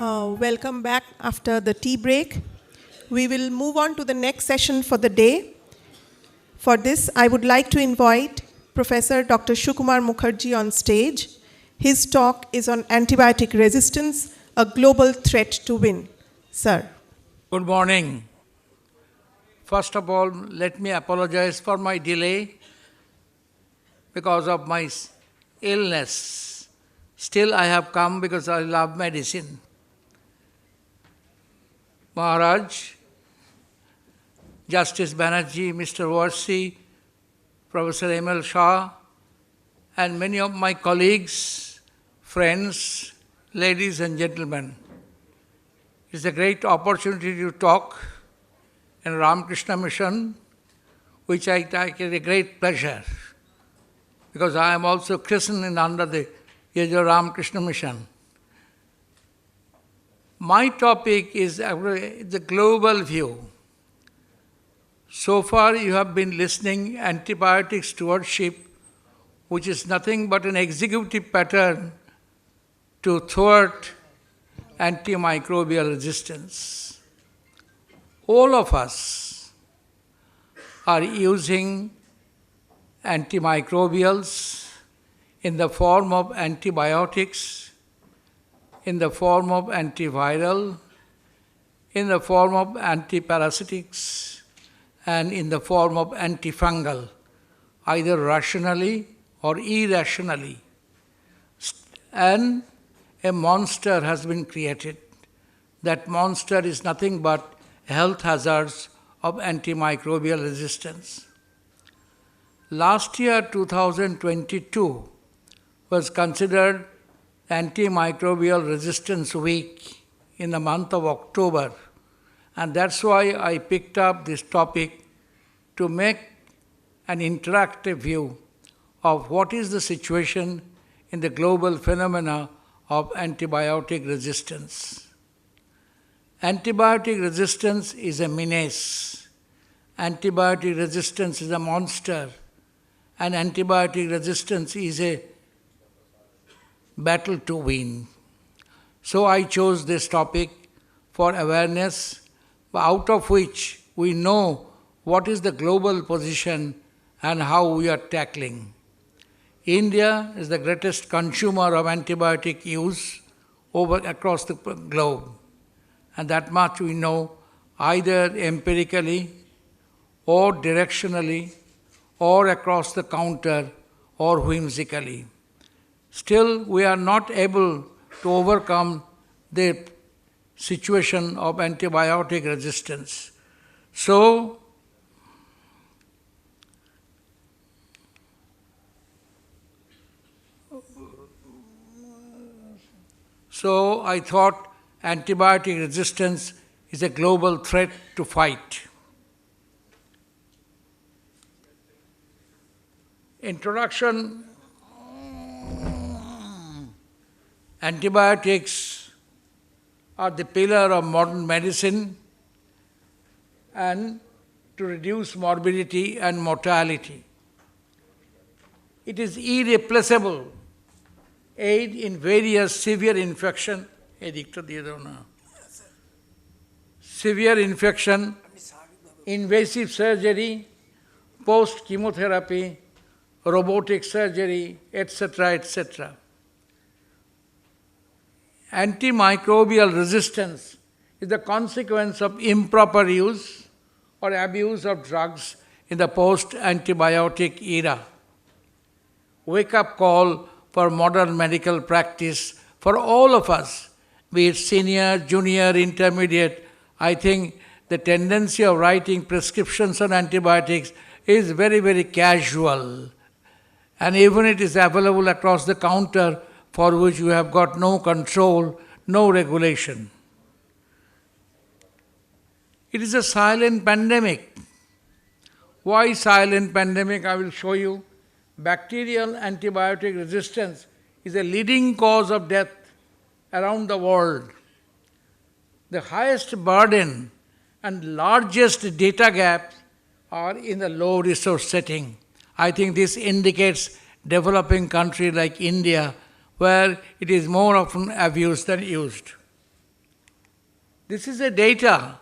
Welcome back after the tea break. We will move on to the next session for the day. For this, I would like to invite Professor Dr. Sukumar Mukherjee on stage. His talk is on antibiotic resistance, a global threat to win. Sir. Good morning. First of all, let me apologize for my delay because of my illness. Still, I have come because I love medicine. Maharaj, Justice Banerjee, Mr. Warsi, Professor M.L. Shah, and many of my colleagues, friends, ladies and gentlemen. It's a great opportunity to talk in Ramakrishna Mission, which I take as a great pleasure, because I am also christened under the Yejo Ramakrishna Mission. My topic is the global view. So far you have been listening antibiotic stewardship, which is nothing but an executive pattern to thwart antimicrobial resistance. All of us are using antimicrobials in the form of antibiotics, in the form of antiviral, in the form of antiparasitics, and in the form of antifungal, either rationally or irrationally. And a monster has been created. That monster is nothing but health hazards of antimicrobial resistance. Last year, 2022, was considered Antimicrobial Resistance Week in the month of October. And that's why I picked up this topic to make an interactive view of what is the situation in the global phenomena of antibiotic resistance. Antibiotic resistance is a menace. Antibiotic resistance is a monster. And antibiotic resistance is a battle to win. So I chose this topic for awareness, out of which we know what is the global position and how we are tackling. India is the greatest consumer of antibiotic use across the globe. And that much we know either empirically or directionally or across the counter or whimsically. Still, we are not able to overcome the situation of antibiotic resistance. So I thought antibiotic resistance is a global threat to fight. Introduction. Antibiotics are the pillar of modern medicine and to reduce morbidity and mortality. It is irreplaceable aid in various severe infection. Severe infection, invasive surgery, post-chemotherapy, robotic surgery, etc., etc. Antimicrobial resistance is the consequence of improper use or abuse of drugs in the post-antibiotic era. Wake-up call for modern medical practice for all of us, be it senior, junior, intermediate. I think the tendency of writing prescriptions on antibiotics is very, very casual. And even it is available across the counter, for which you have got no control, no regulation. It is a silent pandemic. Why silent pandemic? I will show you. Bacterial antibiotic resistance is a leading cause of death around the world. The highest burden and largest data gaps are in the low resource setting. I think this indicates developing country like India, where it is more often abused than used. This is a data,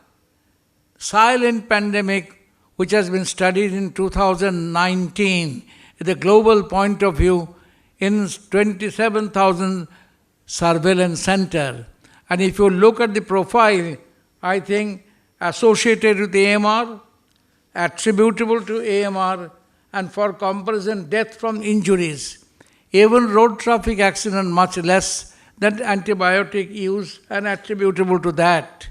silent pandemic, which has been studied in 2019 at the global point of view in 27,000 surveillance center. And if you look at the profile, I think associated with AMR, attributable to AMR, and for comparison, death from injuries, even road traffic accident much less than antibiotic use and attributable to that.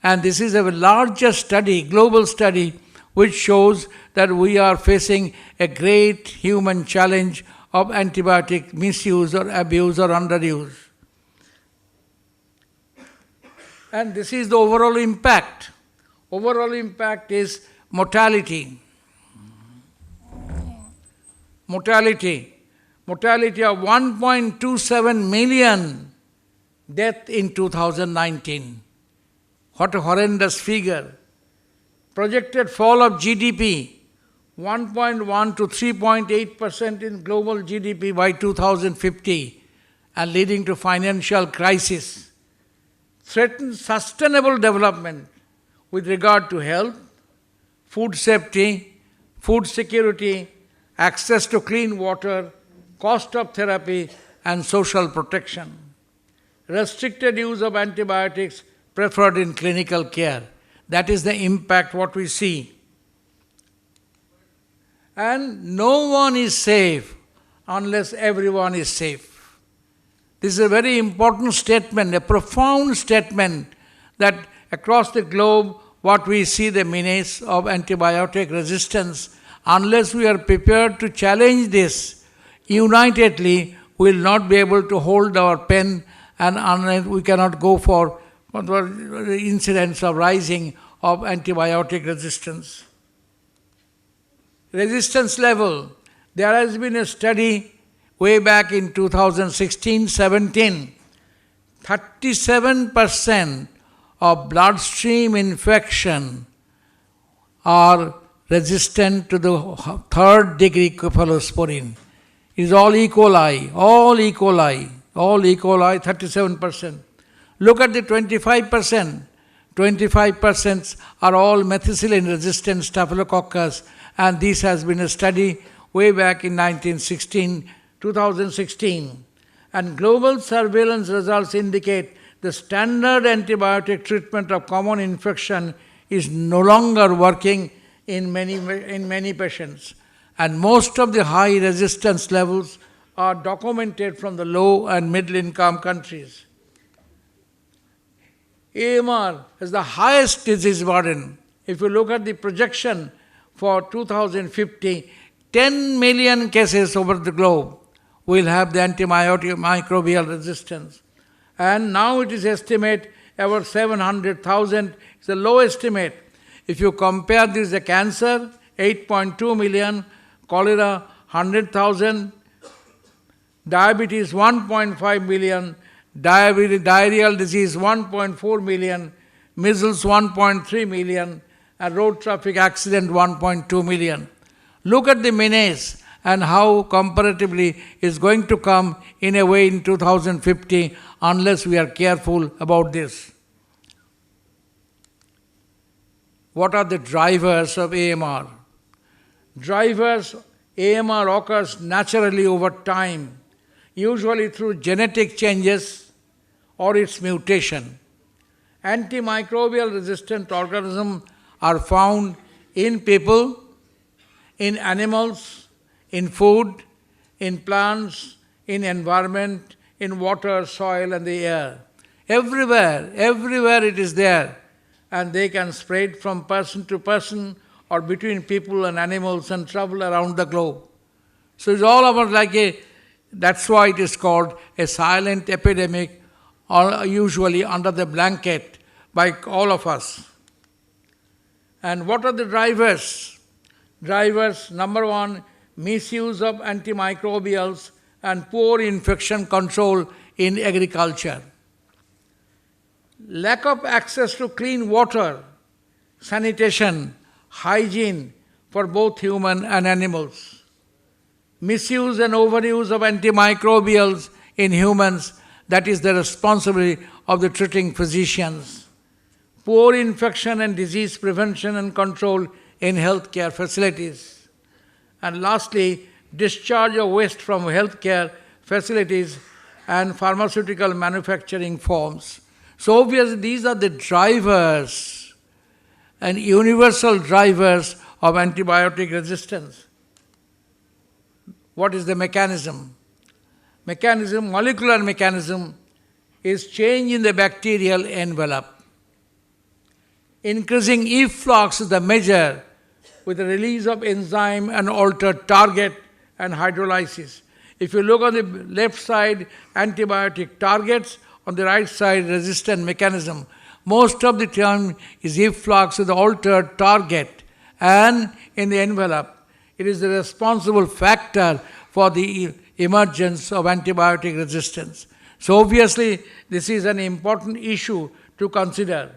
And this is a larger study, global study, which shows that we are facing a great human challenge of antibiotic misuse or abuse or underuse. And this is the overall impact. Overall impact is mortality. Mortality of 1.27 million death in 2019. What a horrendous figure. Projected fall of GDP, 1.1 to 3.8% in global GDP by 2050, and leading to financial crisis. Threatens sustainable development with regard to health, food safety, food security, access to clean water, cost of therapy, and social protection. Restricted use of antibiotics preferred in clinical care. That is the impact what we see. And no one is safe unless everyone is safe. This is a very important statement, a profound statement, that across the globe what we see the menace of antibiotic resistance. Unless we are prepared to challenge this unitedly, we will not be able to hold our pen, and we cannot go for the incidents of rising of antibiotic resistance. Resistance level. There has been a study way back in 2016-17. 37% of bloodstream infection are resistant to the third degree cephalosporin. It is all E. coli, 37%. Look at the 25%. 25% are all methicillin-resistant staphylococcus, and this has been a study way back in 2016. And global surveillance results indicate the standard antibiotic treatment of common infection is no longer working in many patients. And most of the high resistance levels are documented from the low and middle income countries. AMR has the highest disease burden. If you look at the projection for 2050, 10 million cases over the globe will have the antimicrobial resistance. And now it is estimated about 700,000. It's a low estimate. If you compare this to cancer, 8.2 million, cholera, 100,000, diabetes, 1.5 million, diarrheal disease, 1.4 million, measles, 1.3 million, and road traffic accident, 1.2 million. Look at the menace and how comparatively is going to come in a way in 2050 unless we are careful about this. What are the drivers of AMR? Drivers, AMR occurs naturally over time, usually through genetic changes or its mutation. Antimicrobial resistant organisms are found in people, in animals, in food, in plants, in environment, in water, soil, and the air. Everywhere it is there. And they can spread from person to person or between people and animals and travel around the globe. So it's all about that's why it is called a silent epidemic, or usually under the blanket by all of us. And what are the drivers? Drivers, number one, misuse of antimicrobials and poor infection control in agriculture. Lack of access to clean water, sanitation, hygiene for both human and animals. Misuse and overuse of antimicrobials in humans, that is the responsibility of the treating physicians. poor infection and disease prevention and control in healthcare facilities. And lastly, discharge of waste from healthcare facilities and pharmaceutical manufacturing firms. So obviously these are the drivers and universal drivers of antibiotic resistance. What is the mechanism? Molecular mechanism is change in the bacterial envelope. Increasing efflux is the measure with the release of enzyme and altered target and hydrolysis. If you look on the left side, antibiotic targets, on the right side, resistant mechanism. Most of the time is efflux with the altered target and in the envelope. It is the responsible factor for the emergence of antibiotic resistance. So obviously, this is an important issue to consider.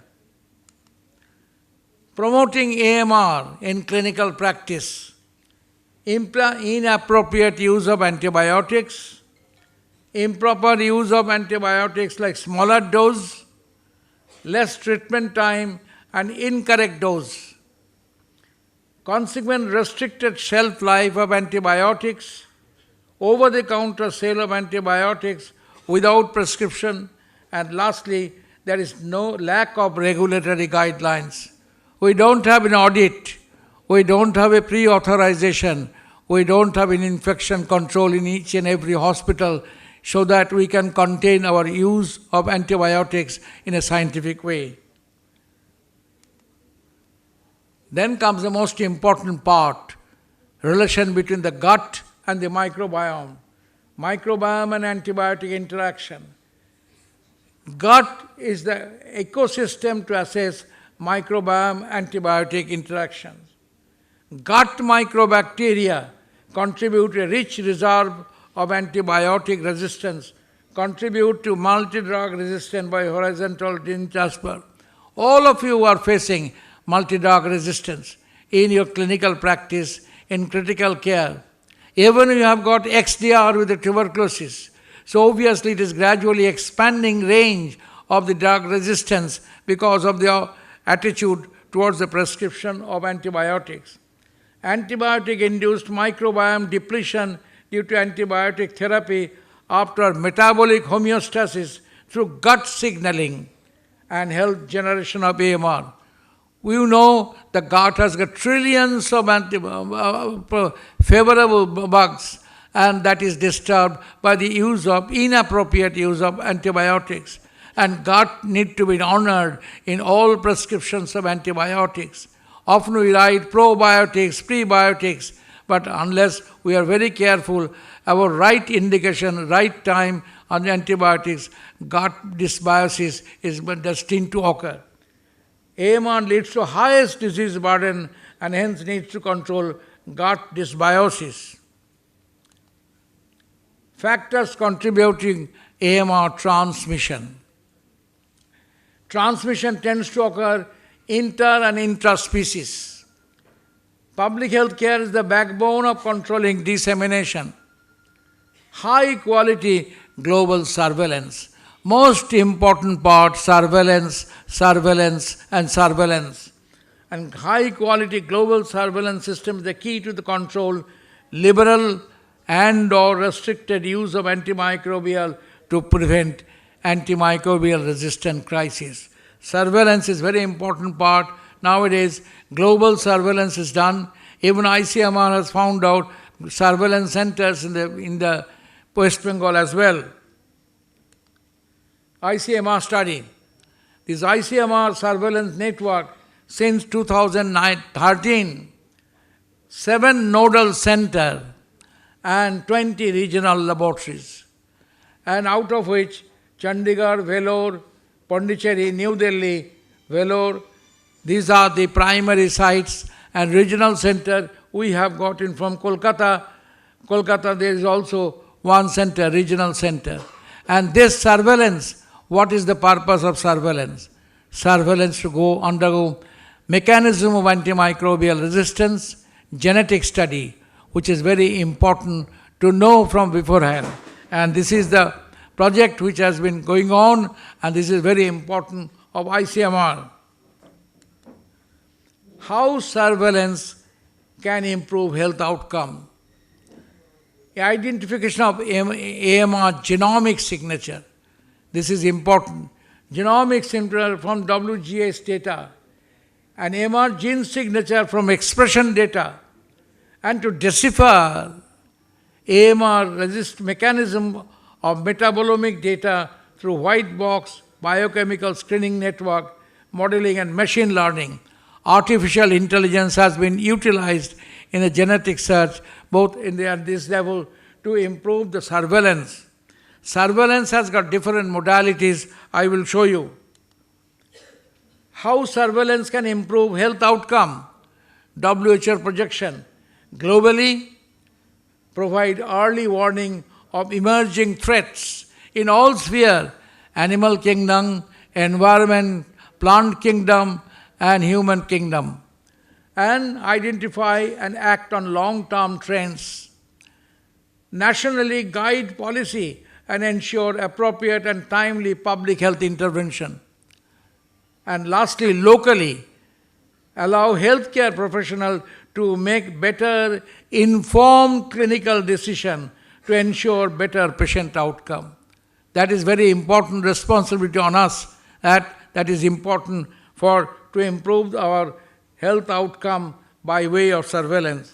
Promoting AMR in clinical practice. Inappropriate use of antibiotics, improper use of antibiotics like smaller dose, less treatment time, and incorrect dose. Consequent restricted shelf life of antibiotics, over-the-counter sale of antibiotics without prescription, and lastly, there is no lack of regulatory guidelines. We don't have an audit, we don't have a pre-authorization, we don't have an infection control in each and every hospital so that we can contain our use of antibiotics in a scientific way. Then comes the most important part, relation between the gut and the microbiome. Microbiome and antibiotic interaction. Gut is the ecosystem to assess microbiome-antibiotic interactions. Gut microbacteria contribute a rich reserve of antibiotic resistance, contribute to multi-drug resistance by horizontal gene transfer. All of you are facing multi-drug resistance in your clinical practice, in critical care. Even you have got XDR with the tuberculosis. So obviously it is gradually expanding range of the drug resistance because of the attitude towards the prescription of antibiotics. Antibiotic-induced microbiome depletion due to antibiotic therapy after metabolic homeostasis through gut signaling and health generation of AMR. We know the gut has got trillions of favorable bugs, and that is disturbed by the inappropriate use of antibiotics. And gut need to be honored in all prescriptions of antibiotics. Often we write probiotics, prebiotics, but unless we are very careful, our right indication, right time on the antibiotics, gut dysbiosis is destined to occur. AMR leads to highest disease burden and hence needs to control gut dysbiosis. Factors contributing AMR transmission. Transmission tends to occur inter and intra-species. Public health care is the backbone of controlling dissemination. High quality global surveillance. Most important part, surveillance, and surveillance. And high quality global surveillance system is the key to the control, liberal and or restricted use of antimicrobial to prevent antimicrobial resistant crisis. Surveillance is very important part. Nowadays, global surveillance is done. Even ICMR has found out surveillance centers in the West Bengal as well. ICMR study. This ICMR surveillance network since 2013, 7 nodal centers and 20 regional laboratories, and out of which Chandigarh, Vellore, Pondicherry, New Delhi, Vellore, these are the primary sites, and regional center we have gotten from Kolkata. Kolkata there is also one center, regional center. And this surveillance, what is the purpose of surveillance? Surveillance to undergo mechanism of antimicrobial resistance, genetic study, which is very important to know from beforehand. And this is the project which has been going on, and this is very important of ICMR. how surveillance can improve health outcome. Identification of AMR genomic signature. This is important. Genomic signature from WGS data and AMR gene signature from expression data, and to decipher AMR mechanism of metabolomic data through white box, biochemical screening network, modeling and machine learning. Artificial intelligence has been utilized in a genetic search, both at this level, to improve the surveillance. Surveillance has got different modalities. I will show you how surveillance can improve health outcome. WHO projection. Globally, provide early warning of emerging threats in all spheres: animal kingdom, environment, plant kingdom, and human kingdom, and identify and act on long-term trends. Nationally guide policy and ensure appropriate and timely public health intervention. And lastly, locally, allow healthcare professionals to make better informed clinical decision to ensure better patient outcome. That is very important responsibility on us. That is important to improve our health outcome by way of surveillance.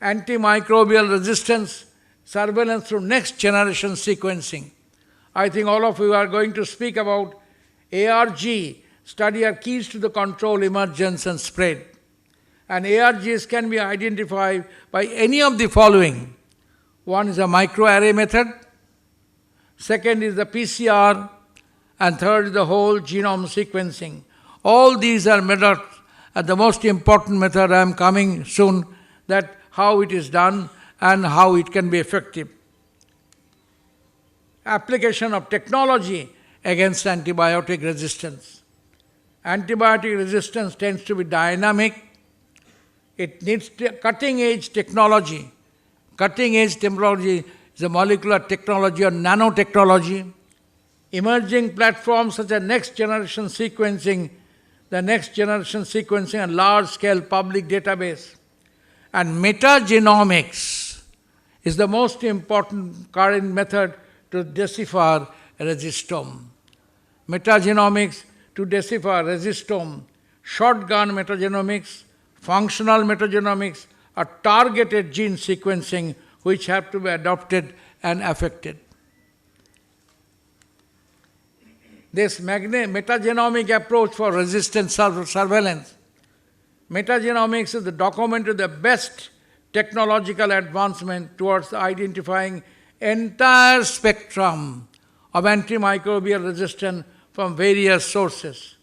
Antimicrobial resistance, surveillance through next generation sequencing. I think all of you are going to speak about ARG, study are keys to the control, emergence and spread. And ARGs can be identified by any of the following. One is a microarray method, second is the PCR, and third is the whole genome sequencing. All these are methods, and the most important method I am coming soon, that how it is done and how it can be effective. Application of technology against antibiotic resistance. Antibiotic resistance tends to be dynamic. It needs cutting-edge technology. Cutting-edge technology is a molecular technology or nanotechnology. Emerging platforms such as next-generation sequencing, the next-generation sequencing and large-scale public database. And metagenomics is the most important current method to decipher resistome. Metagenomics to decipher resistome, shotgun metagenomics, functional metagenomics, are targeted gene sequencing which have to be adopted and affected. This metagenomic approach for resistance surveillance. Metagenomics is the document of the best technological advancement towards identifying entire spectrum of antimicrobial resistance from various sources,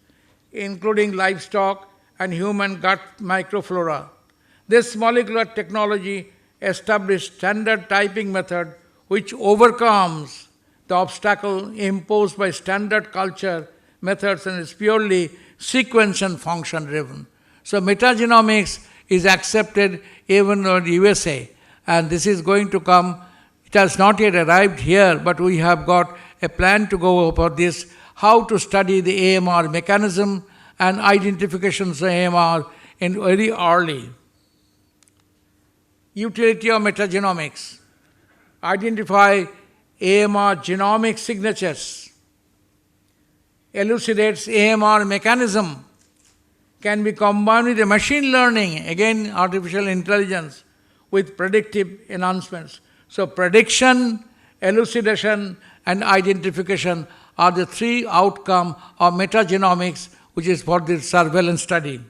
including livestock and human gut microflora. This molecular technology established standard typing method which overcomes the obstacle imposed by standard culture methods and is purely sequence and function driven. So metagenomics is accepted even in the USA, and this is going to come. It has not yet arrived here, but we have got a plan to go over this, how to study the AMR mechanism and identifications of AMR in very early. Utility of metagenomics. Identify AMR genomic signatures. Elucidates AMR mechanism. Can be combined with the machine learning, again artificial intelligence, with predictive enhancements. So prediction, elucidation and identification are the three outcomes of metagenomics, which is for this surveillance study.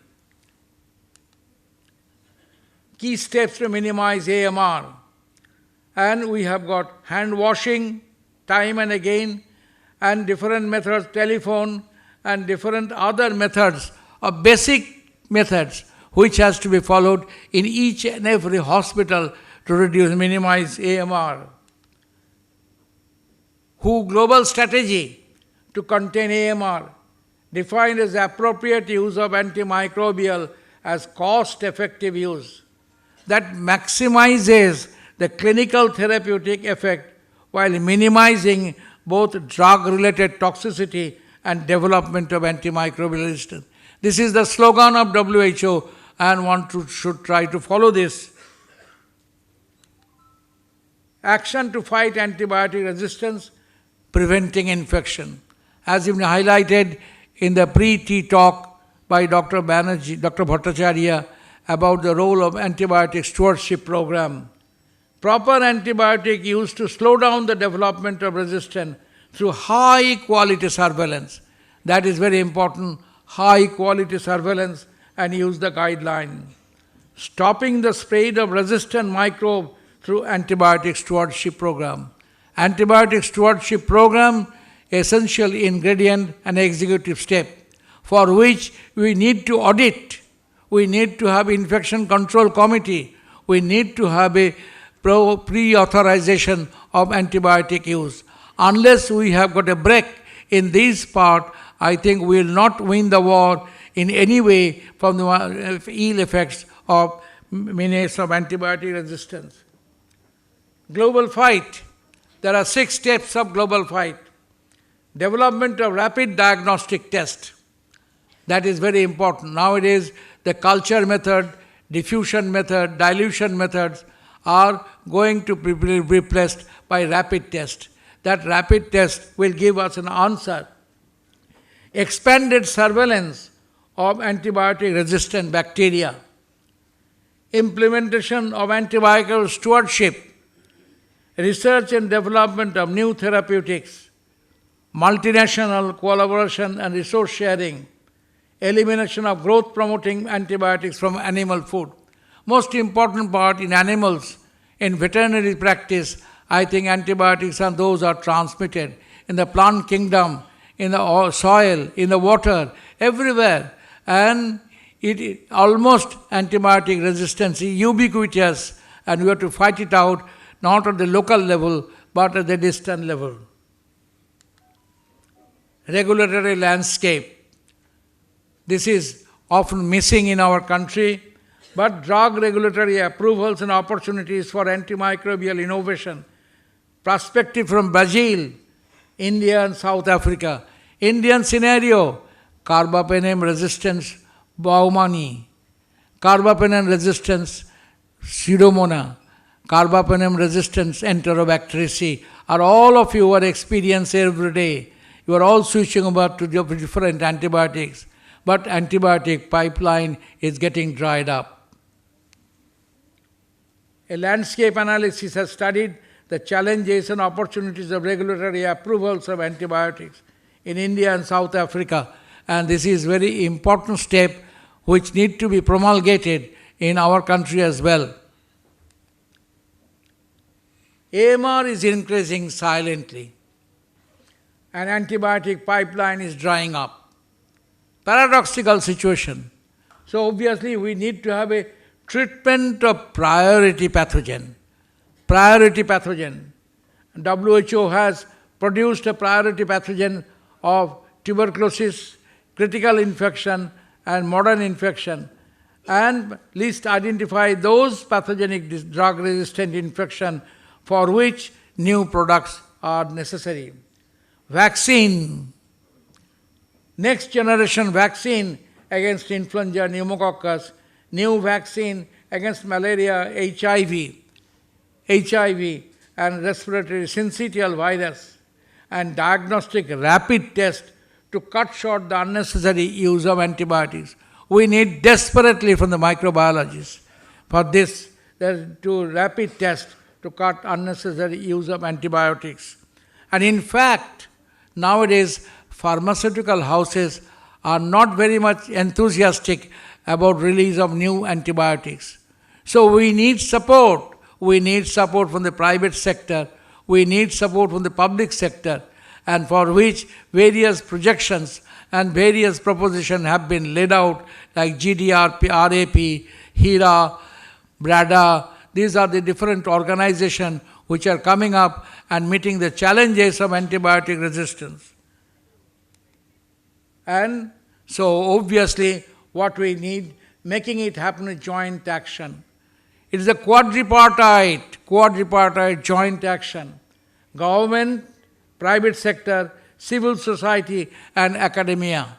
Key steps to minimize AMR. And we have got hand washing, time and again, and different methods, telephone, and different other methods, of basic methods, which has to be followed in each and every hospital to minimize AMR. WHO global strategy to contain AMR, defined as appropriate use of antimicrobial as cost-effective use that maximizes the clinical therapeutic effect while minimizing both drug-related toxicity and development of antimicrobial resistance. This is the slogan of WHO, and one should try to follow this. Action to fight antibiotic resistance, preventing infection. As has been highlighted in the pre-tea talk by Dr. Banerjee, Dr. Bhattacharya about the role of antibiotic stewardship program. Proper antibiotic use to slow down the development of resistance through high quality surveillance. That is very important, high quality surveillance, and use the guideline. Stopping the spread of resistant microbe through antibiotic stewardship program. Antibiotic stewardship program, essential ingredient and executive step, for which we need to audit, we need to have infection control committee, we need to have a pre-authorization of antibiotic use. Unless we have got a break in this part, I think we will not win the war in any way from the ill effects of menace of antibiotic resistance. Global fight. There are 6 steps of global fight. Development of rapid diagnostic test. That is very important. Nowadays, the culture method, diffusion method, dilution methods are going to be replaced by rapid test. That rapid test will give us an answer. Expanded surveillance of antibiotic-resistant bacteria. Implementation of antibiotic stewardship. Research and development of new therapeutics. Multinational collaboration and resource sharing. Elimination of growth-promoting antibiotics from animal food. Most important part in animals, in veterinary practice, I think antibiotics and those are transmitted in the plant kingdom, in the soil, in the water, everywhere. And it almost antibiotic resistance is ubiquitous, and we have to fight it out not at the local level but at the distant level. Regulatory landscape. This is often missing in our country, but drug regulatory approvals and opportunities for antimicrobial innovation. Perspective from Brazil, India and South Africa. Indian scenario, carbapenem resistance Baumani, carbapenem resistance Pseudomonas, carbapenem resistance Enterobacteriaceae are all of you are experiencing every day. You are all switching about to different antibiotics, but antibiotic pipeline is getting dried up. A landscape analysis has studied the challenges and opportunities of regulatory approvals of antibiotics in India and South Africa, and this is very important step which need to be promulgated in our country as well. AMR is increasing silently, and antibiotic pipeline is drying up. Paradoxical situation. So obviously we need to have a treatment of priority pathogen. Priority pathogen. WHO has produced a priority pathogen of tuberculosis, critical infection and modern infection, and least identify those pathogenic drug-resistant infection for which new products are necessary. Vaccine. Next generation vaccine against influenza, pneumococcus, new vaccine against malaria, HIV and respiratory syncytial virus, and diagnostic rapid test to cut short the unnecessary use of antibiotics. We need desperately from the microbiologists for this to rapid test to cut unnecessary use of antibiotics. And in fact, nowadays pharmaceutical houses are not very much enthusiastic about release of new antibiotics. So we need support. We need support from the private sector. We need support from the public sector, and for which various projections and various propositions have been laid out, like GDRP, RAP, HERA, BRADA. These are the different organizations which are coming up and meeting the challenges of antibiotic resistance. And so obviously what we need, making it happen with joint action. It is a quadripartite joint action. Government, private sector, civil society and academia.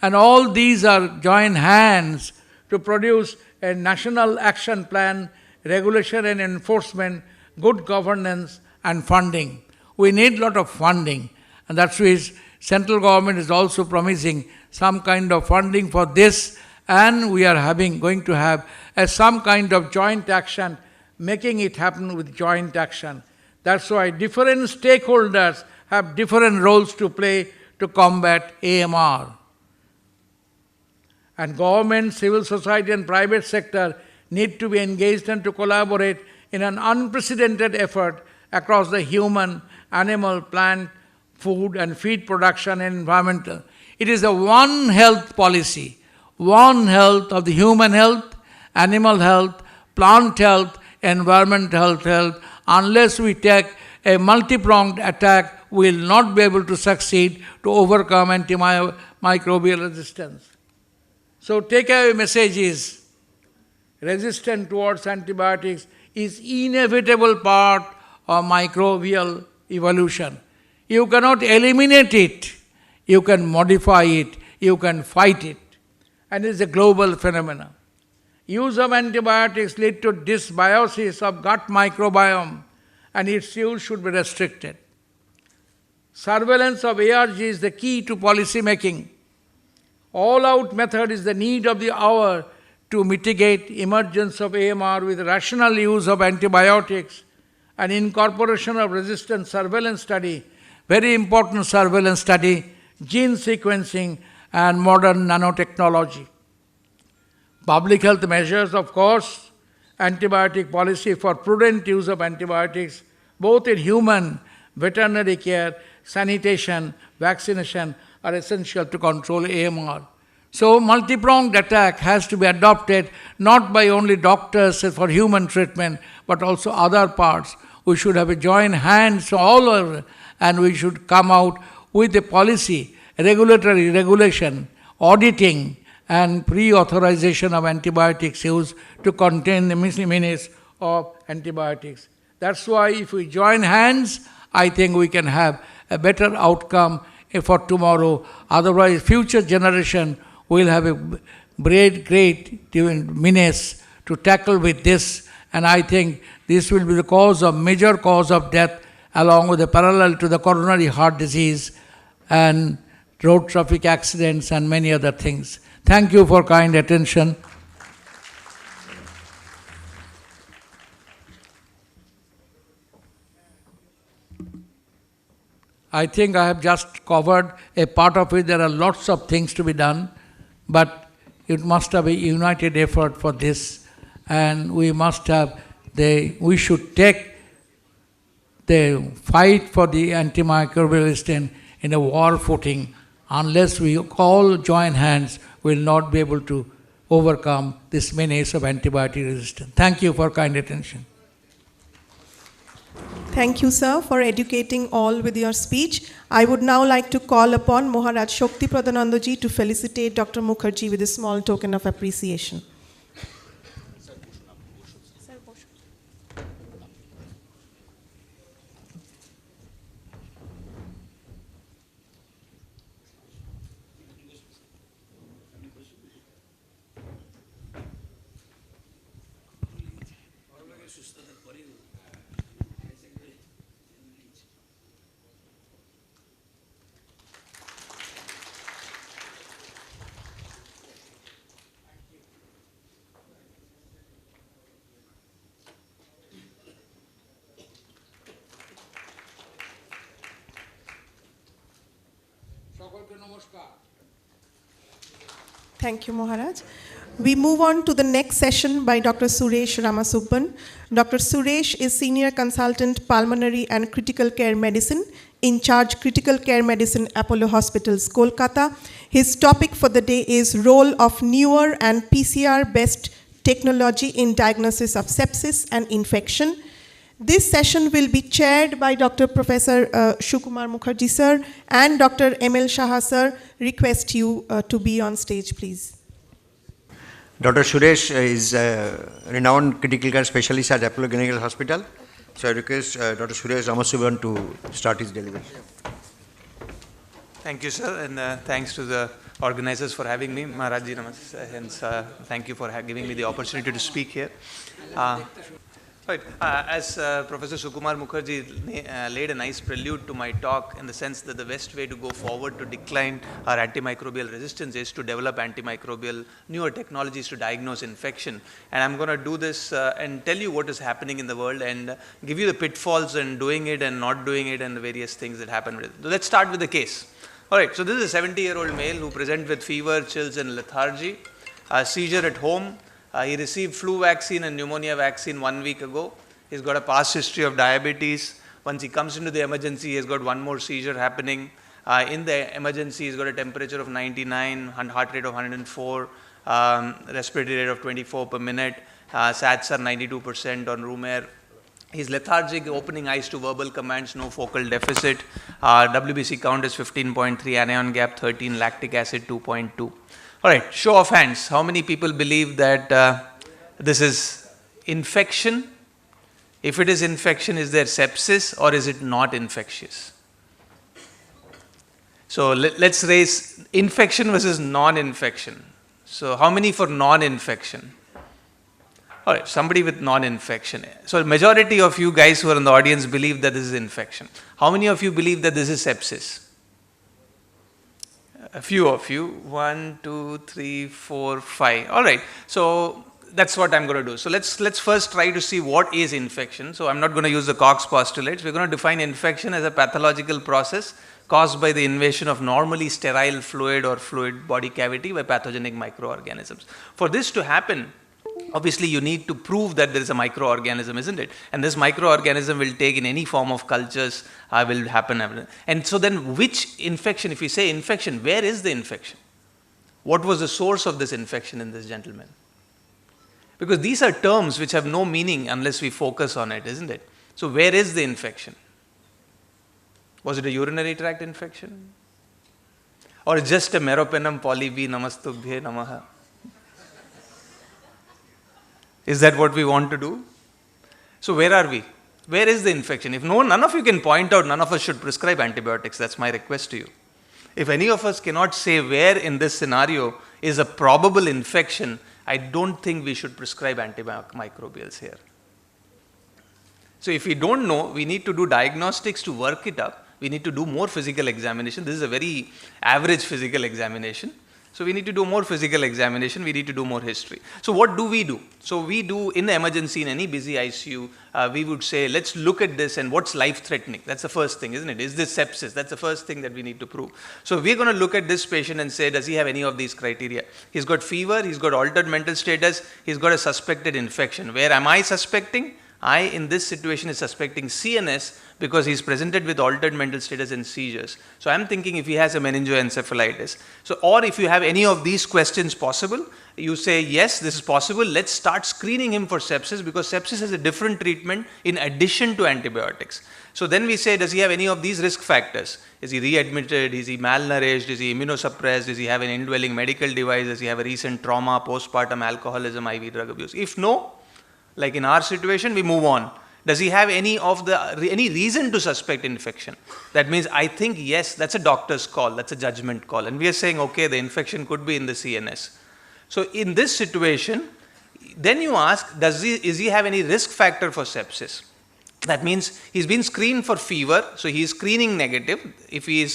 And all these are joint hands to produce a national action plan, regulation and enforcement, good governance and funding. We need a lot of funding, and that's why central government is also promising some kind of funding for this, and we are going to have some kind of joint action, making it happen with joint action. That's why different stakeholders have different roles to play to combat AMR. And government, civil society and private sector need to be engaged and to collaborate in an unprecedented effort across the human, animal, plant, food and feed production and environmental. It is a one health policy, one health of the human health, animal health, plant health, environmental health. Unless we take a multi-pronged attack, we will not be able to succeed to overcome antimicrobial resistance. So take-away message is, resistance towards antibiotics is inevitable part of microbial evolution. You cannot eliminate it, you can modify it, you can fight it. And it is a global phenomenon. Use of antibiotics lead to dysbiosis of gut microbiome, and its use should be restricted. Surveillance of ARG is the key to policy making. All-out method is the need of the hour to mitigate emergence of AMR with rational use of antibiotics and incorporation of resistant surveillance study, very important surveillance study, gene sequencing and modern nanotechnology. Public health measures, of course, antibiotic policy for prudent use of antibiotics, both in human, veterinary care, sanitation, vaccination, are essential to control AMR. So multi-pronged attack has to be adopted not by only doctors for human treatment, but also other parts. We should have a joint hands all over, and we should come out with a policy, regulatory regulation, auditing, and pre-authorization of antibiotics use to contain the minutes of antibiotics. That's why if we join hands, I think we can have a better outcome for tomorrow. Otherwise, future generation will have a great menace to tackle with this. And I think this will be the major cause of death, along with the parallel to the coronary heart disease and road traffic accidents and many other things. Thank you for kind attention. I think I have just covered a part of it. There are lots of things to be done, but it must have a united effort for this, and we should take the fight for the antimicrobial resistance in a war footing. Unless we all join hands, we will not be able to overcome this menace of antibiotic resistance. Thank you for kind attention. Thank you, sir, for educating all with your speech. I would now like to call upon Maharaj Shakti Pradhanandaji to felicitate Dr. Mukherjee with a small token of appreciation. Thank you, Maharaj. We move on to the next session by Dr. Suresh Ramasubban. Dr. Suresh is Senior Consultant Pulmonary and Critical Care Medicine, in charge Critical Care Medicine, Apollo Hospitals, Kolkata. His topic for the day is Role of Newer and PCR-based Technology in Diagnosis of Sepsis and Infection. This session will be chaired by Dr. Professor Sukumar Mukherjee sir and Dr. M.L. Shah sir. Request you to be on stage, please. Dr. Suresh is a renowned critical care specialist at Apollo Gynecological Hospital. So I request Dr. Suresh Ramasubban to start his delivery. Thank you, sir, and thanks to the organizers for having me. Maharajji, hence, thank you for giving me the opportunity to speak here. Right. As Professor Sukumar Mukherjee laid a nice prelude to my talk, in the sense that the best way to go forward to decline our antimicrobial resistance is to develop antimicrobial newer technologies to diagnose infection. And I'm going to do this and tell you what is happening in the world and give you the pitfalls in doing it and not doing it and the various things that happen with it. So let's start with the case. All right, so this is a 70-year-old male who presents with fever, chills and lethargy, seizure at home. He received flu vaccine and pneumonia vaccine 1 week ago. He's got a past history of diabetes. Once he comes into the emergency, he's got one more seizure happening. In the emergency, he's got a temperature of 99, heart rate of 104, respiratory rate of 24 per minute. SATs are 92% on room air. He's lethargic, opening eyes to verbal commands, no focal deficit. WBC count is 15.3, anion gap 13, lactic acid 2.2. All right, show of hands. How many people believe that this is infection? If it is infection, is there sepsis or is it not infectious? So let's raise infection versus non-infection. So how many for non-infection? All right, somebody with non-infection. So the majority of you guys who are in the audience believe that this is infection. How many of you believe that this is sepsis? A few of you. 1, 2, 3, 4, 5. All right. So that's what I'm going to do. So let's first try to see what is infection. So I'm not going to use the Koch's postulates. We're going to define infection as a pathological process caused by the invasion of normally sterile fluid or fluid body cavity by pathogenic microorganisms. For this to happen, obviously you need to prove that there is a microorganism, isn't it? And this microorganism will take in any form of cultures, will happen. And so then which infection, if we say infection, where is the infection? What was the source of this infection in this gentleman? Because these are terms which have no meaning unless we focus on it, isn't it? So where is the infection? Was it a urinary tract infection? Or just a meropenem polyb namastubhye namaha? Is that what we want to do? So where are we? Where is the infection? If none of you can point out, none of us should prescribe antibiotics. That's my request to you. If any of us cannot say where in this scenario is a probable infection, I don't think we should prescribe antimicrobials here. So if we don't know, we need to do diagnostics to work it up. We need to do more physical examination. This is a very average physical examination. So we need to do more physical examination, we need to do more history. So what do we do? So we do in the emergency, in any busy ICU, we would say, let's look at this and what's life-threatening. That's the first thing, isn't it? Is this sepsis? That's the first thing that we need to prove. So we're going to look at this patient and say, does he have any of these criteria? He's got fever, he's got altered mental status, he's got a suspected infection. Where am I suspecting? I, in this situation, is suspecting CNS because he's presented with altered mental status and seizures. So I'm thinking if he has a meningoencephalitis. So, or if you have any of these questions possible, you say, yes, this is possible. Let's start screening him for sepsis because sepsis has a different treatment in addition to antibiotics. So then we say, does he have any of these risk factors? Is he readmitted? Is he malnourished? Is he immunosuppressed? Does he have an indwelling medical device? Does he have a recent trauma, postpartum alcoholism, IV drug abuse? If no, like in our situation, we move on. Does he have any reason to suspect infection? That means I think yes, that's a doctor's call, that's a judgment call. And we are saying, okay, the infection could be in the CNS. So in this situation, then you ask, is he have any risk factor for sepsis? That means he's been screened for fever, so he is screening negative. If he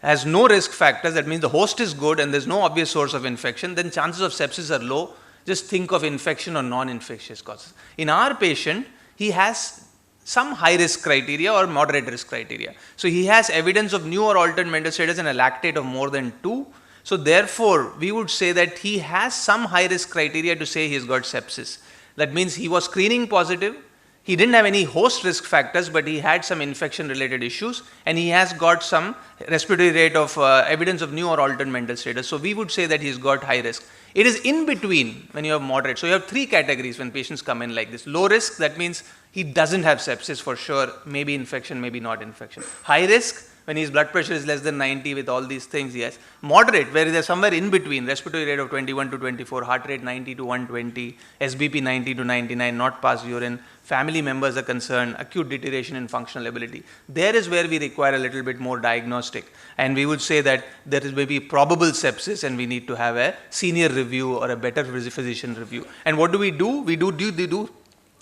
has no risk factors, that means the host is good and there's no obvious source of infection, then chances of sepsis are low. Just think of infection or non-infectious causes. In our patient, he has some high-risk criteria or moderate risk criteria. So he has evidence of new or altered mental status and a lactate of more than 2. So therefore, we would say that he has some high-risk criteria to say he's got sepsis. That means he was screening positive. He didn't have any host risk factors, but he had some infection-related issues, and he has got some respiratory rate of evidence of new or altered mental status. So we would say that he's got high risk. It is in between when you have moderate. So you have 3 categories when patients come in like this. Low risk, that means he doesn't have sepsis for sure, maybe infection, maybe not infection. High risk, When his blood pressure is less than 90 with all these things, yes. Moderate, where there's somewhere in between, respiratory rate of 21 to 24, heart rate 90 to 120, SBP 90 to 99, not pass urine, family members are concerned, acute deterioration in functional ability. There is where we require a little bit more diagnostic. And we would say that there is maybe probable sepsis and we need to have a senior review or a better physician review. And what do? We do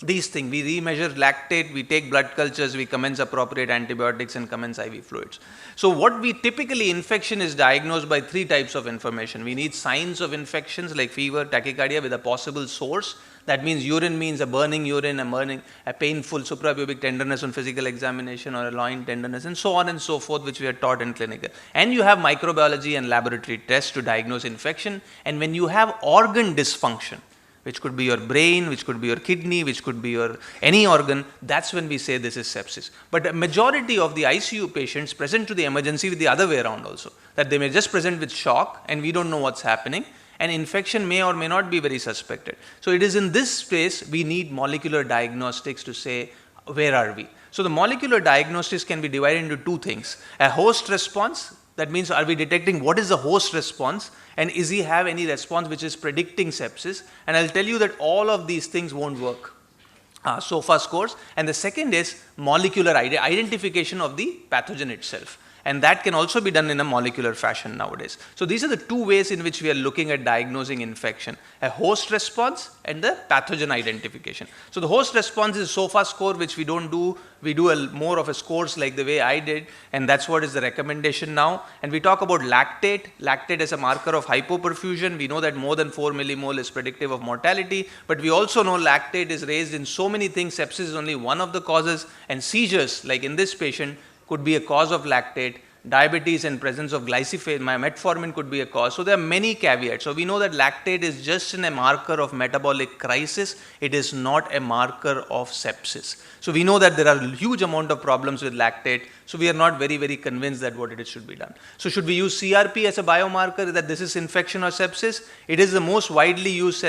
these things. We remeasure lactate, we take blood cultures, we commence appropriate antibiotics and commence IV fluids. So what we typically, infection is diagnosed by 3 types of information. We need signs of infections like fever, tachycardia with a possible source. That means urine means a burning urine, a painful suprapubic tenderness on physical examination or a loin tenderness and so on and so forth, which we are taught in clinical. And you have microbiology and laboratory tests to diagnose infection. And when you have organ dysfunction, which could be your brain, which could be your kidney, which could be your any organ, that's when we say this is sepsis. But a majority of the ICU patients present to the emergency with the other way around also, that they may just present with shock and we don't know what's happening, and infection may or may not be very suspected. So it is in this space we need molecular diagnostics to say where are we. So the molecular diagnostics can be divided into 2 things. A host response, that means are we detecting what is the host response and is he have any response which is predicting sepsis, and I'll tell you that all of these things won't work. SOFA scores. And the second is molecular identification of the pathogen itself. And that can also be done in a molecular fashion nowadays. So these are the 2 ways in which we are looking at diagnosing infection: a host response and the pathogen identification. So the host response is SOFA score, which we don't do. We do more of a scores like the way I did, and that's what is the recommendation now. And we talk about lactate. Lactate is a marker of hypoperfusion. We know that more than 4 millimole is predictive of mortality, but we also know lactate is raised in so many things. Sepsis is only one of the causes, and seizures, like in this patient, could be a cause of lactate. Diabetes and presence of metformin could be a cause. So there are many caveats. So we know that lactate is just a marker of metabolic crisis. It is not a marker of sepsis. So we know that there are a huge amount of problems with lactate. So we are not very, very convinced that what it is should be done. So should we use CRP as a biomarker that this is infection or sepsis? It is the most widely used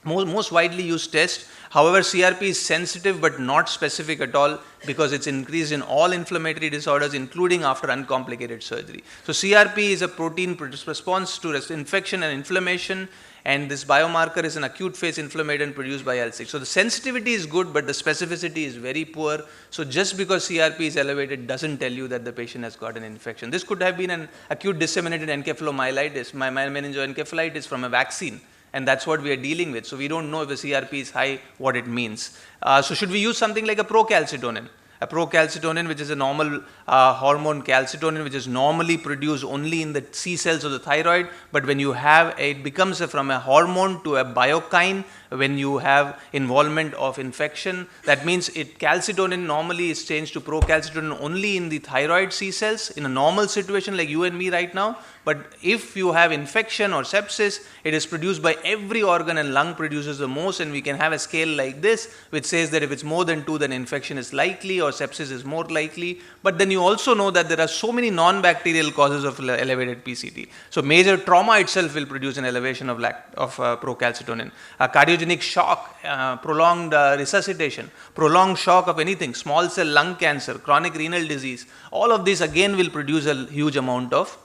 most widely used test. However, CRP is sensitive but not specific at all because it's increased in all inflammatory disorders, including after uncomplicated surgery. So CRP is a protein response to infection and inflammation, and this biomarker is an acute phase inflammation produced by IL-6. So the sensitivity is good, but the specificity is very poor. So just because CRP is elevated doesn't tell you that the patient has got an infection. This could have been an acute disseminated encephalomyelitis, meningoencephalitis from a vaccine. And that's what we are dealing with. So we don't know if the CRP is high, what it means. So should we use something like a procalcitonin? A procalcitonin, which is a normal hormone calcitonin, which is normally produced only in the C cells of the thyroid. But when you have, it becomes from a hormone to a biokine when you have involvement of infection. That means calcitonin normally is changed to procalcitonin only in the thyroid C cells in a normal situation like you and me right now. But if you have infection or sepsis, it is produced by every organ, and lung produces the most, and we can have a scale like this which says that if it's more than 2, then infection is likely or sepsis is more likely. But then you also know that there are so many non-bacterial causes of elevated PCT. So major trauma itself will produce an elevation of procalcitonin. Cardiogenic shock, prolonged resuscitation, prolonged shock of anything, small cell lung cancer, chronic renal disease, all of these again will produce a huge amount of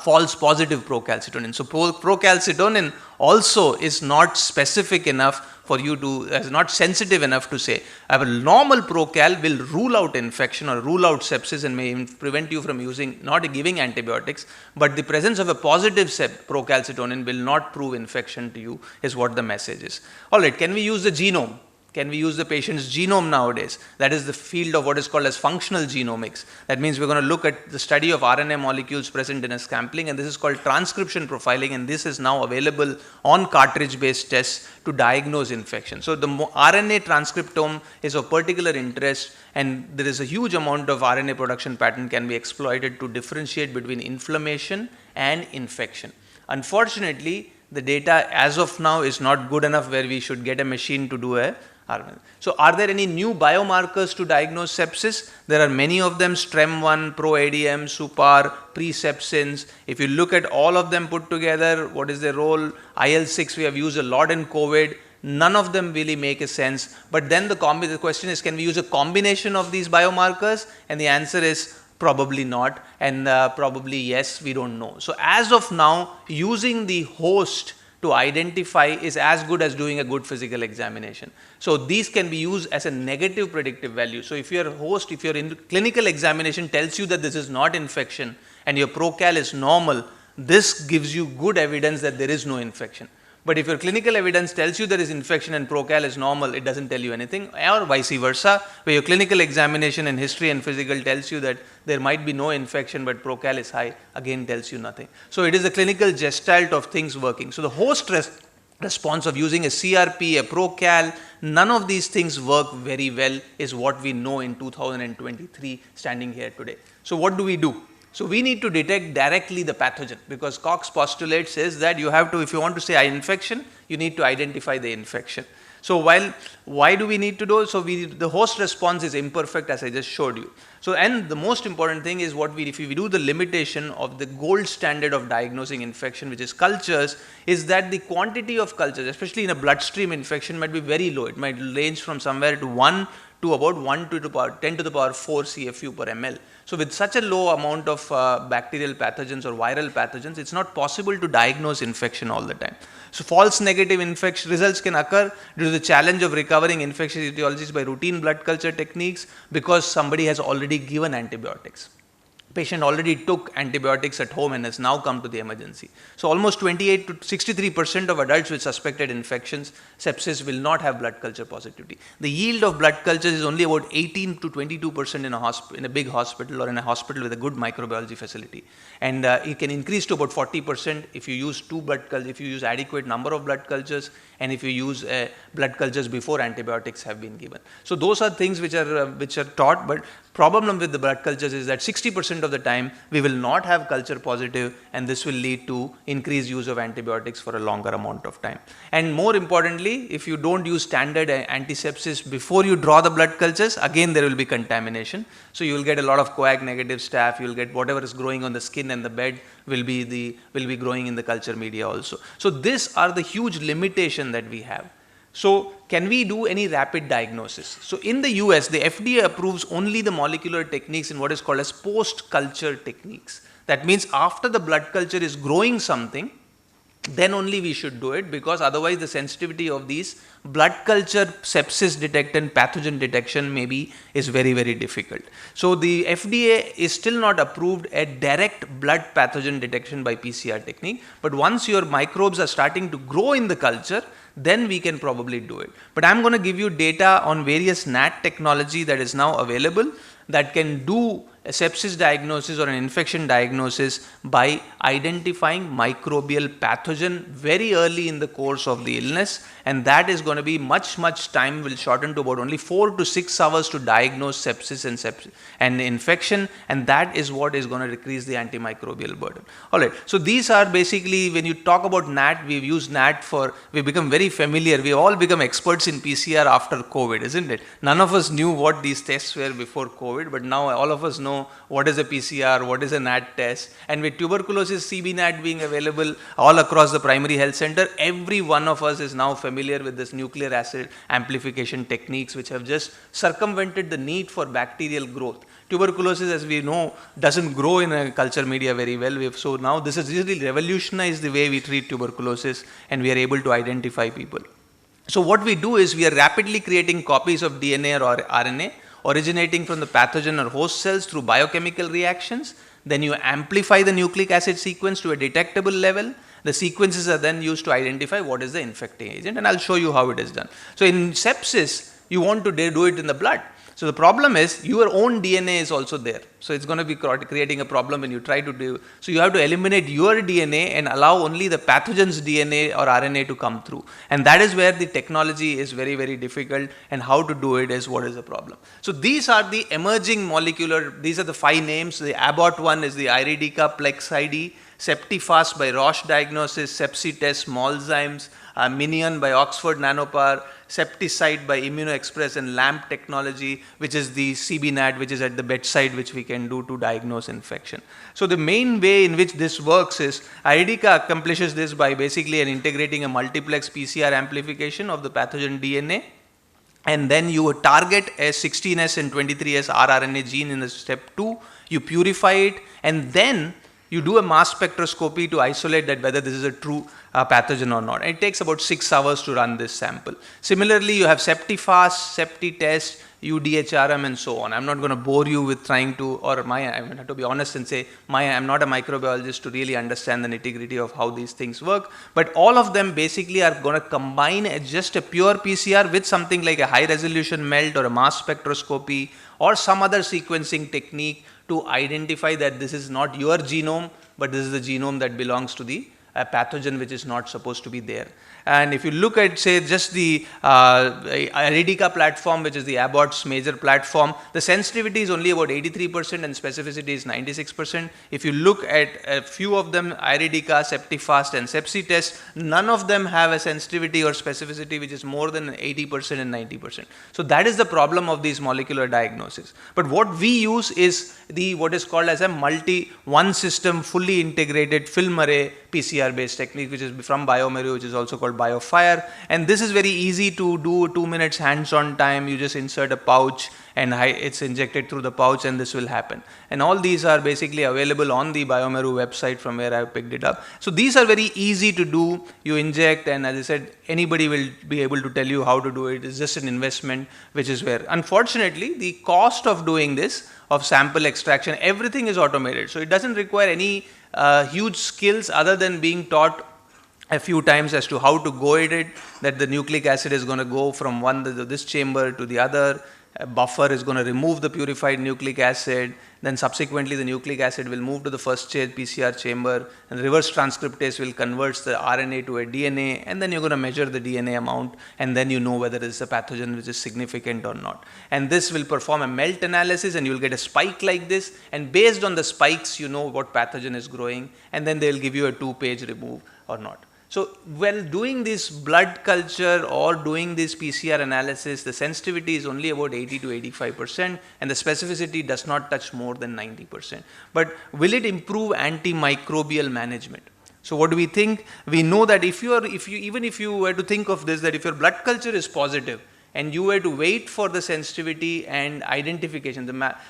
false positive procalcitonin. So procalcitonin also is not specific enough for you to, is not sensitive enough to say. A normal procal will rule out infection or rule out sepsis and may prevent you from not giving antibiotics, but the presence of a positive procalcitonin will not prove infection to you, is what the message is. Alright, can we use the genome? Can we use the patient's genome nowadays? That is the field of what is called as functional genomics. That means we're going to look at the study of RNA molecules present in a sampling, and this is called transcription profiling, and this is now available on cartridge-based tests to diagnose infection. So the RNA transcriptome is of particular interest, and there is a huge amount of RNA production pattern can be exploited to differentiate between inflammation and infection. Unfortunately, the data as of now is not good enough where we should get a machine to do a RNA. So are there any new biomarkers to diagnose sepsis? There are many of them: STREM1, ProADM, SUPAR, presepsins. If you look at all of them put together, what is their role? IL-6 we have used a lot in COVID. None of them really make a sense. But then the question is, can we use a combination of these biomarkers? And the answer is probably not, and probably yes, we don't know. So as of now, using the host to identify is as good as doing a good physical examination. So these can be used as a negative predictive value. So if your host, if your clinical examination tells you that this is not infection and your procal is normal, this gives you good evidence that there is no infection. But if your clinical evidence tells you there is infection and procal is normal, it doesn't tell you anything, or vice versa, where your clinical examination and history and physical tells you that there might be no infection but procal is high, again tells you nothing. So it is a clinical gestalt of things working. So the host response of using a CRP, a procal, none of these things work very well is what we know in 2023 standing here today. So what do we do? So we need to detect directly the pathogen, because Koch's postulate says that you have to, if you want to say infection, you need to identify the infection. So why do we need to do? So the host response is imperfect, as I just showed you. So, and the most important thing is if we do the limitation of the gold standard of diagnosing infection, which is cultures, is that the quantity of cultures, especially in a bloodstream infection, might be very low. It might range from somewhere to 1 to about 1 to the power 10 to the power 4 CFU per ml. So with such a low amount of bacterial pathogens or viral pathogens, it's not possible to diagnose infection all the time. So false negative infection results can occur due to the challenge of recovering infectious etiologies by routine blood culture techniques, because somebody has already given antibiotics. Patient already took antibiotics at home and has now come to the emergency. So almost 28 to 63% of adults with suspected infections, sepsis, will not have blood culture positivity. The yield of blood cultures is only about 18 to 22% in a big hospital or in a hospital with a good microbiology facility. And it can increase to about 40% if you use if you use adequate number of blood cultures, and if you use blood cultures before antibiotics have been given. So those are things which are taught, but problem with the blood cultures is that 60% of the time we will not have culture positive, and this will lead to increased use of antibiotics for a longer amount of time. And more importantly, if you don't use standard antisepsis before you draw the blood cultures, again there will be contamination. So you will get a lot of coag negative staph, you will get whatever is growing on the skin and the bed will be growing in the culture media also. So these are the huge limitation that we have. So can we do any rapid diagnosis? So in the US, the FDA approves only the molecular techniques in what is called as post-culture techniques. That means after the blood culture is growing something, then only we should do it, because otherwise the sensitivity of these blood culture sepsis detectant pathogen detection maybe is very, very difficult. So the FDA is still not approved a direct blood pathogen detection by PCR technique, but once your microbes are starting to grow in the culture, then we can probably do it. But I'm going to give you data on various NAT technology that is now available that can do a sepsis diagnosis or an infection diagnosis by identifying microbial pathogen very early in the course of the illness, and that is going to be much time will shorten to about only 4 to 6 hours to diagnose sepsis and infection, and that is what is going to decrease the antimicrobial burden. Alright, so these are basically, when you talk about NAT, we've used NAT we've become very familiar, we've all become experts in PCR after COVID, isn't it? None of us knew what these tests were before COVID, but now all of us know what is a PCR, what is a NAT test, and with tuberculosis CB-NAT being available all across the primary health center, every one of us is now familiar with this nucleic acid amplification techniques which have just circumvented the need for bacterial growth. Tuberculosis, as we know, doesn't grow in a culture media very well. So now this has really revolutionized the way we treat tuberculosis, and we are able to identify people. So what we do is we are rapidly creating copies of DNA or RNA originating from the pathogen or host cells through biochemical reactions. Then you amplify the nucleic acid sequence to a detectable level. The sequences are then used to identify what is the infecting agent, and I'll show you how it is done. So in sepsis, you want to do it in the blood. So the problem is your own DNA is also there. So it's going to be creating a problem when you try to do. So you have to eliminate your DNA and allow only the pathogen's DNA or RNA to come through. And that is where the technology is very, very difficult, and how to do it is what is the problem. So these are the emerging molecular, these are the 5 names. The Abbott one is the Iridica Plex ID, Septifast by Roche Diagnosis, Sepsitest, Molzymes, Minion by Oxford Nanopower, Septicide by ImmunoExpress, and LAMP technology, which is the CB-NAT, which is at the bedside, which we can do to diagnose infection. So the main way in which this works is Iridica accomplishes this by basically integrating a multiplex PCR amplification of the pathogen DNA, and then you target a 16S and 23S rRNA gene in the step 2, You purify it, and then you do a mass spectroscopy to isolate that whether this is a true pathogen or not. And it takes about 6 hours to run this sample. Similarly, you have septi-fast, septi-test, UDHRM and so on. I'm not going to bore you with trying to, or I'm going to have to be honest and say, I'm not a microbiologist to really understand the nitty-gritty of how these things work, but all of them basically are going to combine just a pure PCR with something like a high-resolution MELT or a mass spectroscopy or some other sequencing technique to identify that this is not your genome, but this is the genome that belongs to the pathogen which is not supposed to be there. And if you look at, say, just the Aridica platform, which is the Abbott's major platform, the sensitivity is only about 83% and specificity is 96%. If you look at a few of them, Aridica, SeptiFast and SepsiTest, none of them have a sensitivity or specificity which is more than 80% and 90%. So that is the problem of these molecular diagnoses. But what we use is what is called as a one system fully integrated film array PCR based technique, which is from bioMérieux, which is also called BioFire. And this is very easy to do, 2 minutes hands-on time. You just insert a pouch and it's injected through the pouch and this will happen. And all these are basically available on the bioMérieux website from where I picked it up. So these are very easy to do. You inject, and as I said, anybody will be able to tell you how to do it. It's just an investment, which is where, unfortunately, the cost of doing this, of sample extraction, everything is automated. So it doesn't require any huge skills other than being taught a few times as to how to go at it, that the nucleic acid is going to go from this chamber to the other. A buffer is going to remove the purified nucleic acid, then subsequently the nucleic acid will move to the first PCR chamber, and reverse transcriptase will convert the RNA to a DNA, and then you're going to measure the DNA amount, and then you know whether it's a pathogen which is significant or not. And this will perform a MELT analysis, and you'll get a spike like this, and based on the spikes you know what pathogen is growing, and then they'll give you a 2-page remove or not. So while doing this blood culture or doing this PCR analysis, the sensitivity is only about 80 to 85% and the specificity does not touch more than 90%. But will it improve antimicrobial management? So what do we think? We know that even if you were to think of this, that if your blood culture is positive and you were to wait for the sensitivity and identification,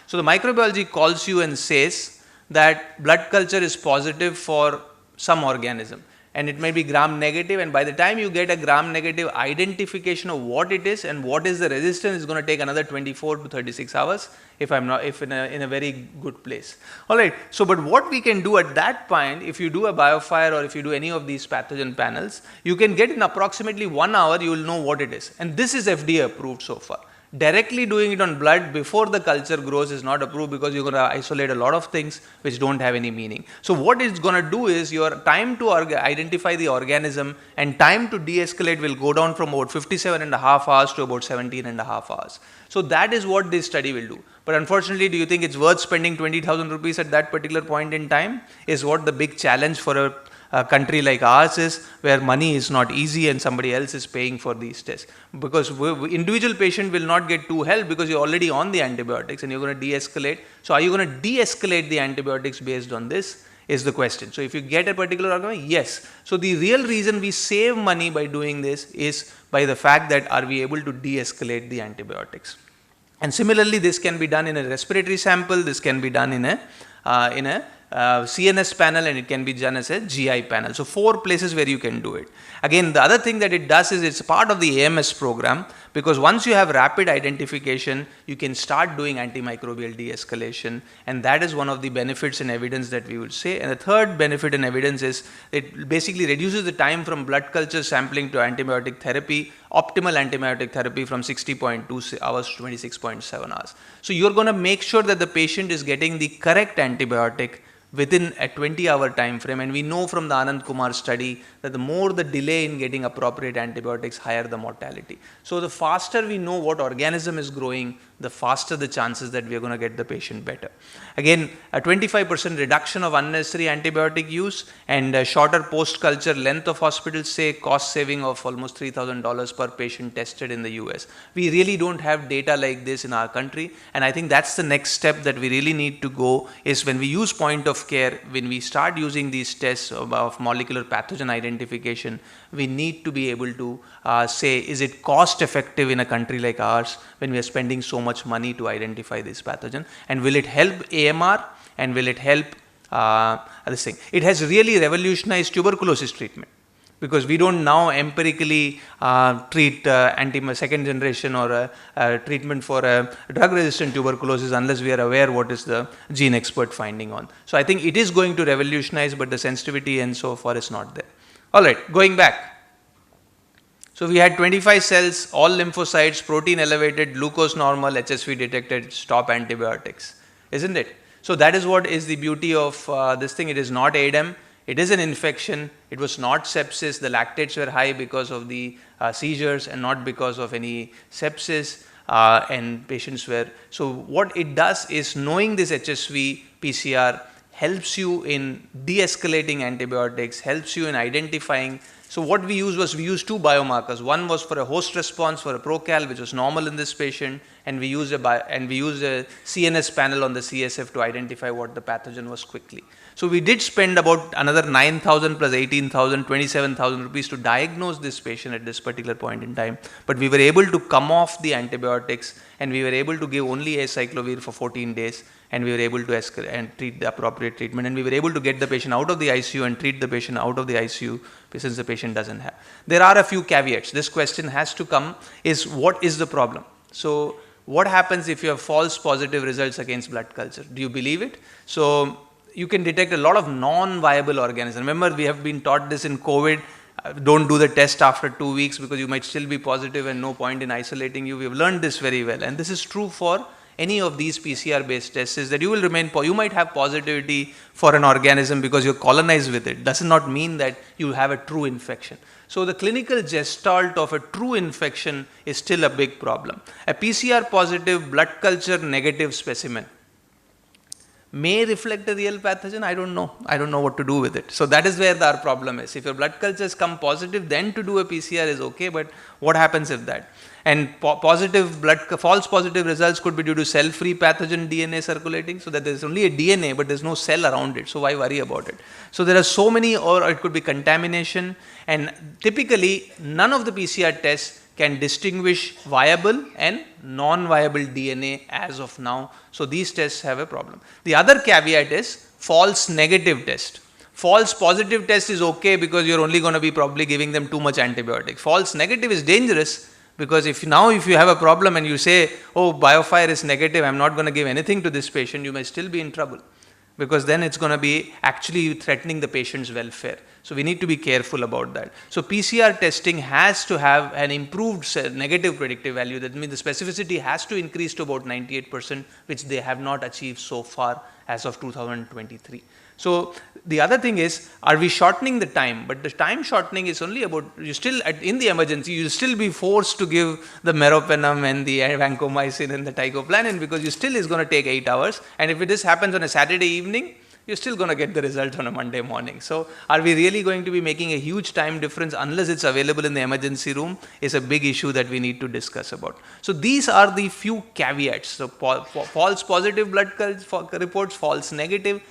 so the microbiology calls you and says that blood culture is positive for some organism. And it may be gram negative, and by the time you get a gram negative identification of what it is and what is the resistance, is going to take another 24 to 36 hours if in a very good place. Alright, so but what we can do at that point, if you do a BioFire or if you do any of these pathogen panels, you can get in approximately 1 hour, you will know what it is. And this is FDA approved so far. Directly doing it on blood before the culture grows is not approved because you're going to isolate a lot of things which don't have any meaning. So what it's going to do is your time to identify the organism and time to de-escalate will go down from about 57.5 hours to about 17.5 hours. So that is what this study will do. But unfortunately, do you think it's worth spending 20,000 rupees at that particular point in time? Is what the big challenge for a country like ours is, where money is not easy and somebody else is paying for these tests. Because individual patient will not get too help because you're already on the antibiotics and you're going to de-escalate. So are you going to de-escalate the antibiotics based on this is the question. So if you get a particular organism, yes. So the real reason we save money by doing this is by the fact that are we able to de-escalate the antibiotics. And similarly, this can be done in a respiratory sample, this can be done in a CNS panel, and it can be done as a GI panel. So 4 places where you can do it. Again, the other thing that it does is it's part of the AMS program, because once you have rapid identification, you can start doing antimicrobial de-escalation, and that is one of the benefits and evidence that we would say. And the third benefit and evidence is it basically reduces the time from blood culture sampling to antibiotic therapy, optimal antibiotic therapy from 60.2 hours to 26.7 hours. So you're going to make sure that the patient is getting the correct antibiotic within a 20-hour time frame, and we know from the Anand Kumar study that the more the delay in getting appropriate antibiotics, higher the mortality. So the faster we know what organism is growing, the faster the chances that we are going to get the patient better. Again, a 25% reduction of unnecessary antibiotic use and a shorter post-culture length of hospital stay, cost saving of almost $3,000 per patient tested in the US. We really don't have data like this in our country, and I think that's the next step that we really need to go, is when we use point of of care, when we start using these tests of molecular pathogen identification, we need to be able to say, is it cost effective in a country like ours when we are spending so much money to identify this pathogen, and will it help AMR, and will it help this thing? It has really revolutionized tuberculosis treatment, because we don't now empirically treat second generation or treatment for drug resistant tuberculosis unless we are aware what is the gene expert finding on. So I think it is going to revolutionize, but the sensitivity and so far is not there. Alright, going back. So we had 25 cells, all lymphocytes, protein elevated, glucose normal, HSV detected, stop antibiotics, isn't it? So that is what is the beauty of this thing. It is not ADEM. It is an infection. It was not sepsis. The lactates were high because of the seizures and not because of any sepsis, and patients were. So what it does is, knowing this HSV PCR helps you in de-escalating antibiotics, helps you in identifying. So what we used two biomarkers. One was for a host response for a procal, which was normal in this patient, and we used a CNS panel on the CSF to identify what the pathogen was quickly. So we did spend about another 9,000 plus 18,000, 27,000 rupees to diagnose this patient at this particular point in time. But we were able to come off the antibiotics, and we were able to give only acyclovir for 14 days, and we were able to escalate and treat the appropriate treatment, and we were able to get the patient out of the ICU and treat the patient out of the ICU since the patient doesn't have. There are a few caveats. This question has to come, is what is the problem? So what happens if you have false positive results against blood culture? Do you believe it? So you can detect a lot of non-viable organisms. Remember, we have been taught this in COVID. Don't do the test after 2 weeks because you might still be positive and no point in isolating you. We have learned this very well. And this is true for any of these PCR based tests, is that you will remain, you might have positivity for an organism because you're colonized with it. Does not mean that you have a true infection. So the clinical gestalt of a true infection is still a big problem. A PCR positive blood culture negative specimen may reflect a real pathogen. I don't know. I don't know what to do with it. So that is where our problem is. If your blood cultures come positive, then to do a PCR is okay, but what happens if that? And false positive results could be due to cell-free pathogen DNA circulating, so that there is only a DNA but there is no cell around it, so why worry about it? So there are so many, or it could be contamination, and typically none of the PCR tests can distinguish viable and non-viable DNA as of now. So these tests have a problem. The other caveat is false negative test. False positive test is okay because you're only going to be probably giving them too much antibiotic. False negative is dangerous because if you have a problem and you say, oh, BioFire is negative, I'm not going to give anything to this patient, you may still be in trouble, because then it's going to be actually threatening the patient's welfare. So we need to be careful about that. So PCR testing has to have an improved negative predictive value. That means the specificity has to increase to about 98%, which they have not achieved so far as of 2023. So the other thing is, are we shortening the time? But the time shortening is only about, in the emergency, you'll still be forced to give the meropenem and the vancomycin and the teicoplanin, because you still is going to take 8 hours. And if this happens on a Saturday evening, you're still going to get the result on a Monday morning. So are we really going to be making a huge time difference unless it's available in the emergency room is a big issue that we need to discuss about. So these are the few caveats. So false positive blood reports, false negative,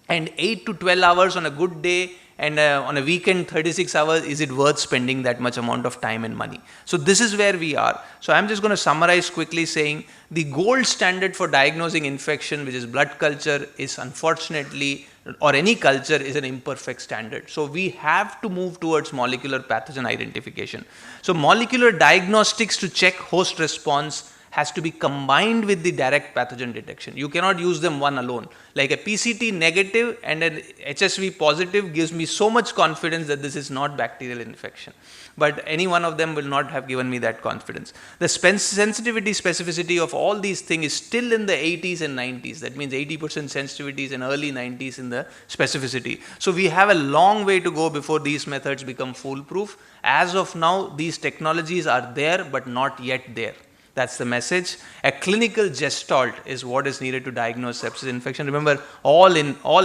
and 8 to 12 hours on a good day, and on a weekend 36 hours, is it worth spending that much amount of time and money? So this is where we are. So I'm just going to summarize quickly saying the gold standard for diagnosing infection, which is blood culture, is unfortunately, or any culture, is an imperfect standard. So we have to move towards molecular pathogen identification. So molecular diagnostics to check host response has to be combined with the direct pathogen detection. You cannot use them one alone. Like a PCT negative and an HSV positive gives me so much confidence that this is not bacterial infection. But any one of them will not have given me that confidence. The sensitivity specificity of all these things is still in the 80s and 90s. That means 80% sensitivities and early 90s in the specificity. So we have a long way to go before these methods become foolproof. As of now, these technologies are there but not yet there. That's the message. A clinical gestalt is what is needed to diagnose sepsis infection. Remember, all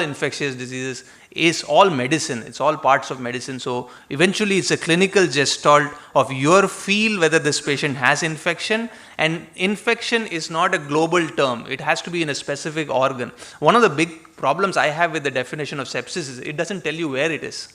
infectious diseases is all medicine. It's all parts of medicine. So eventually it's a clinical gestalt of your feel whether this patient has infection. And infection is not a global term. It has to be in a specific organ. One of the big problems I have with the definition of sepsis is it doesn't tell you where it is.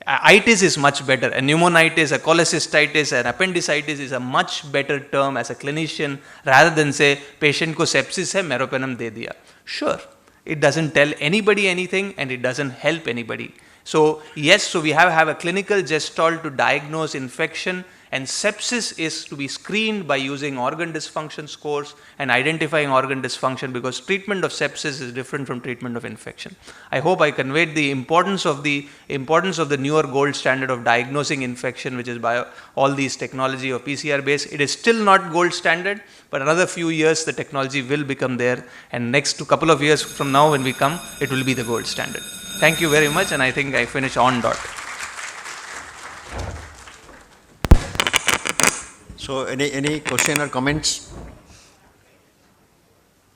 Itis is much better. A pneumonitis, a cholecystitis, an appendicitis is a much better term as a clinician rather than say patient ko sepsis hai, meropenem de diya. Sure, it doesn't tell anybody anything and it doesn't help anybody. So yes, so we have a clinical gestalt to diagnose infection, and sepsis is to be screened by using organ dysfunction scores and identifying organ dysfunction, because treatment of sepsis is different from treatment of infection. I hope I conveyed the importance of the newer gold standard of diagnosing infection, which is by all these technology of PCR based. It is still not gold standard, but another few years the technology will become there, and next to couple of years from now when we come, it will be the gold standard. Thank you very much, and I think I finish on dot. So any question or comments?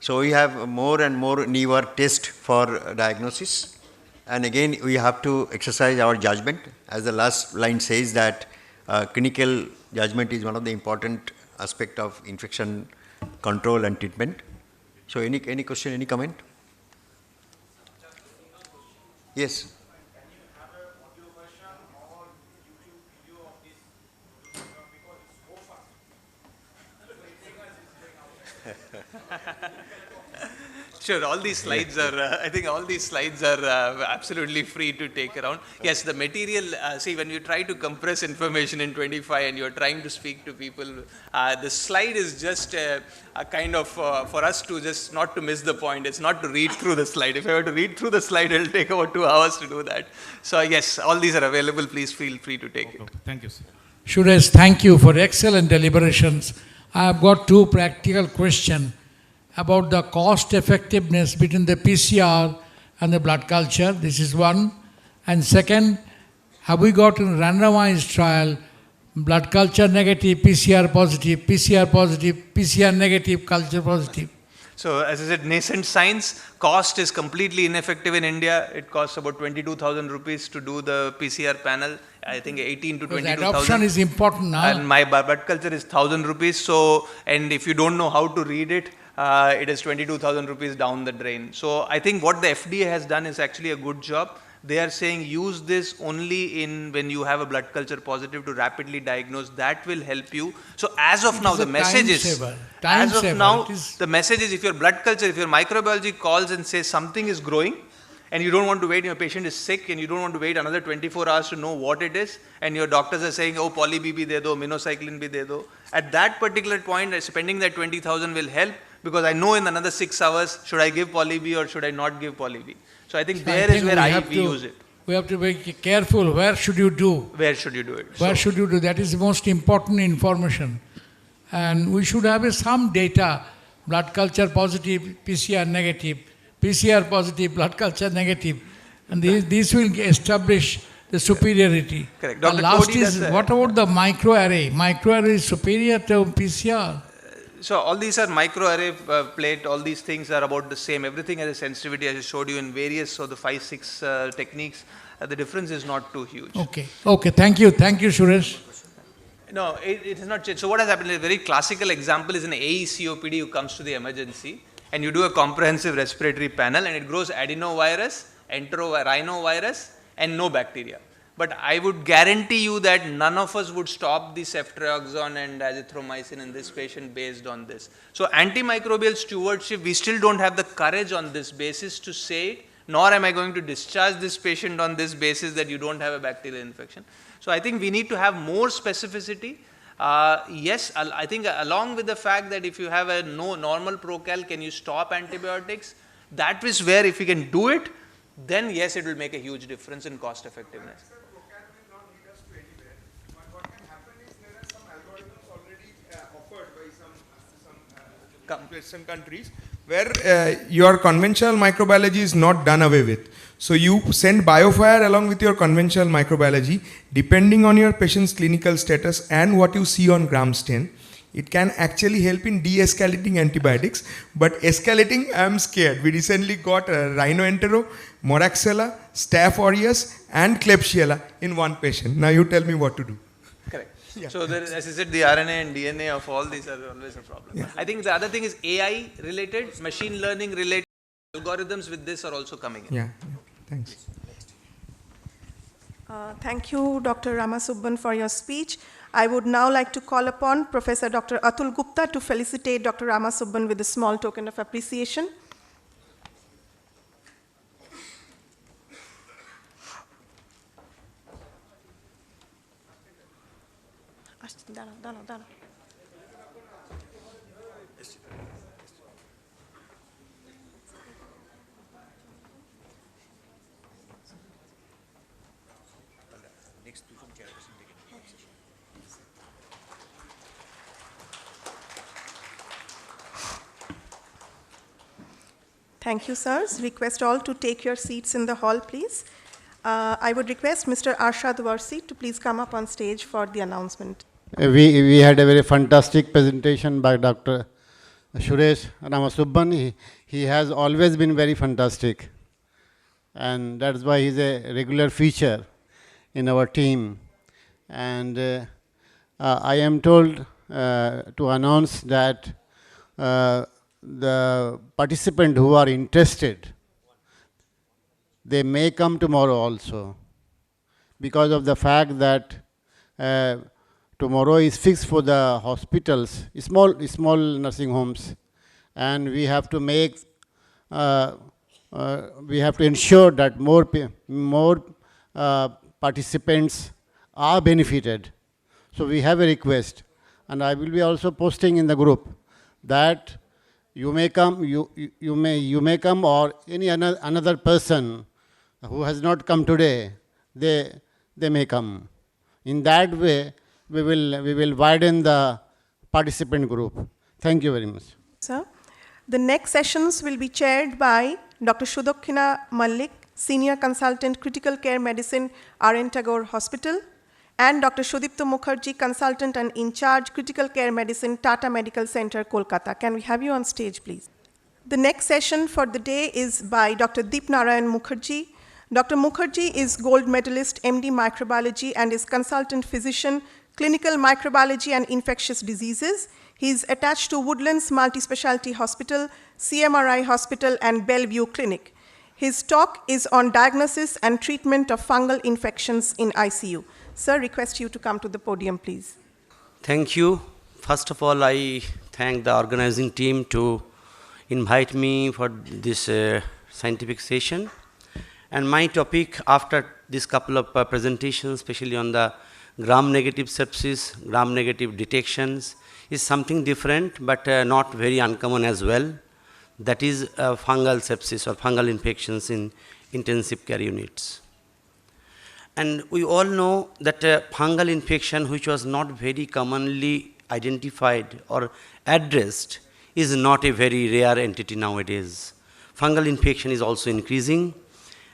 So we have more and more newer tests for diagnosis, and again we have to exercise our judgment. As the last line says that clinical judgment is one of the important aspect of infection control and treatment. So any question, any comment? Yes. Sure, all these slides are, I think all these slides are absolutely free to take around. Yes, the material, see, when you try to compress information in 25 and you're trying to speak to people, the slide is just a kind of, for us to just not to miss the point. It's not to read through the slide. If I were to read through the slide, it'll take about 2 hours to do that. So yes, all these are available. Please feel free to take it. Thank you, sir. Suresh, thank you for excellent deliberations. I have got 2 practical questions about the cost effectiveness between the PCR and the blood culture. This is one. And second, have we got a randomized trial, blood culture negative, PCR positive, PCR negative, culture positive? So as I said, nascent science, cost is completely ineffective in India. It costs about 22,000 rupees to do the PCR panel. I think 18 to 22,000. The adoption is important now. And my blood culture is 1,000 rupees. So, and if you don't know how to read it, it is 22,000 rupees down the drain. So I think what the FDA has done is actually a good job. They are saying use this only in when you have a blood culture positive to rapidly diagnose. That will help you. So as of now, the message is, the message is if your blood culture, if your microbiology calls and says something is growing, and you don't want to wait, your patient is sick and you don't want to wait another 24 hours to know what it is, and your doctors are saying, oh, poly B bhi de do, minocycline bhi de do. At that particular point, spending that 20,000 will help, because I know in another 6 hours, should I give poly B or should I not give poly B? So I think there is where we use it. We have to be careful. Where should you do? Where should you do it? Where should you do? That is the most important information. And we should have some data, blood culture positive, PCR negative, PCR positive, blood culture negative. And these will establish the superiority. Correct. The last is, what about the microarray? Microarray is superior to PCR. So all these are microarray plate, all these things are about the same. Everything has a sensitivity, as I showed you in various of the 5-6 techniques. The difference is not too huge. Okay. Okay. Thank you. Thank you, Suresh. No, it has not changed. So what has happened, a very classical example is an AE-COPD who comes to the emergency, and you do a comprehensive respiratory panel, and it grows adenovirus, enterorhinovirus, and no bacteria. But I would guarantee you that none of us would stop the ceftriaxone and azithromycin in this patient based on this. So antimicrobial stewardship, we still don't have the courage on this basis to say, nor am I going to discharge this patient on this basis that you don't have a bacterial infection. So I think we need to have more specificity. Yes, I think along with the fact that if you have a normal procal, can you stop antibiotics? That is where if we can do it, then yes, it will make a huge difference in cost effectiveness. Western countries where your conventional microbiology is not done away with. So you send BioFire along with your conventional microbiology, depending on your patient's clinical status and what you see on gram stain. It can actually help in de-escalating antibiotics, but escalating, I am scared. We recently got rhinoentero, moraxella, staph aureus, and klebsiella in one patient. Now you tell me what to do. Correct. Yeah. So there, as I said, the RNA and DNA of all these are always a problem. Yeah. I think the other thing is AI related, machine learning related algorithms with this are also coming in. Yeah, thanks. Thank you, Dr. Ramasubban, for your speech. I would now like to call upon Professor Dr. Atul Gupta to felicitate Dr. Ramasubban with a small token of appreciation. Thank you, sirs. Request all to take your seats in the hall, please. I would request Mr. Arshad Warsi to please come up on stage for the announcement. We had a very fantastic presentation by Dr. Suresh Ramasubban. He has always been very fantastic, and that's why he's a regular feature in our team. And I am told to announce that the participants who are interested, they may come tomorrow also, because of the fact that tomorrow is fixed for the hospitals, small nursing homes, and we have to make, we have to ensure that more participants are benefited. So we have a request, and I will be also posting in the group that you may come, you may come, or any another person who has not come today, they may come. In that way, we will widen the participant group. Thank you very much. Sir, the next sessions will be chaired by Dr. Sudokkhina Mallik, Senior Consultant Critical Care Medicine, R.N. Tagore Hospital, and Dr. Sudipto Mukherjee, Consultant and In Charge Critical Care Medicine, Tata Medical Center, Kolkata. Can we have you on stage, please? The next session for the day is by Dr. Deep Narayan Mukherjee. Dr. Mukherjee is Gold Medalist, MD Microbiology, and is Consultant Physician, Clinical Microbiology and Infectious Diseases. He is attached to Woodlands Multispecialty Hospital, CMRI Hospital, and Bellevue Clinic. His talk is on diagnosis and treatment of fungal infections in ICU. Sir, request you to come to the podium, please. Thank you. First of all, I thank the organizing team to invite me for this scientific session. And my topic after this couple of presentations, especially on the gram-negative sepsis, gram-negative detections, is something different but not very uncommon as well. That is fungal sepsis or fungal infections in intensive care units. And we all know that fungal infection, which was not very commonly identified or addressed, is not a very rare entity nowadays. Fungal infection is also increasing,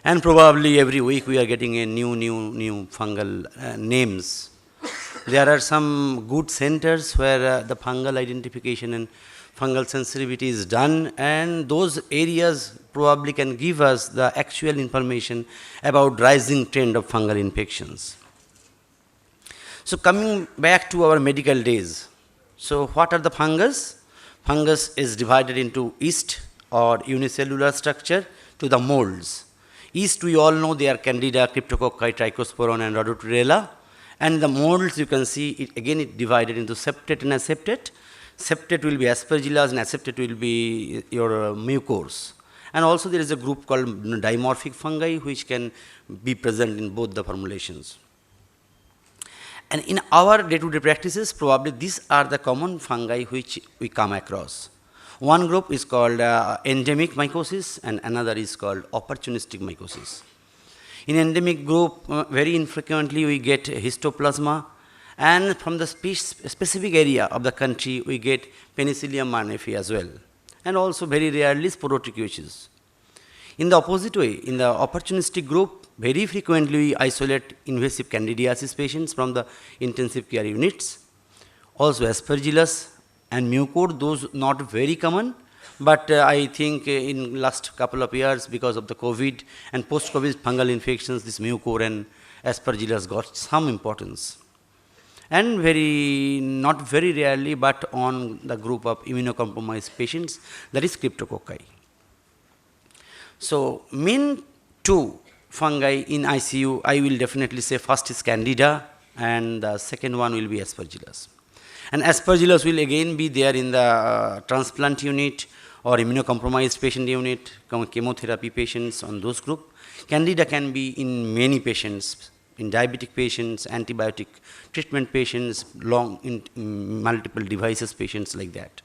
and probably every week we are getting a new fungal names. There are some good centers where the fungal identification and fungal sensitivity is done, and those areas probably can give us the actual information about rising trend of fungal infections. So coming back to our medical days, so what are the fungus? Fungus is divided into yeast or unicellular structure to the molds. Yeast, we all know they are Candida, Cryptococci, Trichosporon, and Rhodotorella. And the molds, you can see, it divided into septate and aseptate. Septate will be aspergillus and aseptate will be your mucors. And also there is a group called dimorphic fungi which can be present in both the formulations. And in our day-to-day practices, probably these are the common fungi which we come across. One group is called endemic mycosis and another is called opportunistic mycosis. In endemic group, very infrequently we get histoplasma, and from the specific area of the country we get Penicillium malnefi as well, and also very rarely sporotrichosis. In the opposite way, in the opportunistic group, very frequently we isolate invasive candidiasis patients from the intensive care units. also Aspergillus and mucor, those not very common, but I think in last couple of years because of the COVID and post-COVID fungal infections, this mucor and Aspergillus got some importance. And not very rarely, but on the group of immunocompromised patients, that is cryptococci. So, main two fungi in ICU, I will definitely say first is Candida and the second one will be Aspergillus. And Aspergillus will again be there in the transplant unit or immunocompromised patient unit, chemotherapy patients on those group. Candida can be in many patients, in diabetic patients, antibiotic treatment patients, in multiple devices patients like that.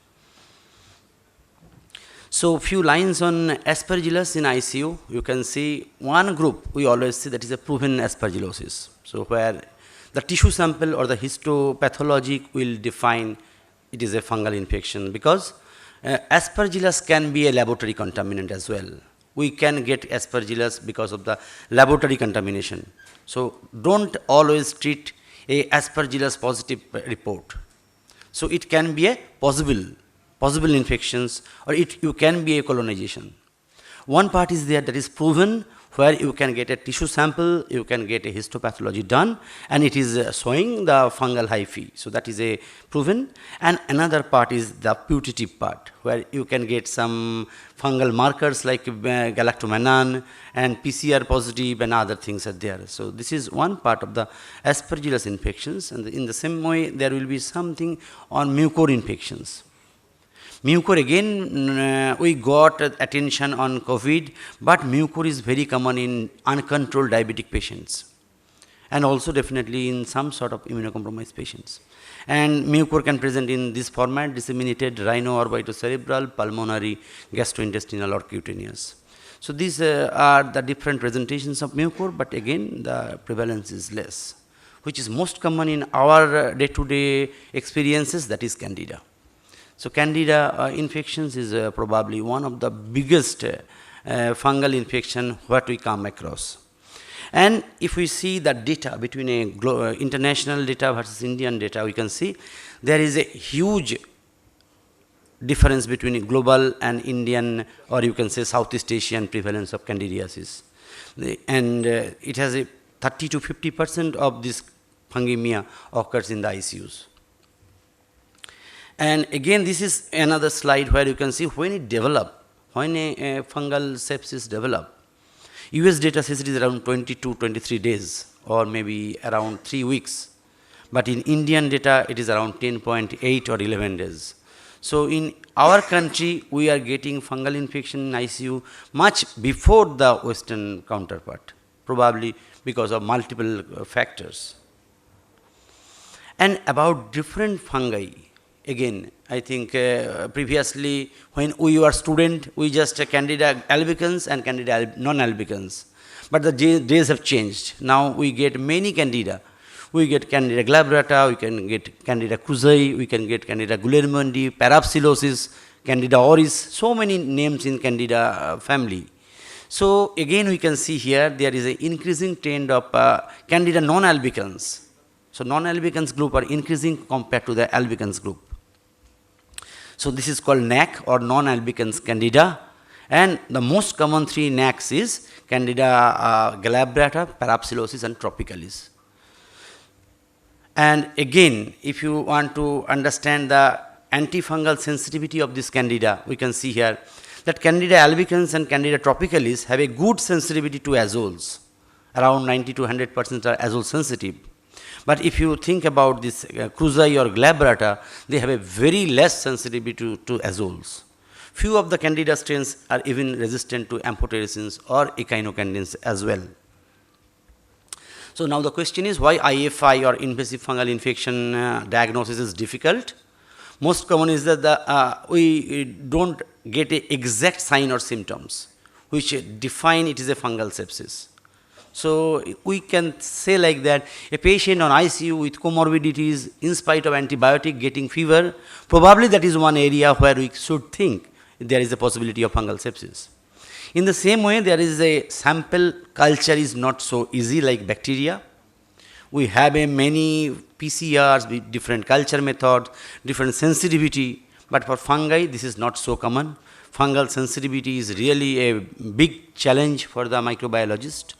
So few lines on Aspergillus in ICU. You can see one group we always see that is a proven aspergillosis. So where the tissue sample or the histopathology will define it is a fungal infection, because Aspergillus can be a laboratory contaminant as well. We can get Aspergillus because of the laboratory contamination. So don't always treat a Aspergillus positive report. So it can be a possible infections, or you can be a colonization. One part is there that is proven, where you can get a tissue sample, you can get a histopathology done, and it is showing the fungal hyphae. So that is a proven. And another part is the putative part, where you can get some fungal markers like galactomannan and PCR positive and other things are there. So this is one part of the Aspergillus infections, and in the same way there will be something on mucor infections. Mucor again, we got attention on COVID, but mucor is very common in uncontrolled diabetic patients, and also definitely in some sort of immunocompromised patients. And mucor can present in this format: disseminated, rhino-orbitocerebral, pulmonary, gastrointestinal, or cutaneous. So these are the different presentations of mucor, but again the prevalence is less. Which is most common in our day-to-day experiences, that is Candida. So Candida infections is probably one of the biggest fungal infection what we come across. And if we see the data between international data versus Indian data, we can see there is a huge difference between global and Indian, or you can say Southeast Asian prevalence of candidiasis. And it has a 30 to 50% of this fungemia occurs in the ICUs. And again, this is another slide where you can see when a fungal sepsis develop. US data says it is around 20 to 23 days, or maybe around 3 weeks. But in Indian data, it is around 10.8 or 11 days. So in our country, we are getting fungal infection in ICU much before the Western counterpart, probably because of multiple factors. And about different fungi, again, I think previously when we were student, we just Candida albicans and Candida non-albicans. But the days have changed. Now we get many Candida. We get Candida glabrata, we can get Candida krusei, we can get Candida guillermondi, parapsilosis, Candida auris, so many names in Candida family. So again we can see here there is an increasing trend of Candida non-albicans. So non-albicans group are increasing compared to the albicans group. So this is called NAC or non-albicans Candida, and the most common three NACs is Candida glabrata, parapsilosis and tropicalis. And again, if you want to understand the antifungal sensitivity of this Candida, we can see here that Candida albicans and Candida tropicalis have a good sensitivity to azoles. Around 90 to 100% are azole sensitive. But if you think about this krusei or glabrata, they have a very less sensitivity to azoles. Few of the Candida strains are even resistant to amphotericins or echinocandins as well. So now the question is why IFI or invasive fungal infection diagnosis is difficult. Most common is that we don't get an exact sign or symptoms which define it is a fungal sepsis. So we can say like that a patient on ICU with comorbidities in spite of antibiotic getting fever, probably that is one area where we should think there is a possibility of fungal sepsis. In the same way, there is a sample culture is not so easy like bacteria. We have a many PCRs with different culture methods, different sensitivity, but for fungi this is not so common. Fungal sensitivity is really a big challenge for the microbiologist.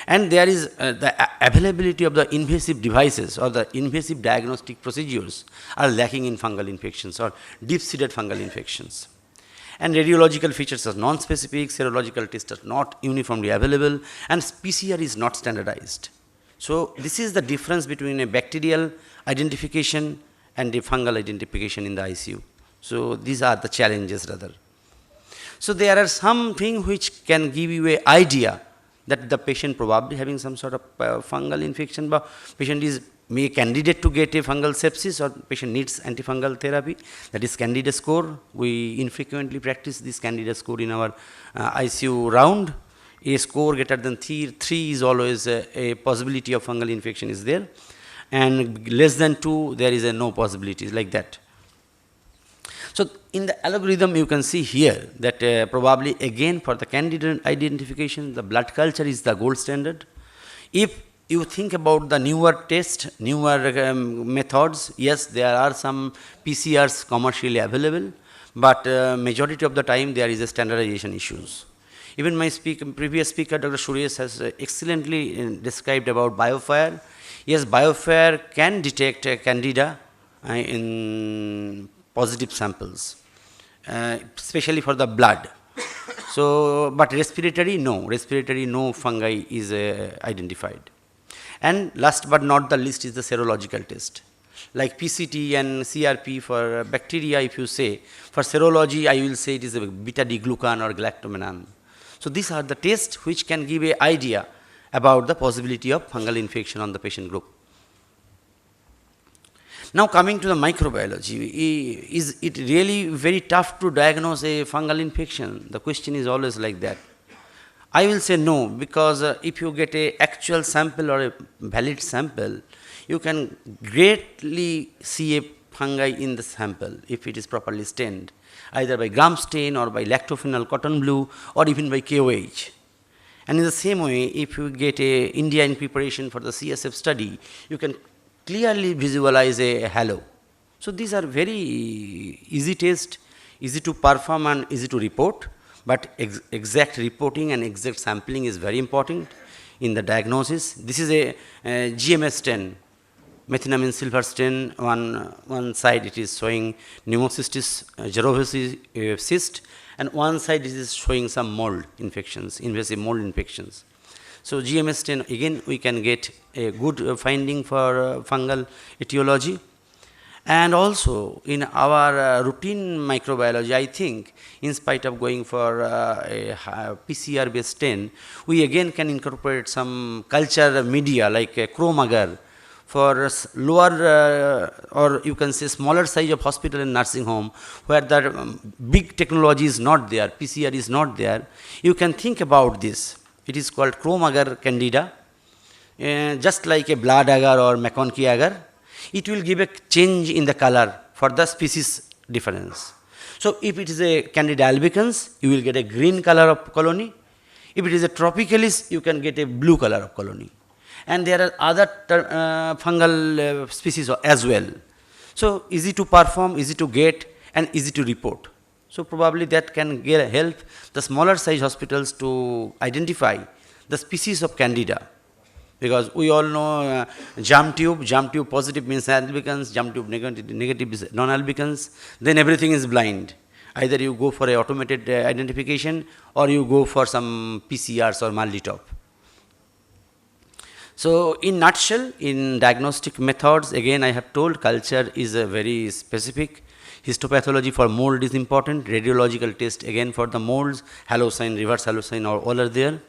And there is the availability of the invasive devices or the invasive diagnostic procedures are lacking in fungal infections or deep-seated fungal infections. And radiological features are non-specific, serological tests are not uniformly available, and PCR is not standardized. So this is the difference between a bacterial identification and a fungal identification in the ICU. So these are the challenges rather. So there are some things which can give you an idea that the patient probably having some sort of fungal infection, but patient is may a candidate to get a fungal sepsis or patient needs antifungal therapy. That is Candida score. We infrequently practice this Candida score in our ICU round. A score greater than 3 is always a possibility of fungal infection is there, and less than 2 there is a no possibility like that. So in the algorithm you can see here that probably again for the candidate identification the blood culture is the gold standard. If you think about the newer test, newer methods, yes there are some PCRs commercially available, but majority of the time there is a standardization issues. Even my previous speaker Dr. Suresh has excellently described about BioFire. Yes, BioFire can detect Candida in positive samples, especially for the blood. So, but respiratory no fungi is identified. And last but not the least is the serological test. Like PCT and CRP for bacteria, if you say, for serology I will say it is a beta-D-glucan or galactomannan. So these are the tests which can give an idea about the possibility of fungal infection on the patient group. Now coming to the microbiology, is it really very tough to diagnose a fungal infection? The question is always like that. I will say no, because if you get an actual sample or a valid sample, you can greatly see a fungi in the sample if it is properly stained, either by gram stain or by lactophenol cotton blue or even by KOH. And in the same way, if you get a India in preparation for the CSF study, you can clearly visualize a halo. So these are very easy test, easy to perform and easy to report, but exact reporting and exact sampling is very important in the diagnosis. This is a GMS 10. Methenamine silver stain, one side it is showing pneumocystis Jerovaci cyst, and one side it is showing some mold infections, invasive mold infections. So GMS 10 again we can get a good finding for fungal etiology. And also in our routine microbiology, I think in spite of going for a PCR based stain, we again can incorporate some culture media like chrome agar for lower or you can say smaller size of hospital and nursing home where the big technology is not there, PCR is not there. You can think about this. It is called chrome agar candida, just like a blood agar or McConkey agar. It will give a change in the color for the species difference. So if it is a Candida albicans, you will get a green color of colony. If it is a tropicalis, you can get a blue color of colony. And there are other fungal species as well. So easy to perform, easy to get, and easy to report. So probably that can help the smaller size hospitals to identify the species of Candida. Because we all know germ tube positive means albicans, germ tube negative is non-albicans, then everything is blind. Either you go for a automated identification or you go for some PCRs or MALDI-TOF. So in nutshell, in diagnostic methods, again I have told culture is a very specific. Histopathology for mold is important. Radiological test again for the molds, halosign, reverse halosign all are there.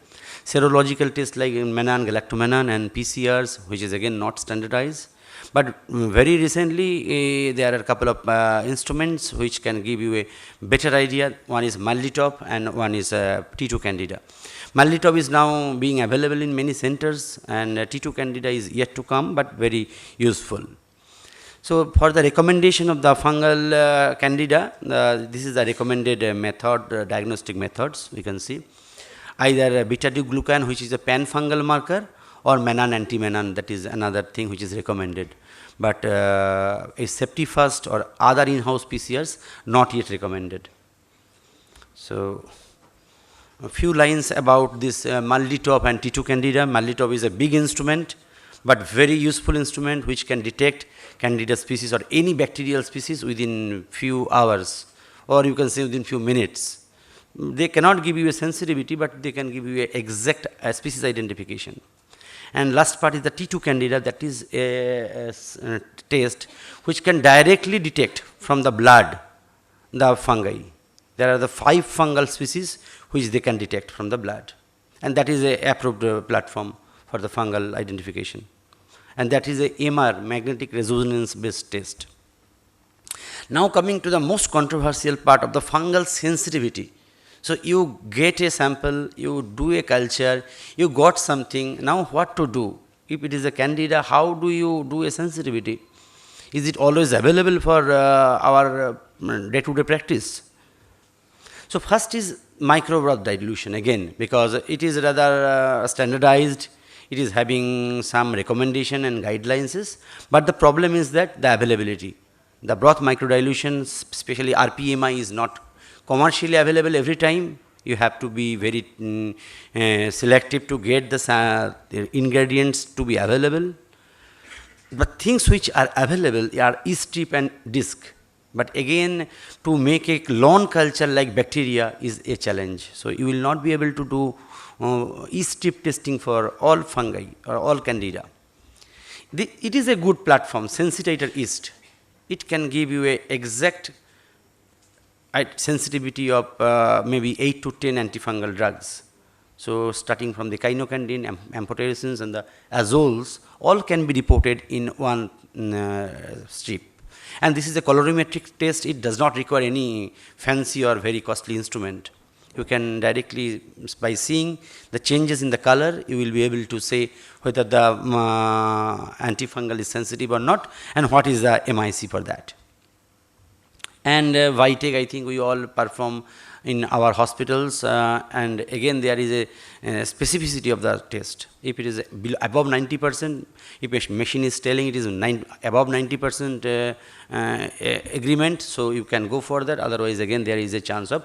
Serological tests like Menan, galactomannan and PCRs, which is again not standardized. But very recently there are a couple of instruments which can give you a better idea. One is MALDI-TOF and one is T2 Candida. MALDI-TOF is now being available in many centers, and T2 Candida is yet to come but very useful. So for the recommendation of the fungal Candida, this is the recommended method, diagnostic methods we can see. Either beta-D-glucan, which is a pan-fungal marker, or Menon, anti-Menon, that is another thing which is recommended. But a safety first or other in-house PCRs, not yet recommended. So, a few lines about this Malditop and T2 Candida. Malditop is a big instrument, but very useful instrument which can detect Candida species or any bacterial species within few hours, or you can say within few minutes. They cannot give you a sensitivity, but they can give you an exact species identification. And last part is the T2 Candida, that is a test which can directly detect from the blood the fungi. There are the 5 fungal species which they can detect from the blood. And that is a approved platform for the fungal identification. And that is a MR, magnetic resonance based test. Now coming to the most controversial part of the fungal sensitivity. So you get a sample, you do a culture, you got something, now what to do? If it is a candida, how do you do a sensitivity? Is it always available for our day-to-day practice? So first is microbroth dilution again, because it is rather standardized, it is having some recommendation and guidelines, but the problem is that the availability. The broth microdilution, especially RPMI, is not commercially available every time. You have to be very selective to get the ingredients to be available. But things which are available are E-strip and disc. But again, to make a lawn culture like bacteria is a challenge. So you will not be able to do E-strip testing for all fungi or all candida. It is a good platform, sensitizer yeast. It can give you an exact sensitivity of maybe 8 to 10 antifungal drugs. So starting from the kinocandin, amphotericins and the azoles, all can be reported in one strip. And this is a colorimetric test. It does not require any fancy or very costly instrument. You can directly, by seeing the changes in the color, you will be able to say whether the antifungal is sensitive or not, and what is the MIC for that. And Vitek, I think we all perform in our hospitals, and again there is a specificity of the test. If it is above 90%, if a machine is telling it is above 90% agreement, so you can go for that. Otherwise, again there is a chance of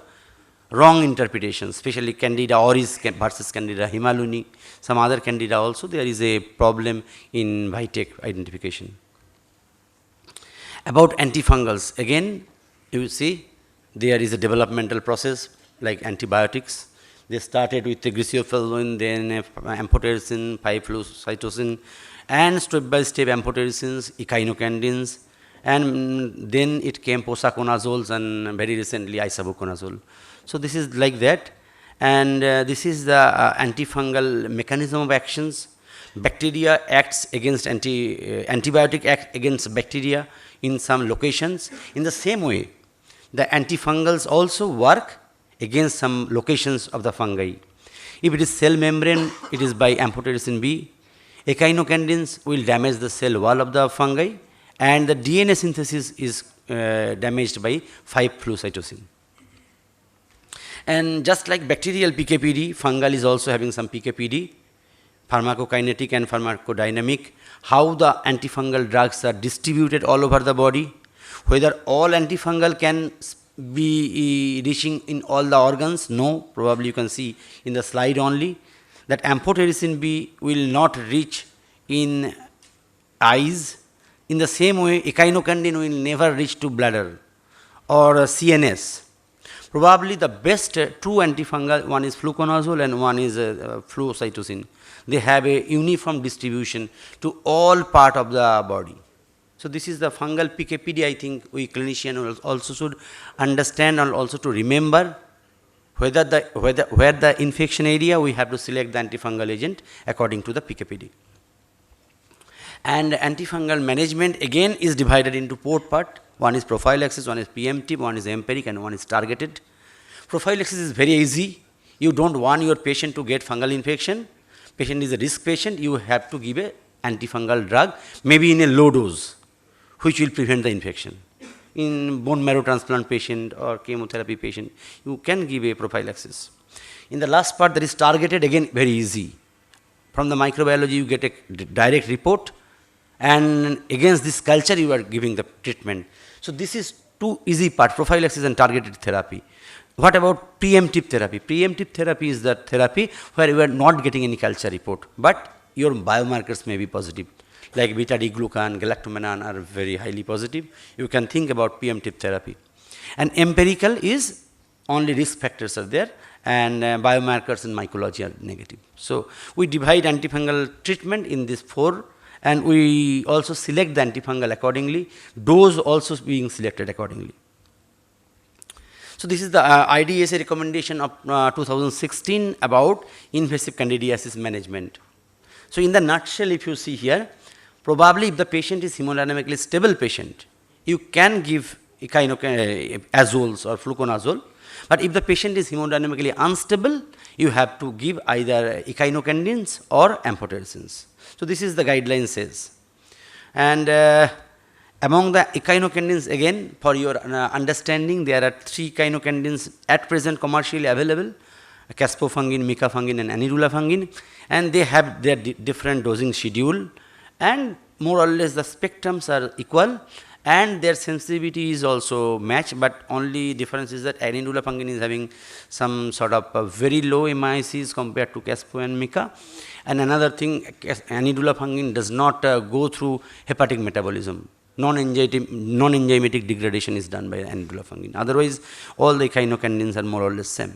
wrong interpretation, especially Candida auris versus Candida himaluni, some other Candida also, there is a problem in Vitek identification. About antifungals, again, you see, there is a developmental process like antibiotics. They started with the griseofulvin, then amphotericin, 5-flucytosine, and step-by-step amphotericins, echinocandins, and then it came posaconazoles and very recently isobuconazole. So this is like that, and this is the antifungal mechanism of actions. Bacteria acts against antibiotic act against bacteria in some locations. In the same way, the antifungals also work against some locations of the fungi. If it is cell membrane, it is by amphotericin B. Echinocandins will damage the cell wall of the fungi, and the DNA synthesis is damaged by 5-flucytosine. And just like bacterial PKPD, fungal is also having some PKPD, pharmacokinetic and pharmacodynamic, how the antifungal drugs are distributed all over the body, whether all antifungal can be reaching in all the organs. No, probably you can see in the slide only that amphotericin B will not reach in eyes. In the same way, echinocandin will never reach to bladder or CNS. Probably the best two antifungal, one is fluconazole and one is flucytosine. They have a uniform distribution to all part of the body. So this is the fungal PKPD. I think we clinicians also should understand and also to remember where the infection area we have to select the antifungal agent according to the PKPD. And antifungal management again is divided into 4 parts. One is prophylaxis, one is preemptive, one is empiric, and one is targeted. Prophylaxis is very easy. You don't want your patient to get fungal infection. Patient is a risk patient. You have to give a antifungal drug, maybe in a low dose, which will prevent the infection. In bone marrow transplant patient or chemotherapy patient, you can give a prophylaxis. In the last part, that is targeted, again very easy. From the microbiology, you get a direct report, and against this culture, you are giving the treatment. So this is two easy part, prophylaxis and targeted therapy. What about preemptive therapy? Preemptive therapy is the therapy where you are not getting any culture report, but your biomarkers may be positive, like beta-D-glucan, galactomannan are very highly positive. You can think about preemptive therapy. And empirical is only risk factors are there, and biomarkers and mycology are negative. So we divide antifungal treatment in these 4, and we also select the antifungal accordingly, dose also being selected accordingly. So this is the IDSA recommendation of 2016 about invasive candidiasis management. So in the nutshell, if you see here, probably if the patient is hemodynamically stable patient, you can give azoles or fluconazole. But if the patient is hemodynamically unstable, you have to give either echinocandins or amphotericins. So this is the guideline says. And among the echinocandins, again, for your understanding, there are 3 echinocandins at present commercially available: caspofungin, micafungin, and anidulafungin, and they have their different dosing schedule, and more or less the spectrums are equal, and their sensitivity is also matched, but only difference is that anidulafungin is having some sort of very low MICs compared to caspo and mica. And another thing, anidulafungin does not go through hepatic metabolism. Non-enzymatic degradation is done by anidulafungin. Otherwise, all the echinocandins are more or less same.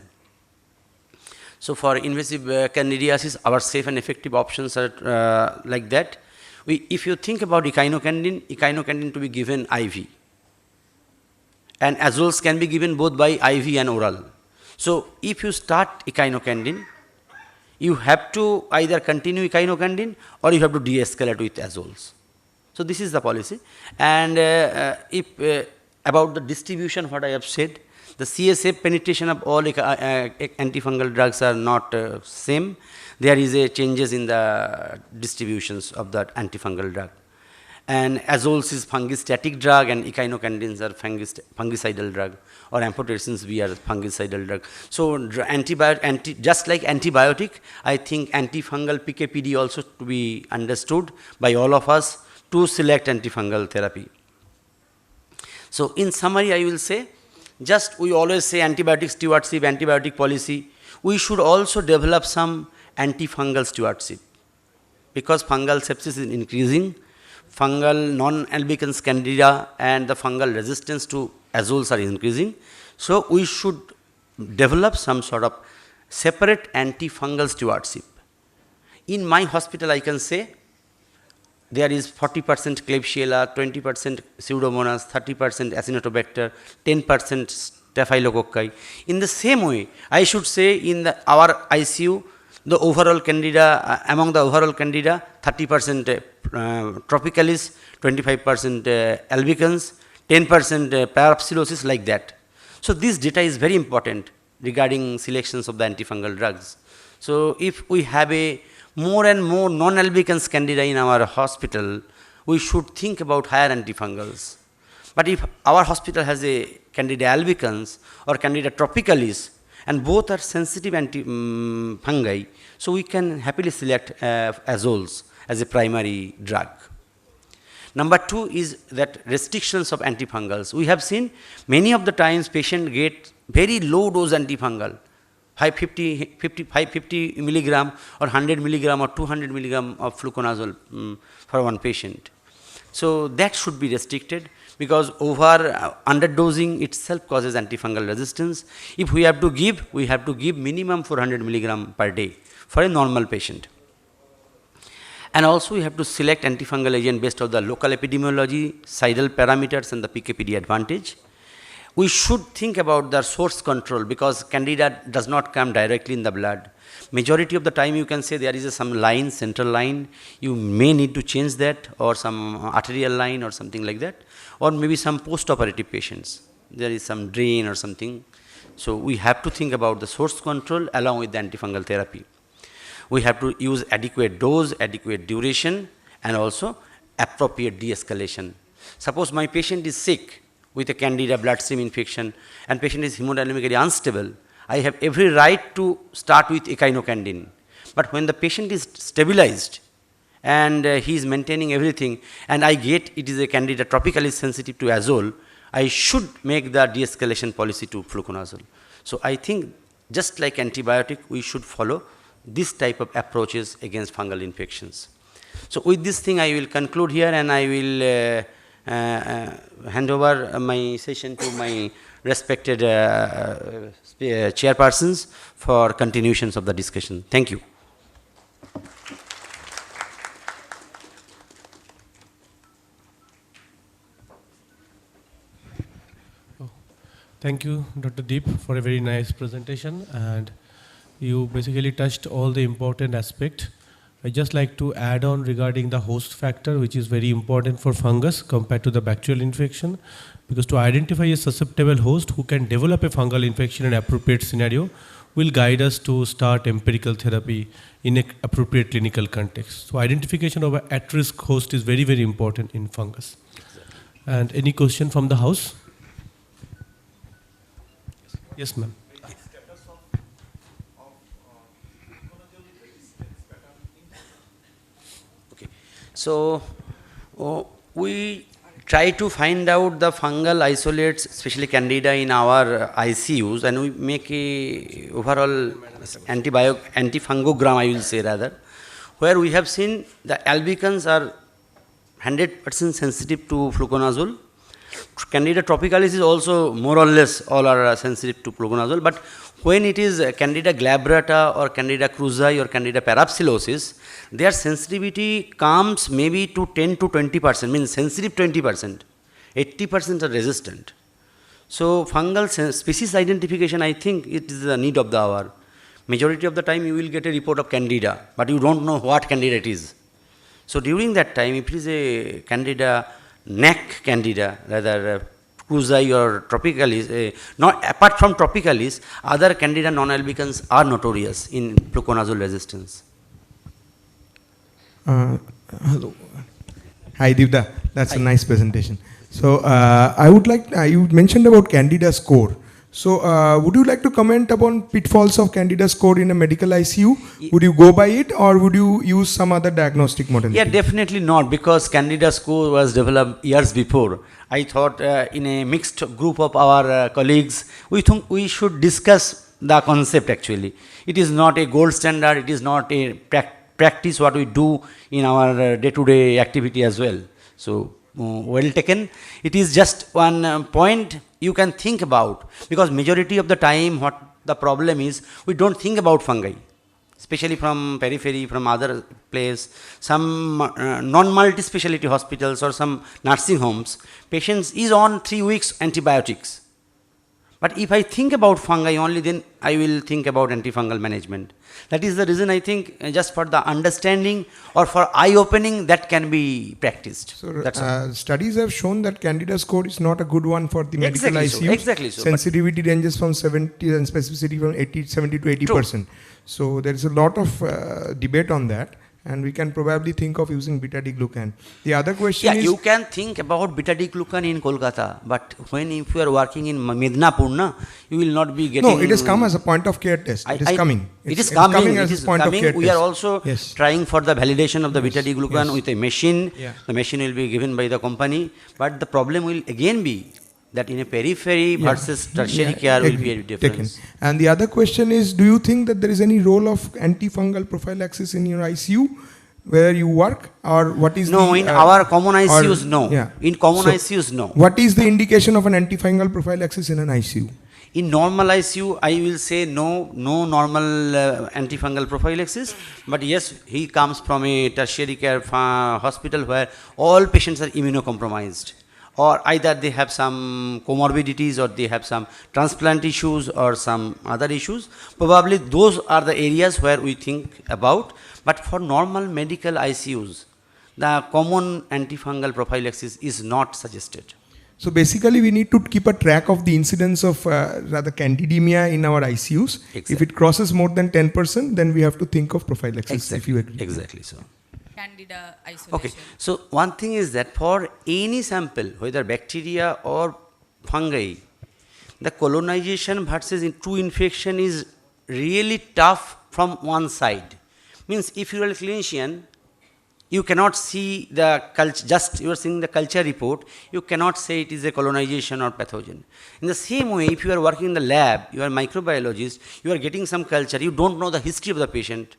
So for invasive candidiasis, our safe and effective options are like that. If you think about echinocandin to be given IV, and azoles can be given both by IV and oral. So if you start echinocandin, you have to either continue echinocandin or you have to de-escalate with azoles. So this is the policy. And about the distribution, what I have said, the CSF penetration of all antifungal drugs are not same. There is a changes in the distributions of that antifungal drug. And azoles is fungistatic drug, and echinocandins are fungicidal drug, or amphotericins we are fungicidal drug. So just like antibiotic, I think antifungal PKPD also to be understood by all of us to select antifungal therapy. So in summary, I will say, just we always say antibiotic stewardship, antibiotic policy. We should also develop some antifungal stewardship, because fungal sepsis is increasing, fungal non-albicans candida and the fungal resistance to azoles are increasing. So we should develop some sort of separate antifungal stewardship. In my hospital, I can say there is 40% Klebsiella, 20% Pseudomonas, 30% Acinetobacter, 10% Staphylococci. In the same way, I should say in our ICU, the overall candida, among the overall candida, 30% tropicalis, 25% albicans, 10% parapsilosis, like that. So this data is very important regarding selections of the antifungal drugs. So if we have a more and more non-albicans candida in our hospital, we should think about higher antifungals. But if our hospital has a candida albicans or candida tropicalis, and both are sensitive fungi, so we can happily select azoles as a primary drug. Number 2 is that restrictions of antifungals. We have seen many of the times patient get very low dose antifungal, 550 milligram or 100 milligram or 200 milligram of fluconazole for one patient. So that should be restricted, because underdosing itself causes antifungal resistance. If we have to give minimum 400 milligram per day for a normal patient. And also we have to select antifungal agent based on the local epidemiology, sidal parameters and the PKPD advantage. We should think about the source control, because candida does not come directly in the blood. Majority of the time you can say there is some line, central line, you may need to change that, or some arterial line or something like that, or maybe some post-operative patients, there is some drain or something. So we have to think about the source control along with the antifungal therapy. We have to use adequate dose, adequate duration, and also appropriate de-escalation. Suppose my patient is sick with a candida bloodstream infection and patient is hemodynamically unstable, I have every right to start with echinocandin. But when the patient is stabilized and he is maintaining everything, and I get it is a candida tropically sensitive to azole, I should make the de-escalation policy to fluconazole. So I think just like antibiotic, we should follow this type of approaches against fungal infections. So with this thing, I will conclude here, and I will hand over my session to my respected chairpersons for continuations of the discussion. Thank you. Thank you, Dr. Deep, for a very nice presentation, and you basically touched all the important aspects. I just like to add on regarding the host factor, which is very important for fungus compared to the bacterial infection, because to identify a susceptible host who can develop a fungal infection in an appropriate scenario will guide us to start empirical therapy in an appropriate clinical context. So identification of an at-risk host is very, very important in fungus. And any question from the house? Yes, ma'am. Okay. So, we try to find out the fungal isolates, especially candida, in our ICUs, and we make a overall antifungogram, I will say rather, where we have seen the albicans are 100% sensitive to fluconazole. Candida tropicalis is also more or less all are sensitive to fluconazole, but when it is Candida glabrata or Candida krusei or Candida parapsilosis, their sensitivity comes maybe to 10 to 20%, means sensitive 20%, 80% are resistant. So fungal species identification, I think it is the need of the hour. Majority of the time you will get a report of Candida, but you don't know what Candida it is. So during that time, if it is a Candida, neck Candida, rather krusei or tropicalis, not apart from tropicalis, other Candida non-albicans are notorious in fluconazole resistance. Hello. Hi Divda, that's a nice presentation. So I would like, you mentioned about Candida score. So would you like to comment upon pitfalls of Candida score in a medical ICU? Would you go by it, or would you use some other diagnostic modality? Yeah, definitely not, because Candida score was developed years before. I thought in a mixed group of our colleagues, we think we should discuss the concept actually. It is not a gold standard, it is not a practice what we do in our day-to-day activity as well. So well taken. It is just one point you can think about, because majority of the time what the problem is, we don't think about fungi, especially from periphery, from other place, some non-multi-speciality hospitals or some nursing homes, patients is on 3 weeks antibiotics. But if I think about fungi only, then I will think about antifungal management. That is the reason I think just for the understanding or for eye-opening that can be practiced. So studies have shown that Candida score is not a good one for the medical ICU. Exactly so. Sensitivity ranges from 70 and specificity from 70 to 80%. So there is a lot of debate on that, and we can probably think of using beta-D-glucan. The other question is... you can think about beta-D-glucan in Kolkata, but if you are working in Midnapur, you will not be getting... No, it has come as a point of care test. It is coming. It is coming. As a point of care we test. are also trying for the validation of the beta-D-glucan with a machine. Yeah. The machine will be given by the company, but the problem will again be that in a periphery versus tertiary care will be a difference. And the other question is, do you think that there is any role of antifungal prophylaxis in your ICU where you work, or what is in our common ICUs, no. Yeah. In common ICUs, no. What is the indication of an antifungal prophylaxis in an ICU? In normal ICU, I will say no normal antifungal prophylaxis, but yes, he comes from a tertiary care hospital where all patients are immunocompromised, or either they have some comorbidities, or they have some transplant issues or some other issues. Probably those are the areas where we think about, but for normal medical ICUs, the common antifungal prophylaxis is not suggested. So basically we need to keep a track of the incidence of rather candidemia in our ICUs. Exactly. If it crosses more than 10%, then we have to think of prophylaxis, Exactly. if you agree. Exactly so. Candida isolation. Okay, so one thing is that for any sample, whether bacteria or fungi, the colonization versus true infection is really tough from one side. Means if you are a clinician, you cannot see the culture, just you are seeing the culture report, you cannot say it is a colonization or pathogen. In the same way, if you are working in the lab, you are a microbiologist, you are getting some culture, you don't know the history of the patient,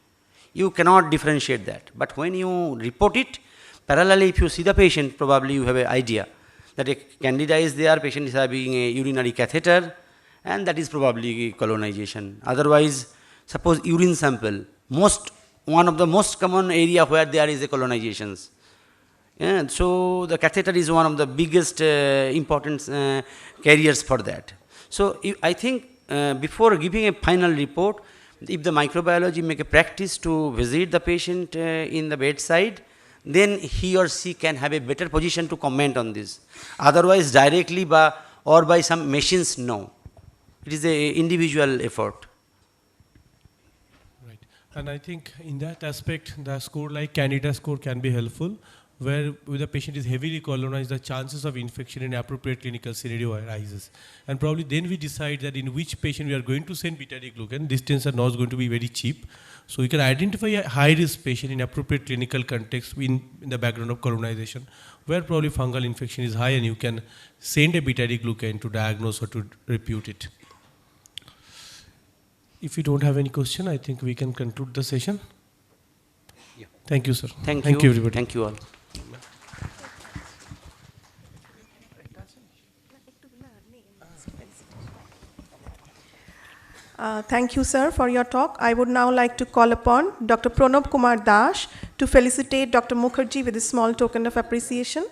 you cannot differentiate that. But when you report it, parallelly if you see the patient, probably you have an idea that a candida is there, patient is having a urinary catheter, and that is probably colonization. Otherwise, suppose urine sample, one of the most common area where there is a colonizations. Yeah, so the catheter is one of the biggest important carriers for that. So I think before giving a final report, if the microbiology make a practice to visit the patient in the bedside, then he or she can have a better position to comment on this. Otherwise, directly or by some machines, no. It is an individual effort. Right. And I think in that aspect, the score like Candida score can be helpful, where the patient is heavily colonized, the chances of infection in appropriate clinical scenario arises. And probably then we decide that in which patient we are going to send beta-glucan. Distance are not going to be very cheap. So you can identify a high-risk patient in appropriate clinical context in the background of colonization, where probably fungal infection is high, and you can send a beta-glucan to diagnose or to repute it. If you don't have any question, I think we can conclude the session. Yeah. Thank you, sir. Thank you, everybody. Thank you all. Thank you, sir, for your talk. I would now like to call upon Dr. Pranab Kumar Dash to felicitate Dr. Mukherjee with a small token of appreciation.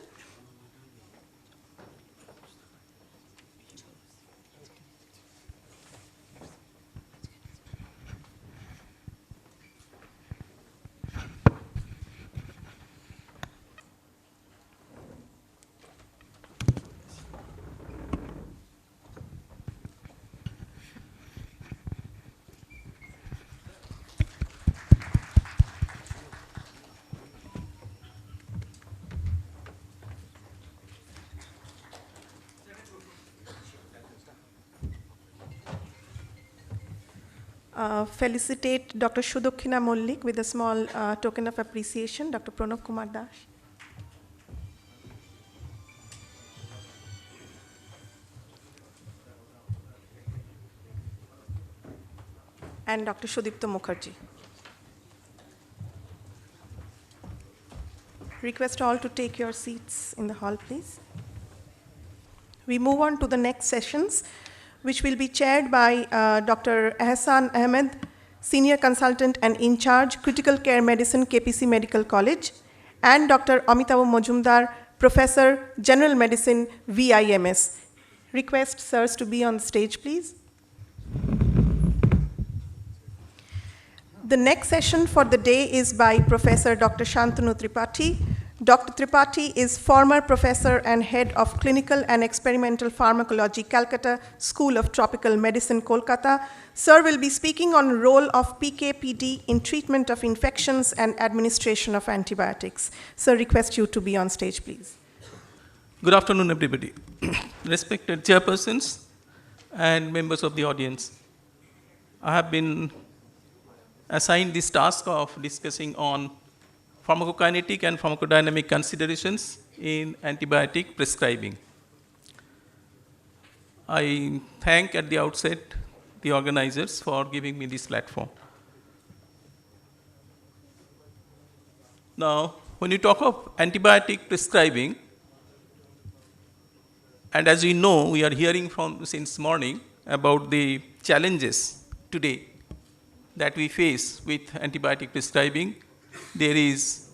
Felicitate Dr. Shudokhina Mollik with a small token of appreciation. Dr. Pranab Kumar Dash. And Dr. Sudipta Mukherjee. Request all to take your seats in the hall, please. We move on to the next sessions, which will be chaired by Dr. Ahsan Ahmed, Senior Consultant and In Charge, Critical Care Medicine, KPC Medical College, and Dr. Amitav Majumdar, Professor, General Medicine, VIMS. Request sirs to be on the stage, please. The next session for the day is by Professor Dr. Shantanu Tripathi. Dr. Tripathi is former professor and head of Clinical and Experimental Pharmacology, Calcutta School of Tropical Medicine, Kolkata. Sir will be speaking on role of PK/PD in treatment of infections and administration of antibiotics. Sir, request you to be on stage, please. Good afternoon, everybody. Respected chairpersons and members of the audience. I have been assigned this task of discussing on pharmacokinetic and pharmacodynamic considerations in antibiotic prescribing. I thank at the outset the organizers for giving me this platform. Now, when you talk of antibiotic prescribing, and as we know, we are hearing from since morning about the challenges today that we face with antibiotic prescribing. There is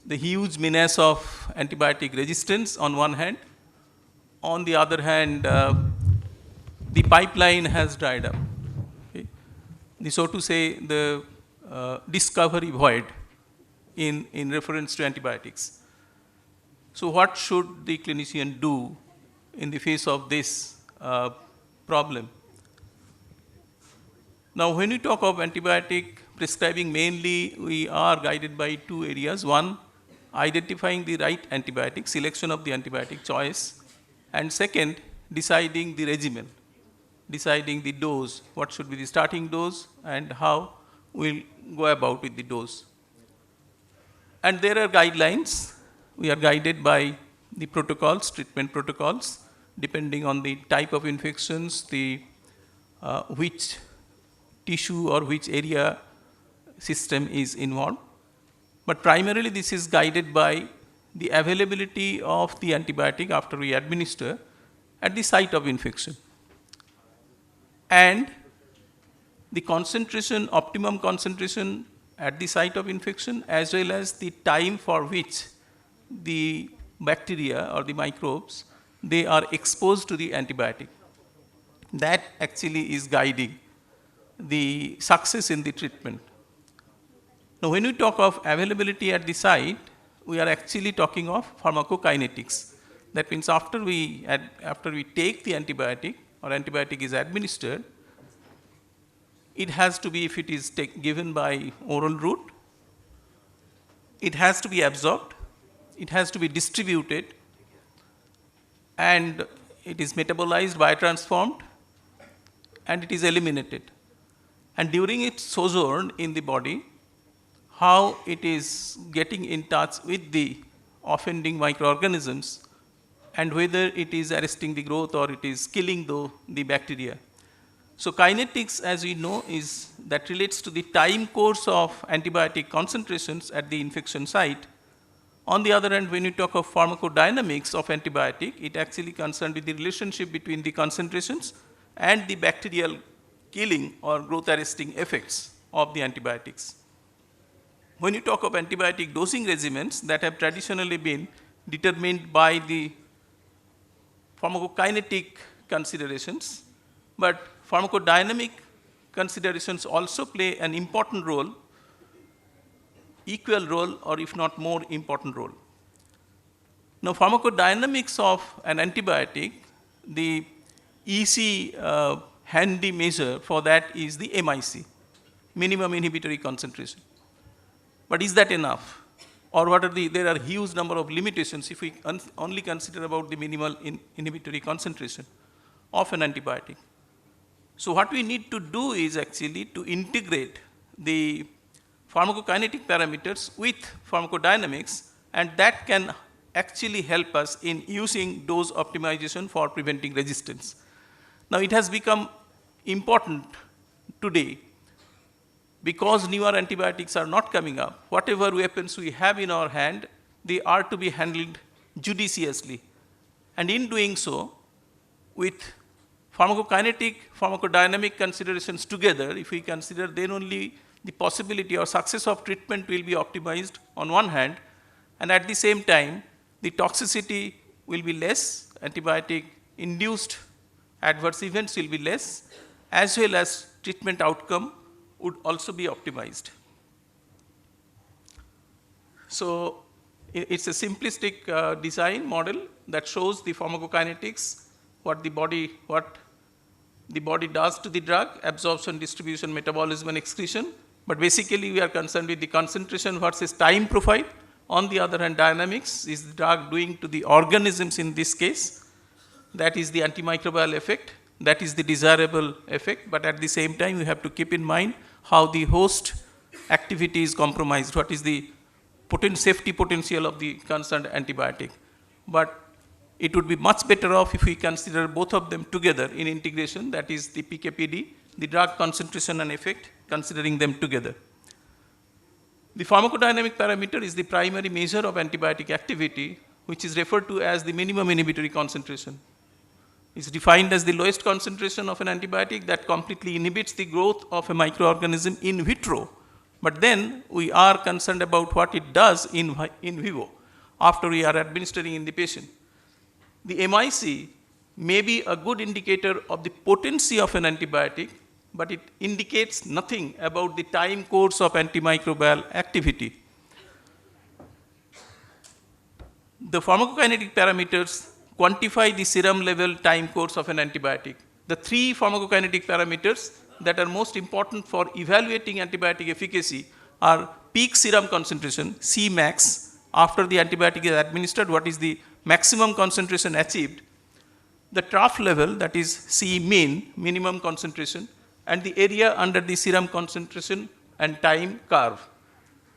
the huge menace of antibiotic resistance on one hand. On the other hand, the pipeline has dried up. Okay? So to say, the discovery void in reference to antibiotics. So what should the clinician do in the face of this problem? Now, when we talk of antibiotic prescribing, mainly we are guided by two areas. One, identifying the right antibiotic, selection of the antibiotic choice. And second, deciding the regimen, deciding the dose, what should be the starting dose and how we'll go about with the dose. And there are guidelines. We are guided by the protocols, treatment protocols, depending on the type of infections, the which tissue or which area system is involved. But primarily this is guided by the availability of the antibiotic after we administer at the site of infection. And the concentration, optimum concentration at the site of infection, as well as the time for which the bacteria or the microbes, they are exposed to the antibiotic. That actually is guiding the success in the treatment. Now, when we talk of availability at the site, we are actually talking of pharmacokinetics. That means after we take the antibiotic or antibiotic is administered, it has to be, if it is given by oral route, it has to be absorbed, it has to be distributed, and it is metabolized, biotransformed, and it is eliminated. And during its sojourn in the body, how it is getting in touch with the offending microorganisms and whether it is arresting the growth or it is killing the bacteria. So kinetics, as we know, is that relates to the time course of antibiotic concentrations at the infection site. On the other hand, when you talk of pharmacodynamics of antibiotic, it actually concerned with the relationship between the concentrations and the bacterial killing or growth arresting effects of the antibiotics. When you talk of antibiotic dosing regimens that have traditionally been determined by the pharmacokinetic considerations, but pharmacodynamic considerations also play an important role, equal role, or if not more important role. Now, pharmacodynamics of an antibiotic, the easy handy measure for that is the MIC, minimum inhibitory concentration. But is that enough? Or what are there are huge number of limitations if we only consider about the minimal inhibitory concentration of an antibiotic. So what we need to do is actually to integrate the pharmacokinetic parameters with pharmacodynamics, and that can actually help us in using dose optimization for preventing resistance. Now, it has become important today because newer antibiotics are not coming up. Whatever weapons we have in our hand, they are to be handled judiciously. And in doing so, with pharmacokinetic, pharmacodynamic considerations together, if we consider, then only the possibility or success of treatment will be optimized on one hand, and at the same time, the toxicity will be less, antibiotic-induced adverse events will be less, as well as treatment outcome would also be optimized. So, it's a simplistic design model that shows the pharmacokinetics, what the body does to the drug, absorption, distribution, metabolism, and excretion. But basically, we are concerned with the concentration versus time profile. On the other hand, dynamics is the drug doing to the organisms in this case. That is the antimicrobial effect. That is the desirable effect. But at the same time, we have to keep in mind how the host activity is compromised. What is the safety potential of the concerned antibiotic. But it would be much better off if we consider both of them together in integration, that is the PKPD, the drug concentration and effect, considering them together. The pharmacodynamic parameter is the primary measure of antibiotic activity, which is referred to as the minimum inhibitory concentration. It's defined as the lowest concentration of an antibiotic that completely inhibits the growth of a microorganism in vitro. But then we are concerned about what it does in vivo after we are administering in the patient. The MIC may be a good indicator of the potency of an antibiotic, but it indicates nothing about the time course of antimicrobial activity. The pharmacokinetic parameters quantify the serum level time course of an antibiotic. The three pharmacokinetic parameters that are most important for evaluating antibiotic efficacy are peak serum concentration, Cmax, after the antibiotic is administered, what is the maximum concentration achieved, the trough level, that is C min, minimum concentration, and the area under the serum concentration and time curve.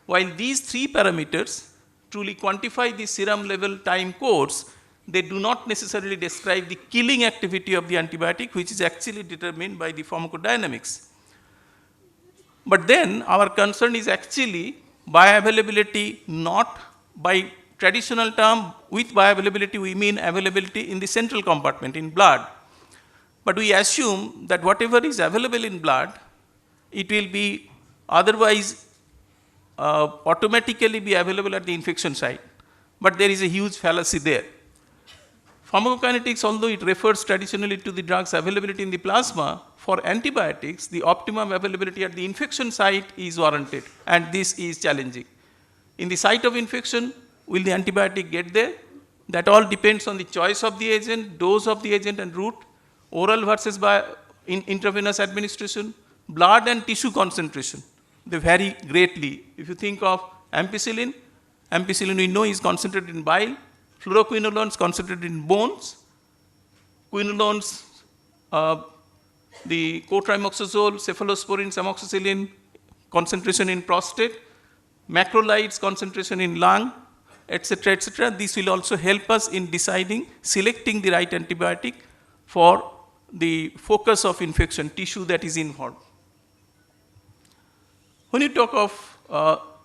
While these three parameters truly quantify the serum level time course, they do not necessarily describe the killing activity of the antibiotic, which is actually determined by the pharmacodynamics. But then our concern is actually bioavailability, not by traditional term. With bioavailability we mean availability in the central compartment, in blood. But we assume that whatever is available in blood, it will be otherwise automatically be available at the infection site. But there is a huge fallacy there. Pharmacokinetics, although it refers traditionally to the drug's availability in the plasma, for antibiotics, the optimum availability at the infection site is warranted, and this is challenging. In the site of infection, will the antibiotic get there? That all depends on the choice of the agent, dose of the agent and route, oral versus by intravenous administration, blood and tissue concentration. They vary greatly. If you think of ampicillin, ampicillin we know is concentrated in bile, fluoroquinolones concentrated in bones, quinolones, the cotrimoxazole, cephalosporin, amoxicillin, concentration in prostate, macrolides, concentration in lung, etc., etc. This will also help us in deciding, selecting the right antibiotic for the focus of infection, tissue that is involved. When you talk of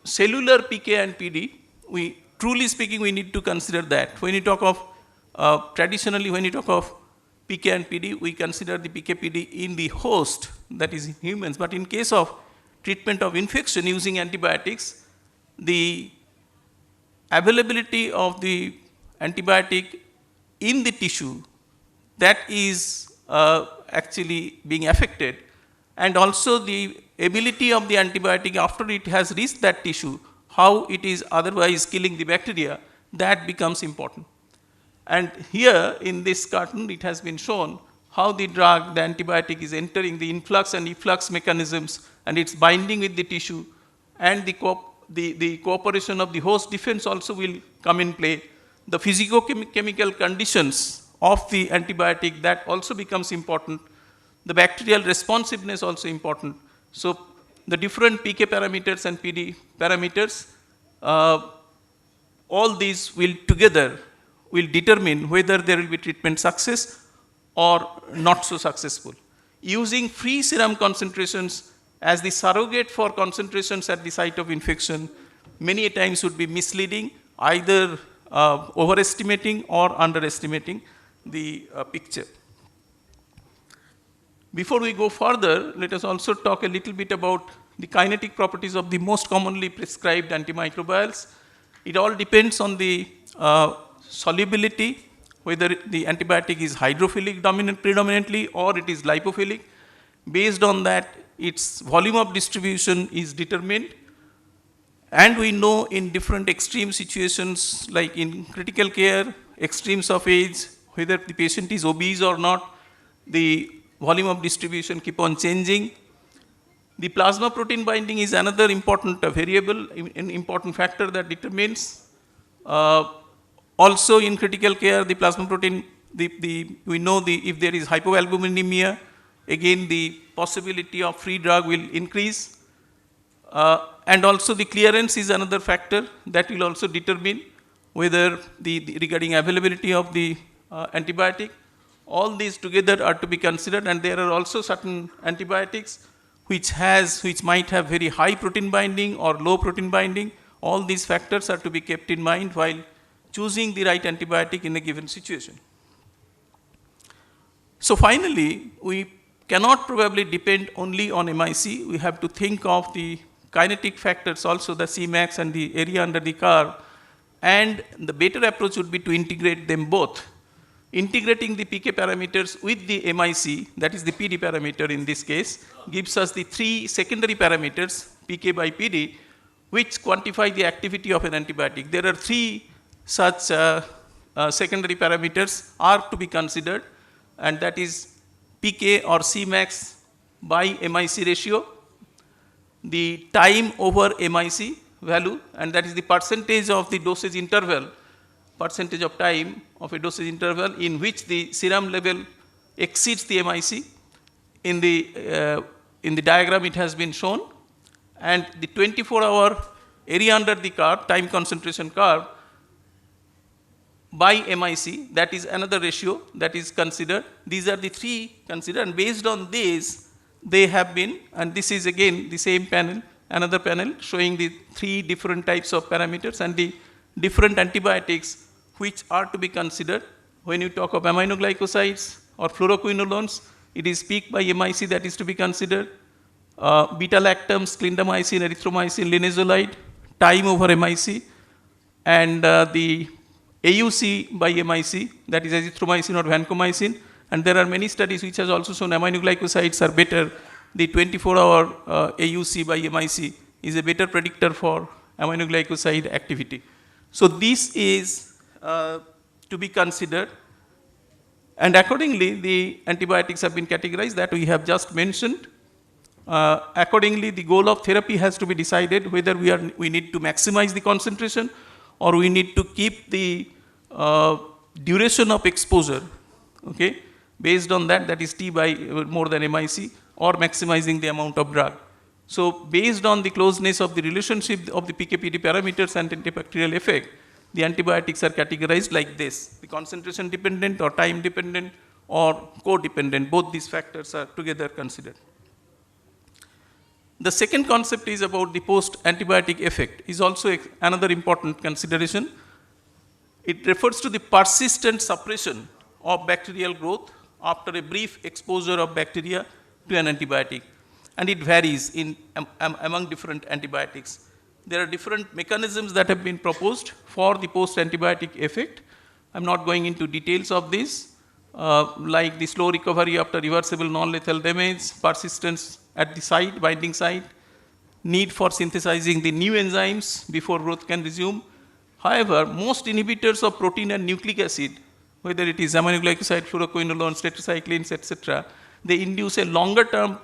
cellular PK and PD, truly speaking, we need to consider that. When you talk of, traditionally, when you talk of PK and PD, we consider the PK/PD in the host, that is in humans. But in case of treatment of infection using antibiotics, the availability of the antibiotic in the tissue, that is actually being affected, and also the ability of the antibiotic after it has reached that tissue, how it is otherwise killing the bacteria, that becomes important. And here in this cartoon, it has been shown how the drug, the antibiotic, is entering the influx and efflux mechanisms, and it's binding with the tissue, and the cooperation of the host defense also will come in play. The physicochemical conditions of the antibiotic, that also becomes important. The bacterial responsiveness also important. So the different PK parameters and PD parameters, all these will together will determine whether there will be treatment success or not so successful. Using free serum concentrations as the surrogate for concentrations at the site of infection many times would be misleading, either overestimating or underestimating the picture. Before we go further, let us also talk a little bit about the kinetic properties of the most commonly prescribed antimicrobials. It all depends on the solubility, whether the antibiotic is hydrophilic predominantly or it is lipophilic. Based on that, its volume of distribution is determined. And we know in different extreme situations, like in critical care, extremes of age, whether the patient is obese or not, the volume of distribution keep on changing. The plasma protein binding is another important variable, an important factor that determines. Also in critical care, the plasma protein, we know if there is hypoalbuminemia, again the possibility of free drug will increase. And also the clearance is another factor that will also determine whether regarding availability of the antibiotic. All these together are to be considered, and there are also certain antibiotics which might have very high protein binding or low protein binding. All these factors are to be kept in mind while choosing the right antibiotic in a given situation. So finally, we cannot probably depend only on MIC. We have to think of the kinetic factors also, the Cmax and the area under the curve, and the better approach would be to integrate them both. Integrating the PK parameters with the MIC, that is the PD parameter in this case, gives us the three secondary parameters, PK by PD, which quantify the activity of an antibiotic. There are three such secondary parameters are to be considered, and that is PK or Cmax by MIC ratio, the time over MIC value, and that is the percentage of the dosage interval, percentage of time of a dosage interval in which the serum level exceeds the MIC. In the diagram it has been shown, and the 24-hour area under the curve, time concentration curve, by MIC, that is another ratio that is considered. These are the three considered, and based on this, they have been, and this is again the same panel, another panel showing the three different types of parameters and the different antibiotics which are to be considered. When you talk of aminoglycosides or fluoroquinolones, it is peak by MIC that is to be considered. Beta-lactams, clindamycin, erythromycin, linezolide, time over MIC, and the AUC by MIC, that is azithromycin or vancomycin, and there are many studies which has also shown aminoglycosides are better. The 24-hour AUC by MIC is a better predictor for aminoglycoside activity. So this is to be considered, and accordingly the antibiotics have been categorized that we have just mentioned. Accordingly, the goal of therapy has to be decided whether we need to maximize the concentration or we need to keep the duration of exposure, okay, based on that is T by more than MIC, or maximizing the amount of drug. So based on the closeness of the relationship of the PKPD parameters and antibacterial effect, the antibiotics are categorized like this: the concentration dependent or time dependent or codependent. Both these factors are together considered. The second concept is about the post-antibiotic effect, is also another important consideration. It refers to the persistent suppression of bacterial growth after a brief exposure of bacteria to an antibiotic, and it varies among different antibiotics. There are different mechanisms that have been proposed for the post-antibiotic effect. I'm not going into details of this, like the slow recovery after reversible non-lethal damage, persistence at the site, binding site, need for synthesizing the new enzymes before growth can resume. However, most inhibitors of protein and nucleic acid, whether it is aminoglycoside, fluoroquinolones, tetracyclines, etc., they induce a longer term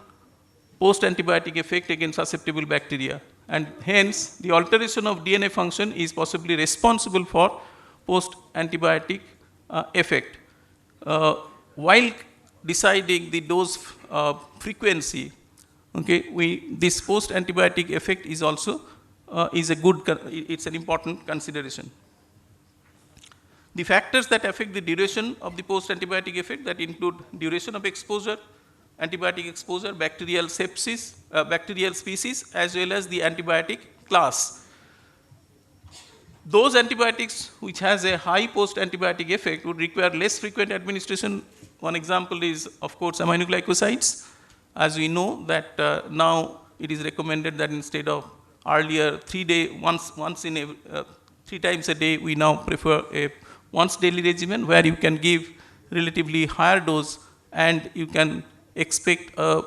post-antibiotic effect against susceptible bacteria, and hence the alteration of DNA function is possibly responsible for post-antibiotic effect. While deciding the dose frequency, okay, this post-antibiotic effect is also it's an important consideration. The factors that affect the duration of the post-antibiotic effect that include duration of exposure, antibiotic exposure, bacterial sepsis, bacterial species, as well as the antibiotic class. Those antibiotics which has a high post-antibiotic effect would require less frequent administration. One example is, of course, aminoglycosides. As we know that now it is recommended that instead of earlier 3 times a day, we now prefer a once daily regimen where you can give relatively higher dose and you can expect a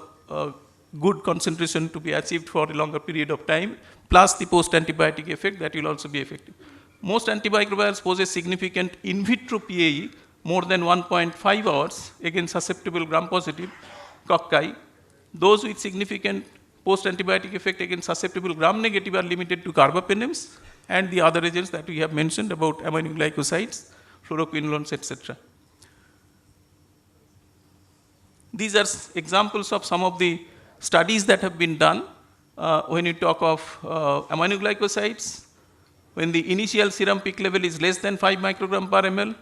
good concentration to be achieved for a longer period of time, plus the post-antibiotic effect that will also be effective. Most antimicrobials pose a significant in vitro PAE more than 1.5 hours against susceptible gram-positive cocci. Those with significant post-antibiotic effect against susceptible gram-negative are limited to carbapenems and the other agents that we have mentioned about aminoglycosides, fluoroquinolones, etc. These are examples of some of the studies that have been done when you talk of aminoglycosides. When the initial serum peak level is less than 5 microgram per ml,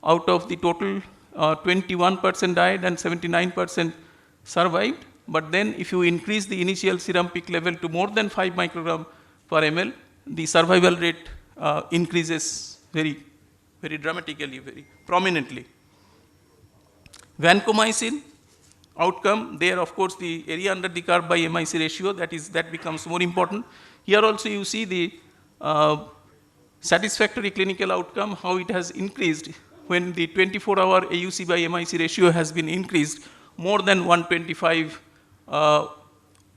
out of the total 21% died and 79% survived. But then if you increase the initial serum peak level to more than 5 microgram per ml, the survival rate increases very, very dramatically, very prominently. Vancomycin outcome, there of course the area under the curve by MIC ratio, that becomes more important. Here also you see the satisfactory clinical outcome, how it has increased when the 24-hour AUC by MIC ratio has been increased, more than 125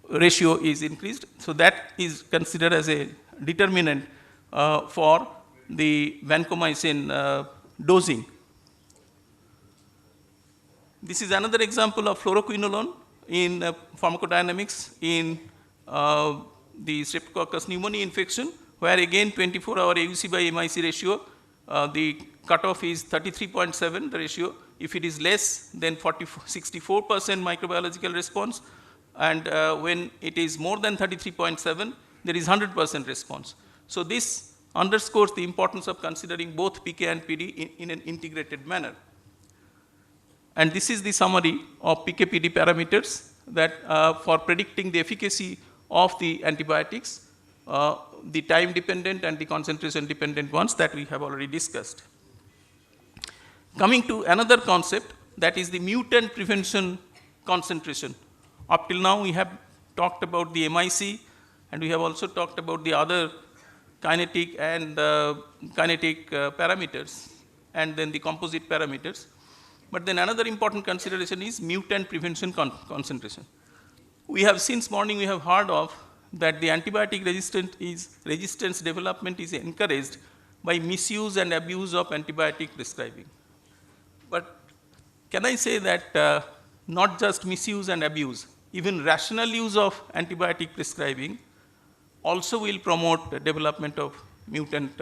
ratio is increased. So that is considered as a determinant for the vancomycin dosing. This is another example of fluoroquinolone in pharmacodynamics in the Streptococcus pneumoniae infection, where again 24-hour AUC by MIC ratio, the cutoff is 33.7, the ratio. If it is less, then 64% microbiological response, and when it is more than 33.7, there is 100% response. So this underscores the importance of considering both PK and PD in an integrated manner. And this is the summary of PK/PD parameters that for predicting the efficacy of the antibiotics, the time dependent and the concentration dependent ones that we have already discussed. Coming to another concept, that is the mutant prevention concentration. Up till now we have talked about the MIC, and we have also talked about the other kinetic and parameters, and then the composite parameters. But then another important consideration is mutant prevention concentration. We have since morning we have heard of that the antibiotic resistance development is encouraged by misuse and abuse of antibiotic prescribing. But can I say that not just misuse and abuse, even rational use of antibiotic prescribing also will promote the development of mutant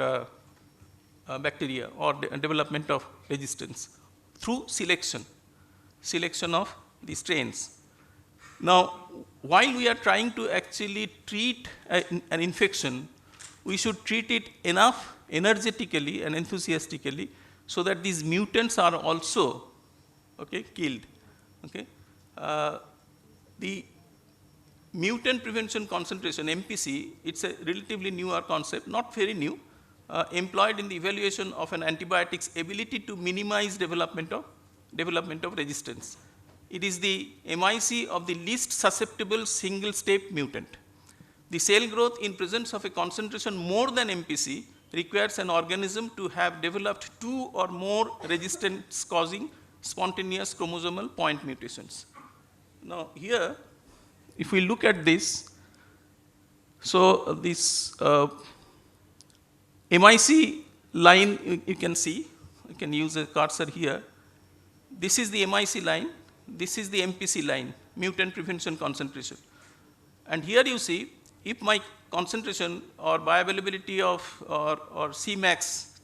bacteria or development of resistance through selection of the strains. Now, while we are trying to actually treat an infection, we should treat it enough energetically and enthusiastically so that these mutants are also killed. The mutant prevention concentration, MPC, it's a relatively newer concept, not very new, employed in the evaluation of an antibiotic's ability to minimize development of resistance. It is the MIC of the least susceptible single-step mutant. The cell growth in presence of a concentration more than MPC requires an organism to have developed 2 or more resistance-causing spontaneous chromosomal point mutations. Now here, if we look at this, so this MIC line you can see, you can use a cursor here. This is the MIC line, this is the MPC line, mutant prevention concentration. And here you see, if my concentration or bioavailability of or Cmax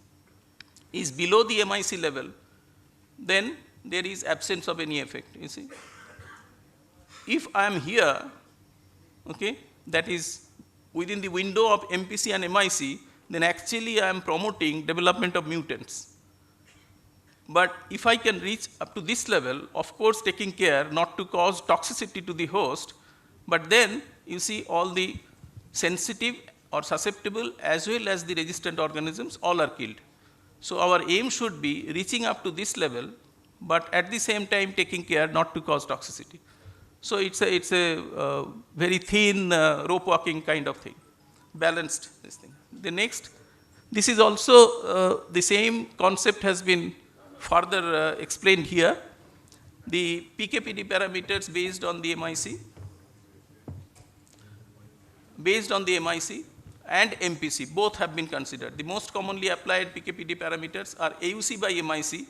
is below the MIC level, then there is absence of any effect, you see. If I am here, that is within the window of MPC and MIC, then actually I am promoting development of mutants. But if I can reach up to this level, of course taking care not to cause toxicity to the host, but then you see all the sensitive or susceptible as well as the resistant organisms all are killed. So our aim should be reaching up to this level, but at the same time taking care not to cause toxicity. So it's a very thin rope walking kind of thing, balanced this thing. The next, this is also the same concept has been further explained here. The PK/PD parameters based on the MIC and MPC, both have been considered. The most commonly applied PK/PD parameters are AUC by MIC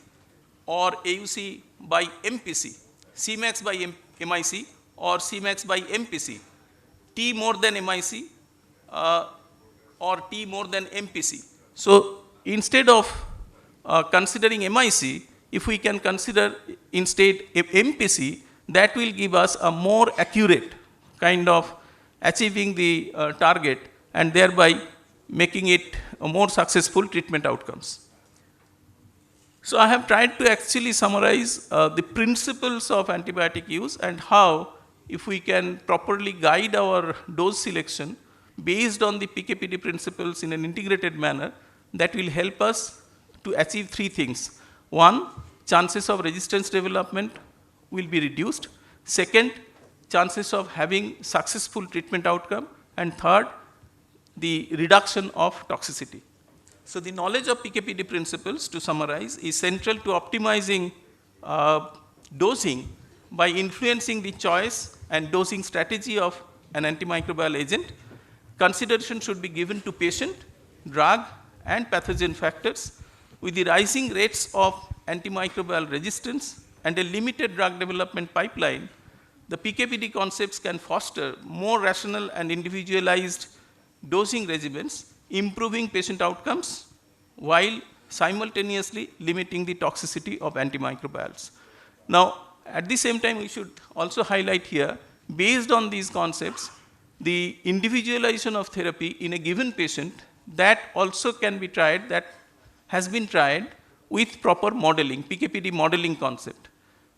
or AUC by MPC, Cmax by MIC or Cmax by MPC, T more than MIC or T more than MPC. So instead of considering MIC, if we can consider instead MPC, that will give us a more accurate kind of achieving the target and thereby making it a more successful treatment outcomes. So I have tried to actually summarize the principles of antibiotic use and how, if we can properly guide our dose selection based on the PK/PD principles in an integrated manner, that will help us to achieve 3 things. 1, chances of resistance development will be reduced. 2nd, chances of having successful treatment outcome. And 3rd, the reduction of toxicity. So the knowledge of PK/PD principles, to summarize, is central to optimizing dosing by influencing the choice and dosing strategy of an antimicrobial agent. Consideration should be given to patient, drug, and pathogen factors. With the rising rates of antimicrobial resistance and a limited drug development pipeline, the PK/PD concepts can foster more rational and individualized dosing regimens, improving patient outcomes while simultaneously limiting the toxicity of antimicrobials. Now, at the same time, we should also highlight here based on these concepts, the individualization of therapy in a given patient, that also can be tried, that has been tried with proper modeling, PKPD modeling concept.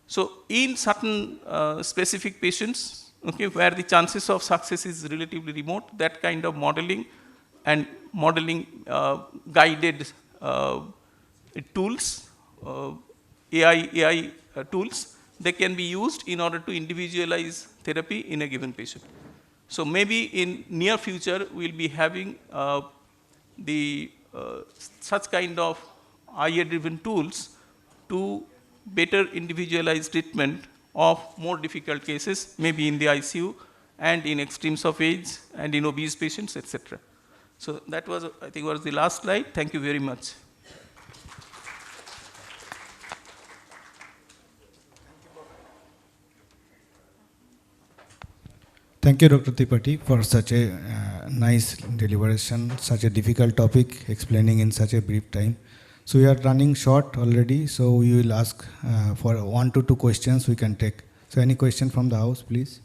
So in certain specific patients, okay, where the chances of success is relatively remote, that kind of modeling and modeling guided tools, AI tools, they can be used in order to individualize therapy in a given patient. So maybe in near future, we'll be having such kind of AI-driven tools to better individualized treatment of more difficult cases, maybe in the ICU and in extremes of age and in obese patients, etc. So that was, I think, was the last slide. Thank you very much. Thank you, Dr. Tripathi, for such a nice deliberation, such a difficult topic, explaining in such a brief time. So we are running short already, so we will ask for 1 to 2 questions we can take. So any question from the house, please?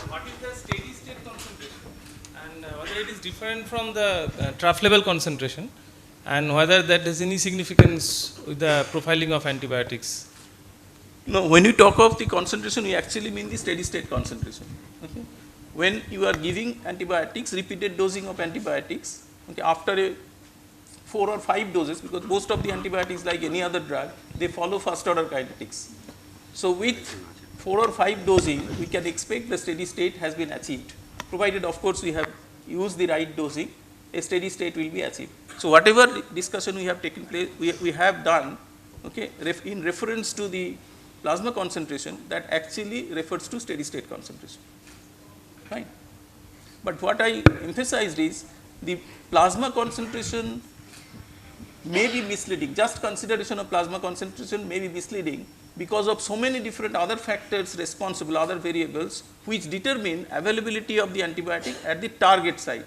What is the steady state concentration, and whether it is different from the trough level concentration, and whether that has any significance with the profiling of antibiotics? No, when you talk of the concentration, we actually mean the steady state concentration. Okay? When you are giving antibiotics, repeated dosing of antibiotics, okay, after 4 or 5 doses, because most of the antibiotics, like any other drug, they follow first order kinetics. So with 4 or 5 dosing, we can expect the steady state has been achieved, provided of course we have used the right dosing, a steady state will be achieved. So whatever discussion we have taken place, we have done, okay, in reference to the plasma concentration, that actually refers to steady state concentration. Fine. But what I emphasized is the plasma concentration may be misleading. Just consideration of plasma concentration may be misleading because of so many different other factors responsible, other variables, which determine availability of the antibiotic at the target site.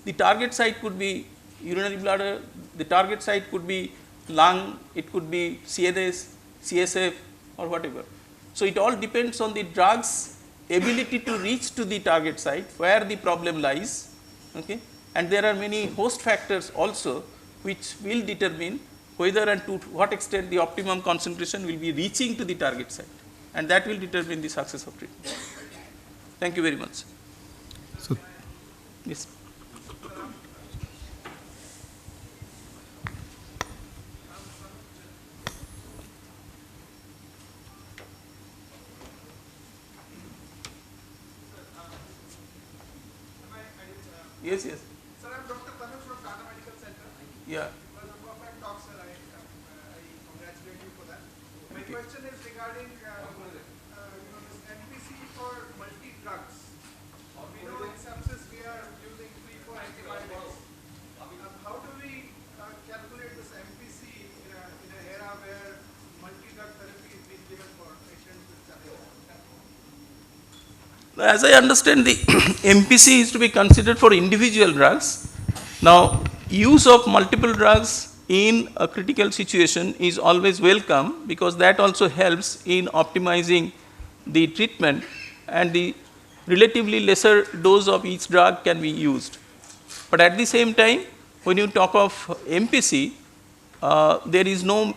The target site could be urinary bladder, the target site could be lung, it could be CNS, CSF, or whatever. So it all depends on the drug's ability to reach to the target site where the problem lies, okay? And there are many host factors also which will determine whether and to what extent the optimum concentration will be reaching to the target site, and that will determine the success of treatment. Thank you very much. So, yes. Yes, yes. Sir, I'm Dr. Tanuj from Tata Medical Center. Yeah. It was a perfect talk, sir. I congratulate you for that. My question is regarding this NPC for multi-drugs. We know in sepsis we are using 3-4 antibiotics. How do we calculate this NPC in an era where multi-drug therapy is being given for patients with sepsis? As I understand, the MPC is to be considered for individual drugs. Now, use of multiple drugs in a critical situation is always welcome because that also helps in optimizing the treatment, and the relatively lesser dose of each drug can be used. But at the same time, when you talk of MPC, there is no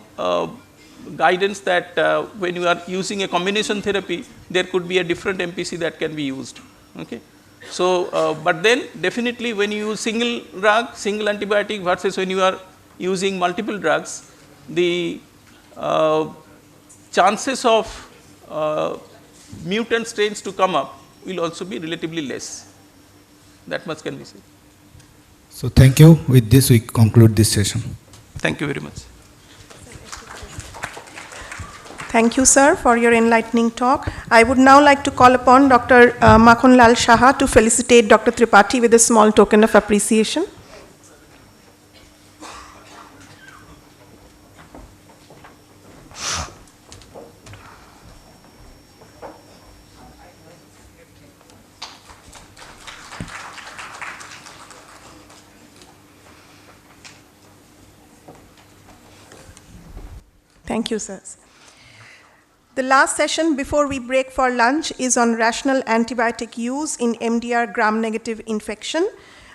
guidance that when you are using a combination therapy, there could be a different MPC that can be used. Okay? So, but then definitely when you use single drug, single antibiotic versus when you are using multiple drugs, the chances of mutant strains to come up will also be relatively less. That much can be said. So thank you. With this, we conclude this session. Thank you very much. Thank you, sir, for your enlightening talk. I would now like to call upon Dr. Makhon Lal Shaha to felicitate Dr. Tripathi with a small token of appreciation. Thank you, sirs. The last session before we break for lunch is on rational antibiotic use in MDR gram-negative infection.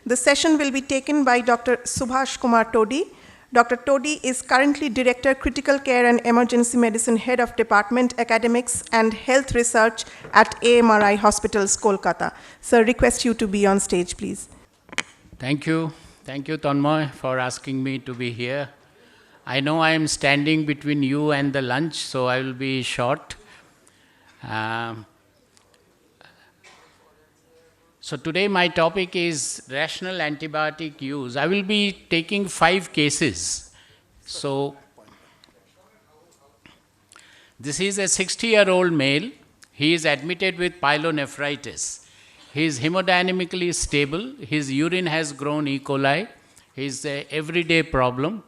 The session will be taken by Dr. Subhash Kumar Todi. Dr. Todi is currently Director, Critical Care and Emergency Medicine, Head of Department, Academics and Health Research at AMRI Hospitals, Kolkata. Sir, request you to be on stage, please. Thank you. Thank you, Tanmoy, for asking me to be here. I know I am standing between you and the lunch, so I will be short. So today my topic is rational antibiotic use. I will be taking 5 cases. So this is a 60-year-old male. He is admitted with pyelonephritis. He is hemodynamically stable. His urine has grown E. coli. His everyday problem.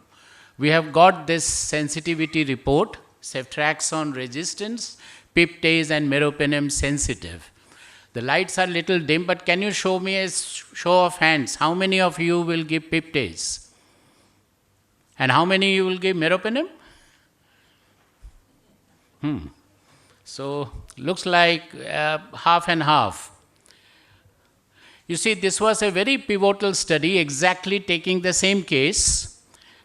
We have got this sensitivity report, ceftriaxone resistance, piptase and meropenem sensitive. The lights are little dim, but can you show me a show of hands? How many of you will give piptase? And how many you will give meropenem? So, looks like half and half. You see, this was a very pivotal study, exactly taking the same case,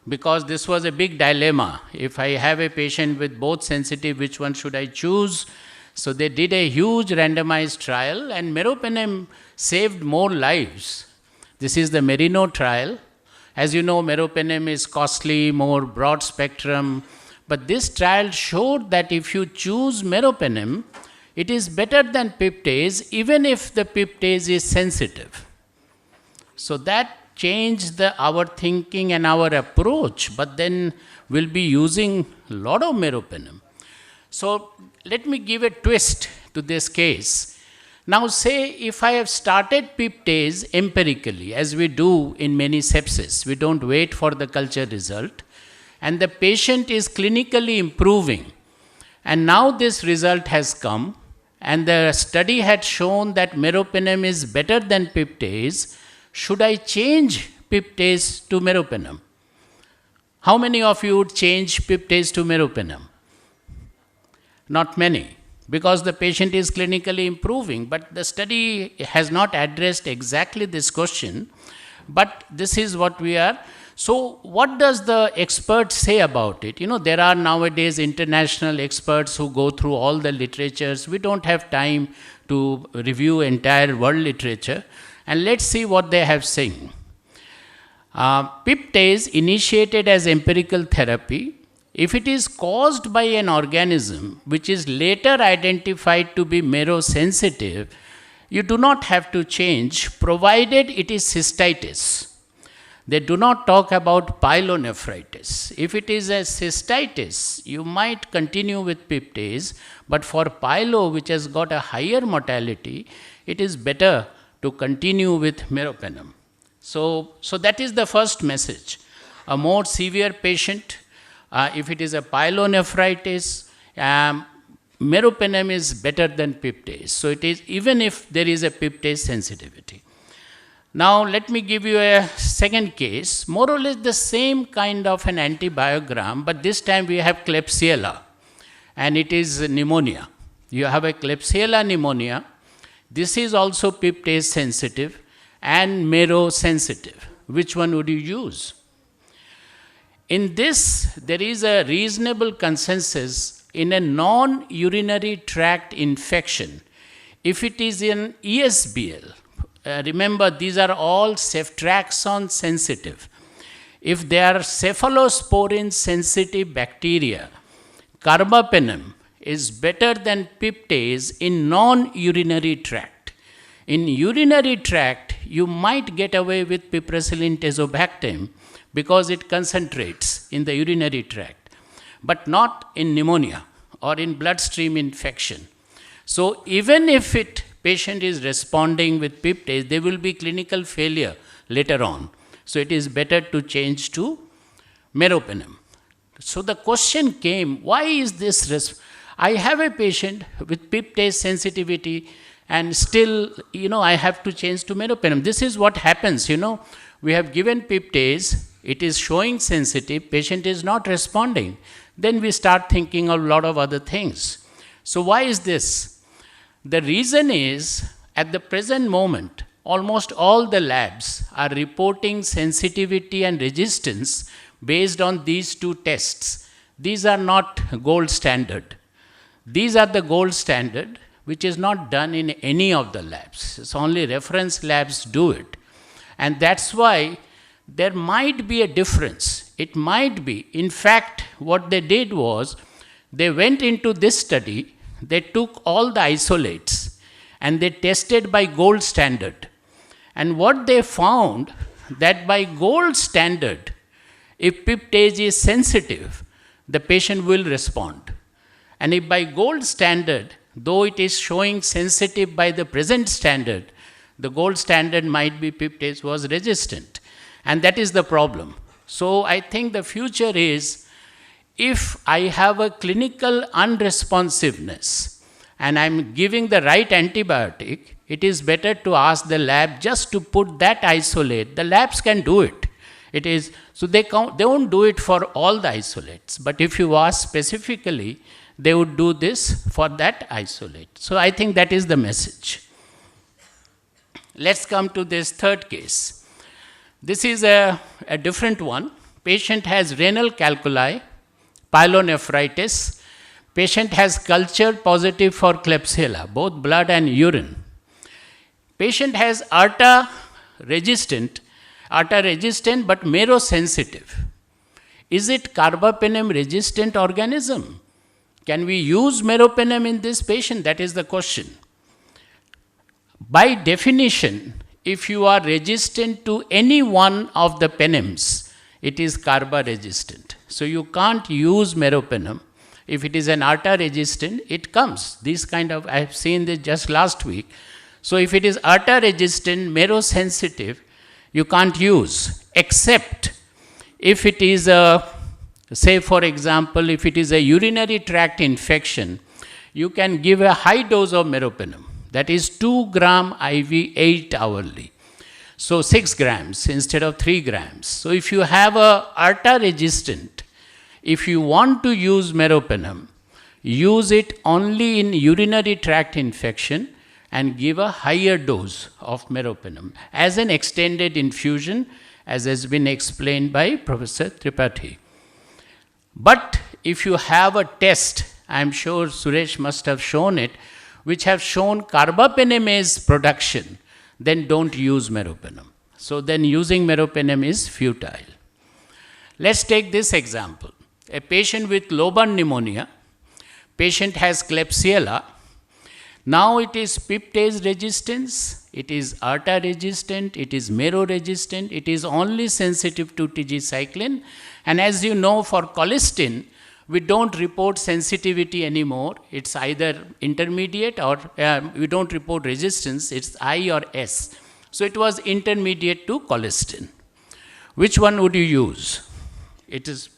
because this was a big dilemma. If I have a patient with both sensitive, which one should I choose? So they did a huge randomized trial, and meropenem saved more lives. This is the Merino trial. As you know, meropenem is costly, more broad spectrum. But this trial showed that if you choose meropenem, it is better than piptase, even if the piptase is sensitive. So that changed our thinking and our approach, but then we'll be using a lot of meropenem. So let me give a twist to this case. Now say if I have started piptase empirically, as we do in many sepsis, we don't wait for the culture result, and the patient is clinically improving, and now this result has come, and the study had shown that meropenem is better than piptase. Should I change piptase to meropenem? How many of you would change piptase to meropenem? Not many, because the patient is clinically improving. But the study has not addressed exactly this question, but this is what we are. So what does the expert say about it? You know, there are nowadays international experts who go through all the literatures. We don't have time to review entire world literature. And let's see what they have seen. Piptase initiated as empirical therapy. If it is caused by an organism which is later identified to be merosensitive, you do not have to change, provided it is cystitis. They do not talk about pyelonephritis. If it is a cystitis, you might continue with piptase, but for pyelo, which has got a higher mortality, it is better to continue with meropenem. So that is the first message. A more severe patient, if it is a pyelonephritis, meropenem is better than piptase. So it is even if there is a piptase sensitivity. Now let me give you a second case, more or less the same kind of an antibiogram, but this time we have Klebsiella, and it is pneumonia. You have a Klebsiella pneumonia. This is also piptase sensitive and mero sensitive. Which one would you use? In this, there is a reasonable consensus in a non-urinary tract infection. If it is in ESBL, remember these are all ceftriaxone sensitive. If they are cephalosporin sensitive bacteria, carbapenem is better than piptase in non-urinary tract. In urinary tract, you might get away with piperacillin tazobactam because it concentrates in the urinary tract, but not in pneumonia or in bloodstream infection. So even if patient is responding with piptase, there will be clinical failure later on. So it is better to change to meropenem. So the question came, why is this I have a patient with piptase sensitivity and still, I have to change to meropenem. This is what happens, we have given piptase, it is showing sensitive, patient is not responding. then we start thinking of a lot of other things. So why is this? The reason is, at the present moment, almost all the labs are reporting sensitivity and resistance based on these two tests. These are not gold standard. These are the gold standard, which is not done in any of the labs. It's only reference labs do it. And that's why there might be a difference. It might be. In fact, what they did was, they went into this study, they took all the isolates, and they tested by gold standard. And what they found, that by gold standard, if peptide is sensitive, the patient will respond. And if by gold standard, though it is showing sensitive by the present standard, the gold standard might be peptide was resistant. And that is the problem. So I think the future is, if I have a clinical unresponsiveness and I'm giving the right antibiotic, it is better to ask the lab just to put that isolate. The labs can do it. It is, so they won't do it for all the isolates. But if you ask specifically, they would do this for that isolate. So I think that is the message. Let's come to this third case. This is a different one. Patient has renal calculi, pyelonephritis. Patient has culture positive for Klebsiella, both blood and urine. Patient has ARTA resistant but marrow sensitive. Is it carbapenem resistant organism? Can we use meropenem in this patient? That is the question. By definition, if you are resistant to any one of the penems, it is carba resistant. So you can't use meropenem. If it is an ARTA resistant, it comes. This kind of, I have seen this just last week. So if it is ARTA resistant, marrow sensitive, you can't use, except if it is a, say for example, if it is a urinary tract infection, you can give a high dose of meropenem. That is 2 gram IV 8 hourly. So 6 grams instead of 3 grams. So if you have a ARTA resistant, if you want to use meropenem, use it only in urinary tract infection and give a higher dose of meropenem as an extended infusion, as has been explained by Professor Tripathi. But if you have a test, I am sure Suresh must have shown it, which have shown carbapenemase production, then don't use meropenem. So then using meropenem is futile. Let's take this example. A patient with lobar pneumonia, patient has Klebsiella. Now it is peptide resistance, it is ARTA resistant, it is marrow resistant, it is only sensitive to tigecycline. And as you know, for colistin, we don't report sensitivity anymore. It's either intermediate or we don't report resistance, it's I or S. So it was intermediate to colistin. Which one would you use? It is,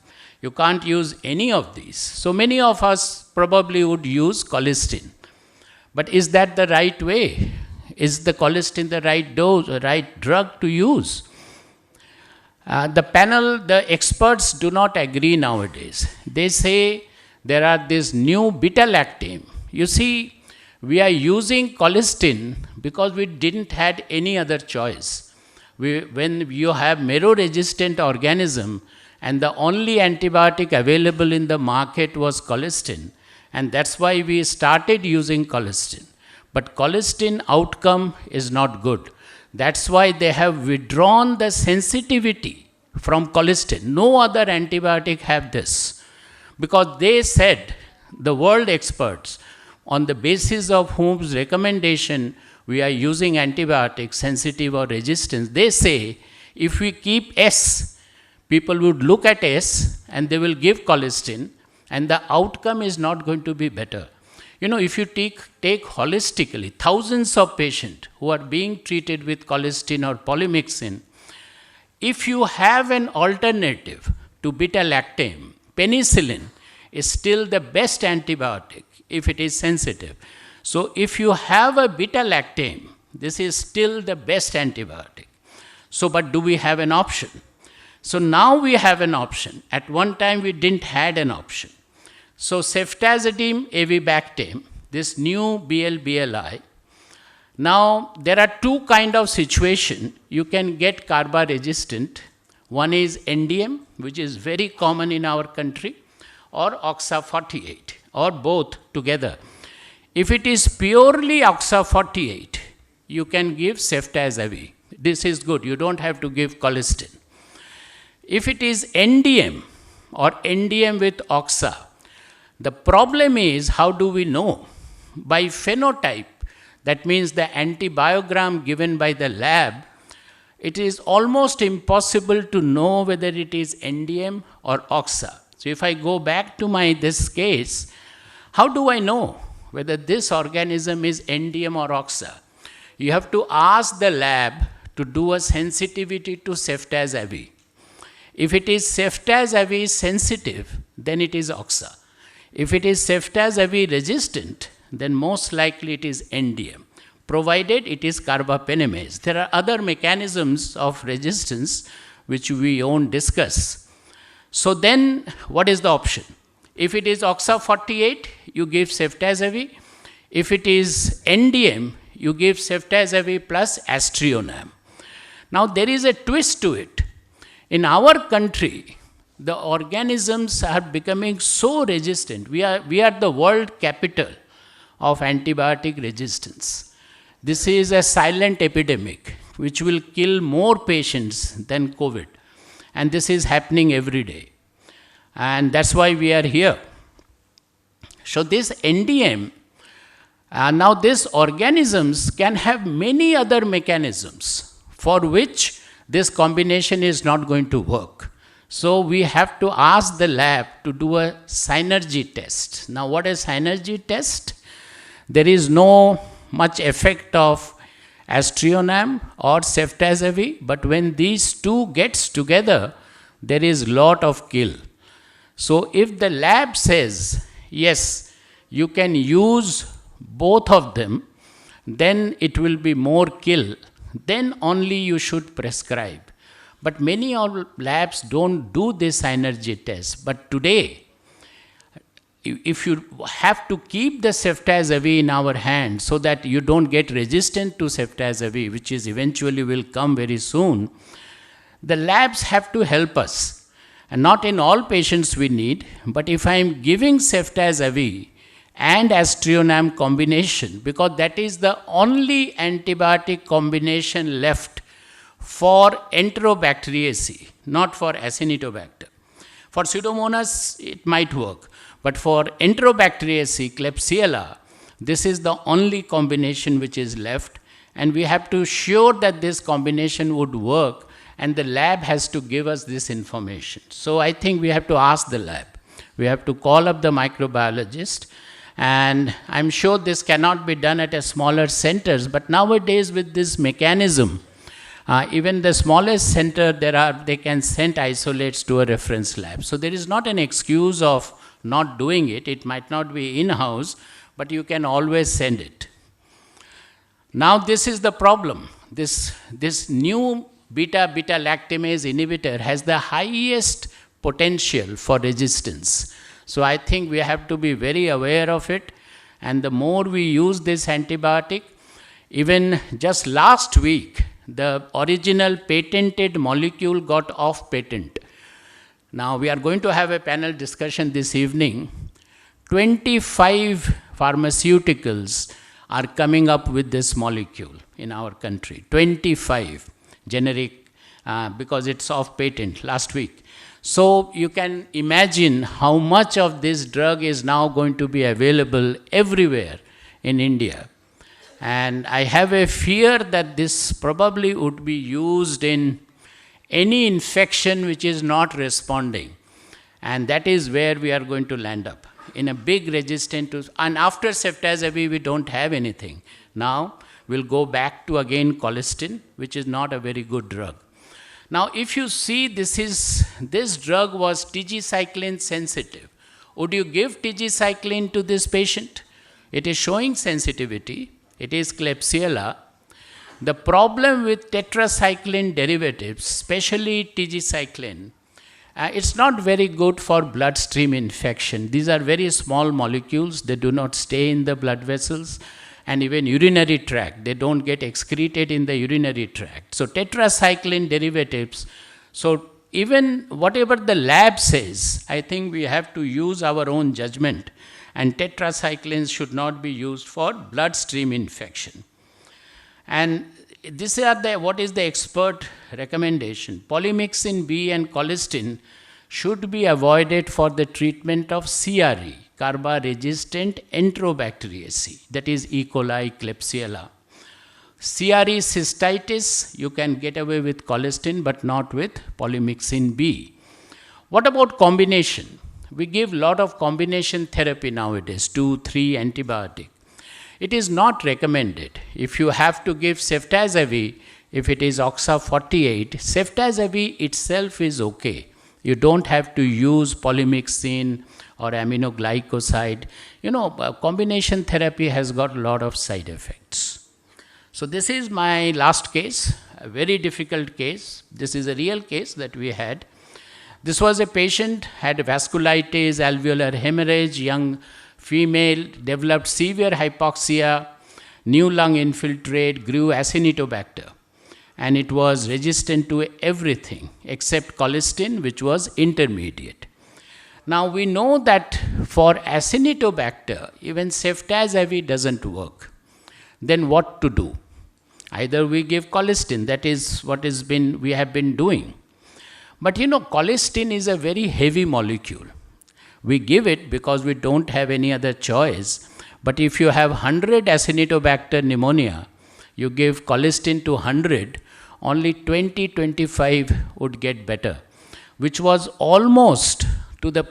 you can't use any of these. So many of us probably would use colistin. But is that the right way? Is the colistin the right dose, the right drug to use? The panel, the experts do not agree nowadays. They say there are this new beta-lactam. You see, we are using colistin because we didn't had any other choice. When you have marrow-resistant organism and the only antibiotic available in the market was colistin, and that's why we started using colistin. But colistin outcome is not good. That's why they have withdrawn the sensitivity from colistin. No other antibiotic have this. Because they said, the world experts, on the basis of whose recommendation we are using antibiotics, sensitive or resistant, they say, if we keep S, people would look at S and they will give colistin, and the outcome is not going to be better. You know, if you take holistically, thousands of patients who are being treated with colistin or polymyxin, if you have an alternative to beta-lactam, penicillin is still the best antibiotic if it is sensitive. So if you have a beta-lactam, this is still the best antibiotic. So, but do we have an option? So now we have an option. At one time we didn't had an option. So ceftazidime, avibactam, this new BL-BLI. Now there are two kind of situation. You can get carba resistant. One is NDM, which is very common in our country, or OXA48, or both together. If it is purely OXA48, you can give ceftazidime. This is good. You don't have to give colistin. If it is NDM or NDM with OXA, the problem is, how do we know? By phenotype, that means the antibiogram given by the lab, it is almost impossible to know whether it is NDM or OXA. So if I go back to this case, how do I know whether this organism is NDM or OXA? You have to ask the lab to do a sensitivity to ceftazidime. If it is ceftazidime sensitive, then it is OXA. If it is ceftazidime resistant, then most likely it is NDM, provided it is carbapenemase. There are other mechanisms of resistance which we won't discuss. So then, what is the option? If it is OXA48, you give ceftazidime. If it is NDM, you give ceftazidime plus aztreonam. Now there is a twist to it. In our country, the organisms are becoming so resistant. We are the world capital of antibiotic resistance. This is a silent epidemic which will kill more patients than COVID. And this is happening every day. And that's why we are here. So this NDM, now these organisms can have many other mechanisms for which this combination is not going to work. So we have to ask the lab to do a synergy test. Now what is synergy test? There is no much effect of aztreonam or ceftazidime, but when these two gets together, there is lot of kill. So if the lab says, yes, you can use both of them, then it will be more kill, then only you should prescribe. But many labs don't do this synergy test. But today, if you have to keep the ceftazidime in our hand so that you don't get resistant to ceftazidime, which is eventually will come very soon, the labs have to help us. And not in all patients we need, but if I am giving ceftazidime and aztreonam combination, because that is the only antibiotic combination left for Enterobacteriaceae, not for Acinetobacter. For Pseudomonas, it might work. But for Enterobacteriaceae, Klebsiella, this is the only combination which is left. And we have to sure that this combination would work. And the lab has to give us this information. So I think we have to ask the lab. We have to call up the microbiologist. And I'm sure this cannot be done at a smaller centers. But nowadays with this mechanism, even the smallest center, they can send isolates to a reference lab. So there is not an excuse of not doing it. It might not be in-house, but you can always send it. Now this is the problem. This new beta-lactamase inhibitor has the highest potential for resistance. So I think we have to be very aware of it. And the more we use this antibiotic, even just last week, the original patented molecule got off patent. Now we are going to have a panel discussion this evening. 25 pharmaceuticals are coming up with this molecule in our country. 25 generic, because it's off patent last week. So you can imagine how much of this drug is now going to be available everywhere in India. And I have a fear that this probably would be used in any infection which is not responding. And that is where we are going to land up, in a big resistance to, and after ceftazidime we don't have anything. Now we'll go back to again colistin, which is not a very good drug. Now if you see this drug was tigecycline sensitive. Would you give tigecycline to this patient? It is showing sensitivity. It is Klebsiella. The problem with tetracycline derivatives, especially tigecycline, it's not very good for bloodstream infection. These are very small molecules. They do not stay in the blood vessels and even urinary tract. They don't get excreted in the urinary tract. So tetracycline derivatives, so even whatever the lab says, I think we have to use our own judgment, and tetracyclines should not be used for bloodstream infection. And this is what is the expert recommendation. Polymyxin B and colistin should be avoided for the treatment of CRE, carbapenem-resistant Enterobacteriaceae, that is E. coli, Klebsiella. CRE cystitis, you can get away with colistin, but not with polymyxin B. What about combination? We give a lot of combination therapy nowadays, 2-3 antibiotic. It is not recommended. If you have to give ceftazidime, if it is OXA48, ceftazidime itself is okay. You don't have to use polymyxin or aminoglycoside. You know, combination therapy has got a lot of side effects. So this is my last case, a very difficult case. This is a real case that we had. This was a patient, had vasculitis, alveolar hemorrhage, young female, developed severe hypoxia, new lung infiltrate, grew Acinetobacter, and it was resistant to everything except colistin, which was intermediate. Now we know that for Acinetobacter, even ceftazidime doesn't work. Then what to do? Either we give colistin, that is what we have been doing. But you know, colistin is a very heavy molecule. We give it because we don't have any other choice. But if you have 100 Acinetobacter pneumonia, you give colistin to 100, only 20-25 would get better, which was almost to the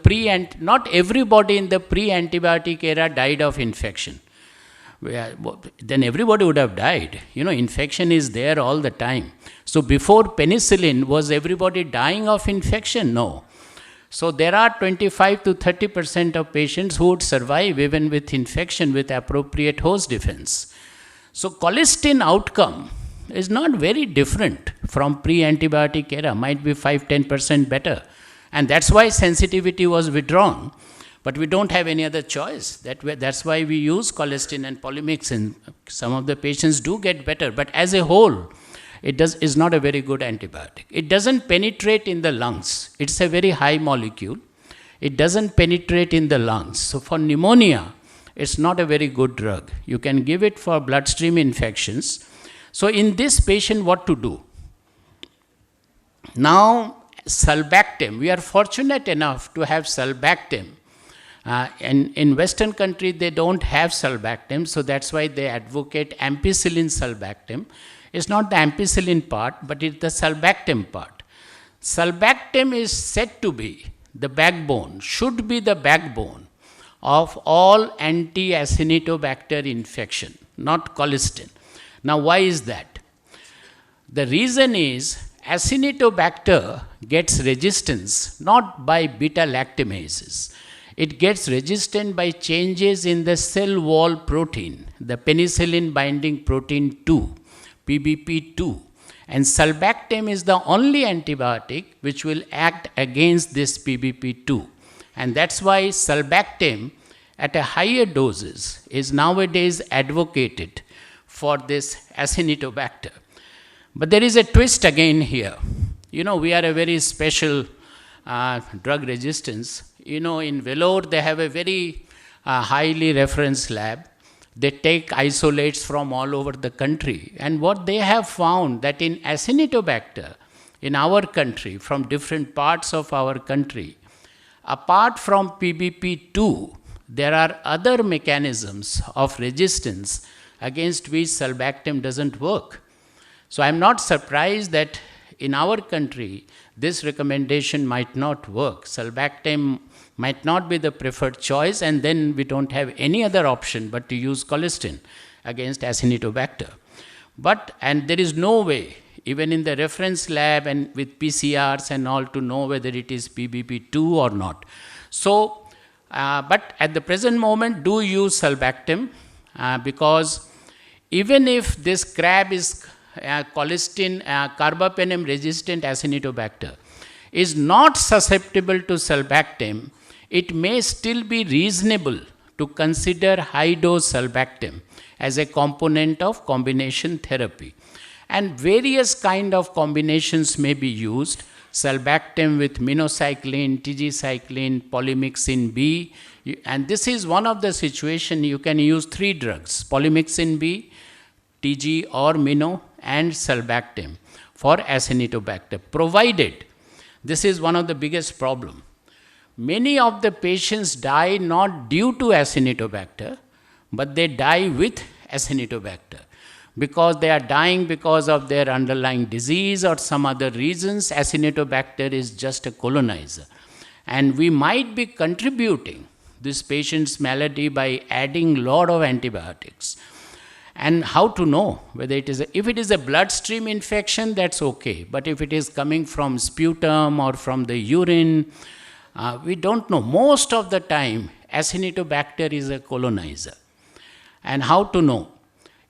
not everybody in the pre-antibiotic era died of infection. Then everybody would have died. You know, infection is there all the time. So before penicillin, was everybody dying of infection? No. So there are 25-30% of patients who would survive even with infection with appropriate host defense. So colistin outcome is not very different from pre-antibiotic era, might be 5-10% better. And that's why sensitivity was withdrawn. But we don't have any other choice. That's why we use colistin and polymyxin. Some of the patients do get better, but as a whole, it is not a very good antibiotic. It doesn't penetrate in the lungs. It's a very high molecule. It doesn't penetrate in the lungs. So for pneumonia, it's not a very good drug. You can give it for bloodstream infections. So in this patient, what to do? Now, sulbactam. We are fortunate enough to have sulbactam. In Western country, they don't have sulbactam, so that's why they advocate ampicillin sulbactam. It's not the ampicillin part, but it's the sulbactam part. Sulbactam is said to be the backbone, should be the backbone of all anti-Acinetobacter infection, not colistin. Now, why is that? The reason is Acinetobacter gets resistance not by beta-lactamases. It gets resistant by changes in the cell wall protein, the penicillin binding protein 2. PBP2, and sulbactam is the only antibiotic which will act against this PBP2, and that's why sulbactam at a higher doses is nowadays advocated for this Acinetobacter. But there is a twist again here. You know, we are a very special drug resistance. You know, in Vellore they have a very highly referenced lab. They take isolates from all over the country. And what they have found that in Acinetobacter, in our country, from different parts of our country, apart from PBP2, there are other mechanisms of resistance against which sulbactam doesn't work. So I'm not surprised that in our country, this recommendation might not work. Sulbactam might not be the preferred choice, and then we don't have any other option but to use colistin against Acinetobacter. And there is no way, even in the reference lab and with PCRs and all, to know whether it is PBP2 or not. So, but at the present moment, do use sulbactam because even if this crab is colistin, carbapenem resistant Acinetobacter is not susceptible to sulbactam, it may still be reasonable to consider high dose sulbactam as a component of combination therapy. And various kind of combinations may be used, sulbactam with minocycline, tigecycline, polymyxin B, and this is one of the situations you can use 3 drugs, polymyxin B, TG or mino and sulbactam for Acinetobacter, provided, this is one of the biggest problem, many of the patients die not due to Acinetobacter, but they die with Acinetobacter. Because they are dying because of their underlying disease or some other reasons, Acinetobacter is just a colonizer. And we might be contributing this patient's malady by adding lot of antibiotics. And how to know whether it is, if it is a bloodstream infection, that's okay. But if it is coming from sputum or from the urine, we don't know. Most of the time, Acinetobacter is a colonizer. And how to know?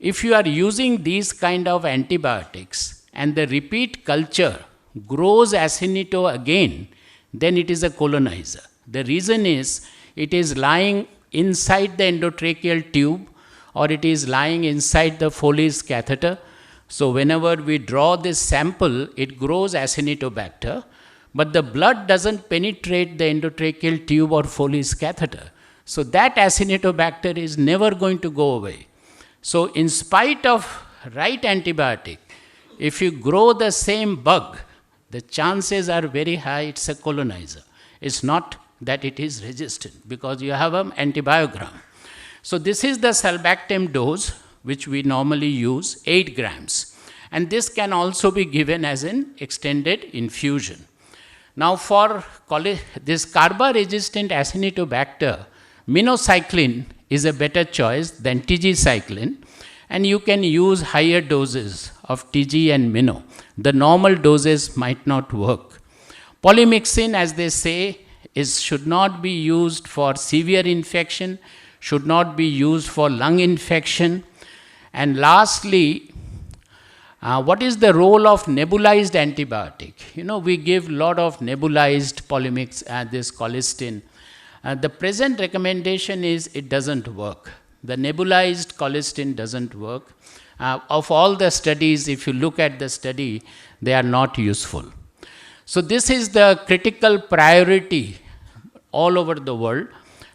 If you are using these kind of antibiotics and the repeat culture grows Acineto again, then it is a colonizer. The reason is it is lying inside the endotracheal tube or it is lying inside the Foley's catheter. So whenever we draw this sample, it grows Acinetobacter, but the blood doesn't penetrate the endotracheal tube or Foley's catheter. So that Acinetobacter is never going to go away. So in spite of right antibiotic, if you grow the same bug, the chances are very high it's a colonizer. It's not that it is resistant because you have an antibiogram. So this is the sulbactam dose which we normally use, 8 grams. And this can also be given as an extended infusion. Now for this carba-resistant Acinetobacter, minocycline is a better choice than tigecycline, and you can use higher doses of TG and mino. The normal doses might not work. Polymyxin, as they say, should not be used for severe infection, should not be used for lung infection. And lastly, what is the role of nebulized antibiotic? You know, we give a lot of nebulized polymyx, this colistin. The present recommendation is it doesn't work. The nebulized colistin doesn't work. Of all the studies, if you look at the study, they are not useful. So this is the critical priority all over the world.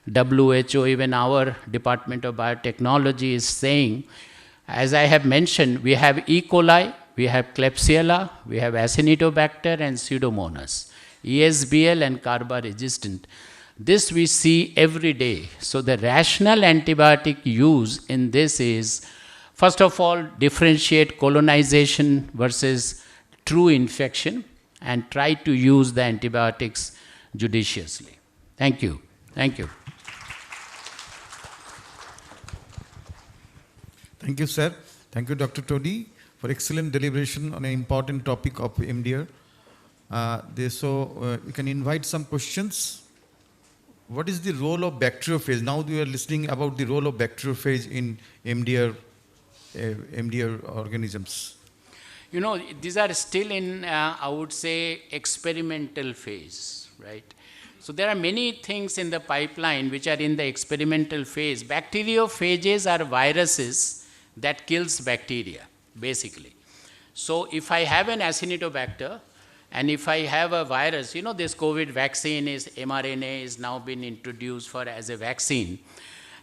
WHO, even our Department of Biotechnology is saying, as I have mentioned, we have E. coli, we have Klebsiella, we have Acinetobacter and Pseudomonas, ESBL and carba-resistant. This we see every day. So the rational antibiotic use in this is, first of all, differentiate colonization versus true infection and try to use the antibiotics judiciously. Thank you. Thank you. Thank you, sir. Thank you, Dr. Todi, for excellent deliberation on an important topic of MDR. So we can invite some questions. What is the role of bacteriophage? Now we are listening about the role of bacteriophage in MDR organisms. You know, these are still in, I would say, experimental phase, right? So there are many things in the pipeline which are in the experimental phase. Bacteriophages are viruses that kills bacteria, basically. So if I have an Acinetobacter, and if I have a virus, you know, this COVID vaccine is mRNA is now been introduced for as a vaccine.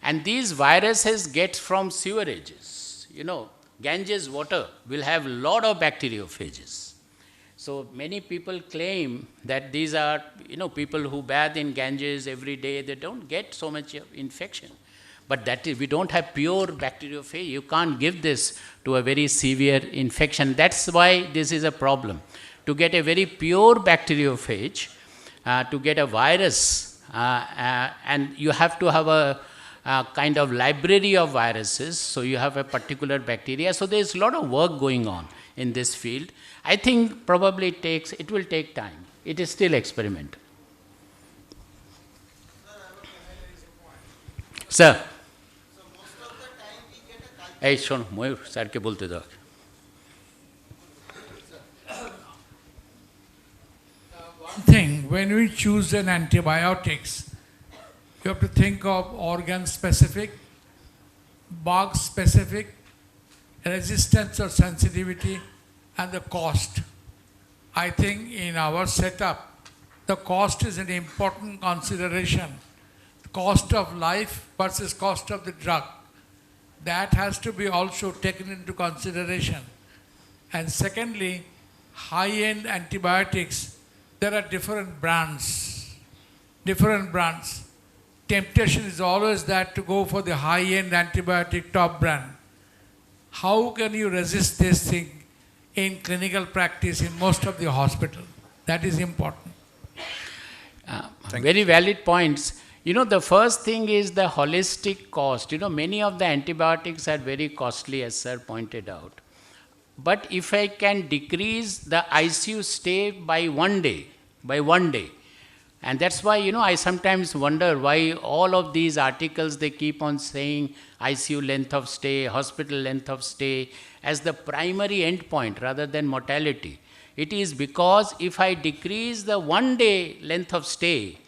And these viruses get from sewerages. You know, Ganges water will have a lot of bacteriophages. So many people claim that these are, you know, people who bathe in Ganges every day, they don't get so much infection. But that is, we don't have pure bacteriophage. You can't give this to a very severe infection. That's why this is a problem. To get a very pure bacteriophage, to get a virus, and you have to have a kind of library of viruses, so you have a particular bacteria. So there's a lot of work going on in this field. I think probably it will take time. It is still experimental. Sir. Hey, shon, Moyur, sir ke bolte daw. thing, when we choose an antibiotics, you have to think of organ specific, bug specific, resistance or sensitivity, and the cost. I think in our setup, the cost is an important consideration. Cost of life versus cost of the drug. That has to be also taken into consideration. And secondly, high-end antibiotics, there are different brands. Different brands. Temptation is always that to go for the high-end antibiotic top brand. How can you resist this thing in clinical practice in most of the hospital? That is important. Very valid points. You know, the first thing is the holistic cost. You know, many of the antibiotics are very costly, as sir pointed out. But if I can decrease the ICU stay by 1 day, and that's why, you know, I sometimes wonder why all of these articles, they keep on saying ICU length of stay, hospital length of stay as the primary endpoint rather than mortality. It is because if I decrease the 1 day length of stay,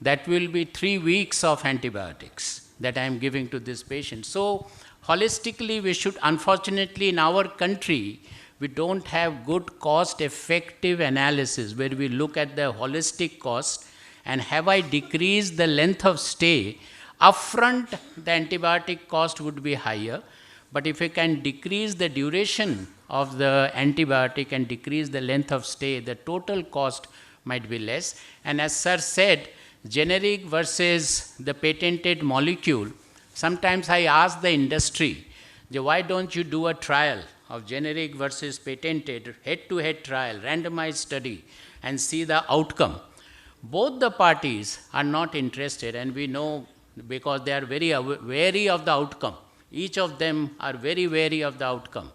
that will be 3 weeks of antibiotics that I am giving to this patient. So holistically, we should, unfortunately, in our country, we don't have good cost-effective analysis where we look at the holistic cost and have I decreased the length of stay, upfront the antibiotic cost would be higher. But if we can decrease the duration of the antibiotic and decrease the length of stay, the total cost might be less. And as sir said, generic versus the patented molecule, sometimes I ask the industry, why don't you do a trial of generic versus patented, head-to-head trial, randomized study, and see the outcome? Both the parties are not interested, and we know because they are very wary of the outcome. Each of them are very wary of the outcome.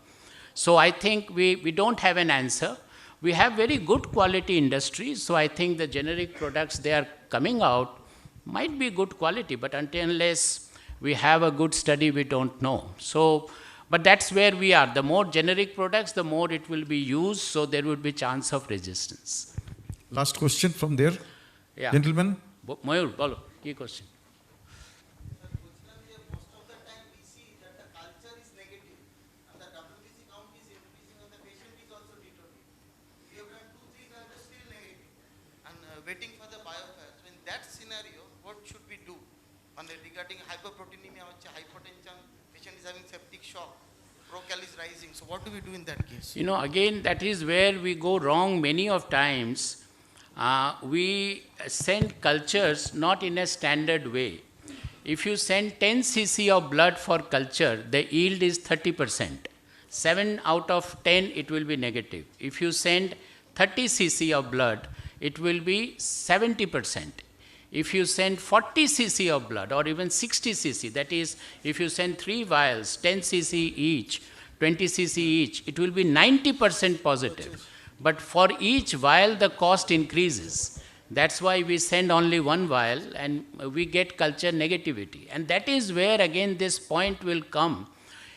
So I think we don't have an answer. We have very good quality industries, so I think the generic products they are coming out might be good quality, but unless we have a good study, we don't know. So, but that's where we are. The more generic products, the more it will be used, so there would be chance of resistance. Last question from there. Yeah. Gentlemen. Mayur, bolo, key question. Waiting for the biofilms. So in that scenario, what should we do? Regarding hyperproteinemia, hypertension, patient is having septic shock, procal is rising. So what do we do in that case? You know, again, that is where we go wrong many of times. We send cultures not in a standard way. If you send 10 cc of blood for culture, the yield is 30%. 7 out of 10, it will be negative. If you send 30 cc of blood, it will be 70%. If you send 40 cc of blood or even 60 cc, that is, if you send 3 vials, 10 cc each, 20 cc each, it will be 90% positive. But for each vial, the cost increases. That's why we send only 1 vial and we get culture negativity. And that is where, again, this point will come.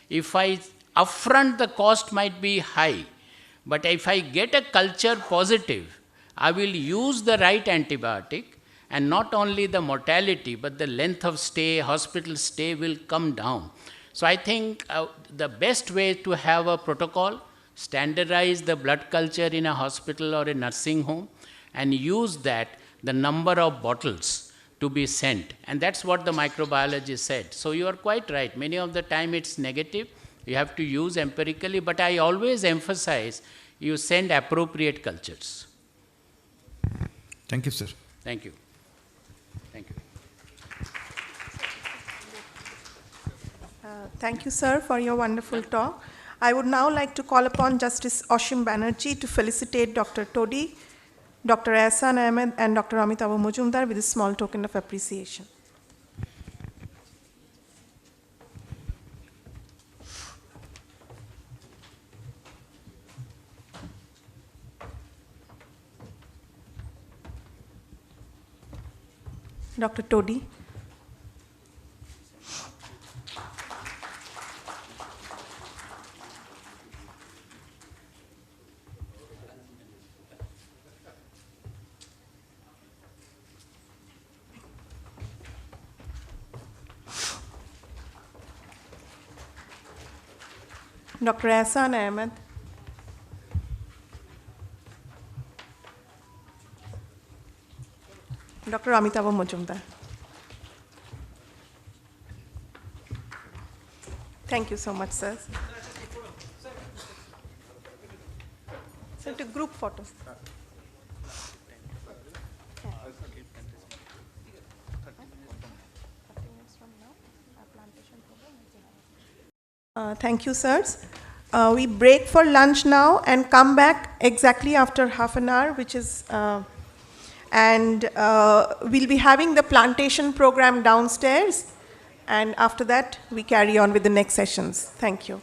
If I upfront, the cost might be high. But if I get a culture positive, I will use the right antibiotic, and not only the mortality, but the length of stay, hospital stay will come down. So I think the best way to have a protocol, standardize the blood culture in a hospital or a nursing home, and use that, the number of bottles to be sent. And that's what the microbiologist said. So you are quite right. Many of the time it's negative. You have to use empirically, but I always emphasize you send appropriate cultures. Thank you, sir. Thank you. Thank you. Thank you, sir, for your wonderful talk. I would now like to call upon Justice Oshim Banerjee to felicitate Dr. Todi, Dr. Ehsan Ahmed, and Dr. Amitav Mujumdar with a small token of appreciation. Dr. Todi. Dr. Ahsan Ahmed. Dr. Amitabh Majumdar. Thank you so much, sir. Sir, to group photos. Thank you, sirs. We break for lunch now and come back exactly after half an hour, which is, and we'll be having the plantation program downstairs. And after that, we carry on with the next sessions. Thank you.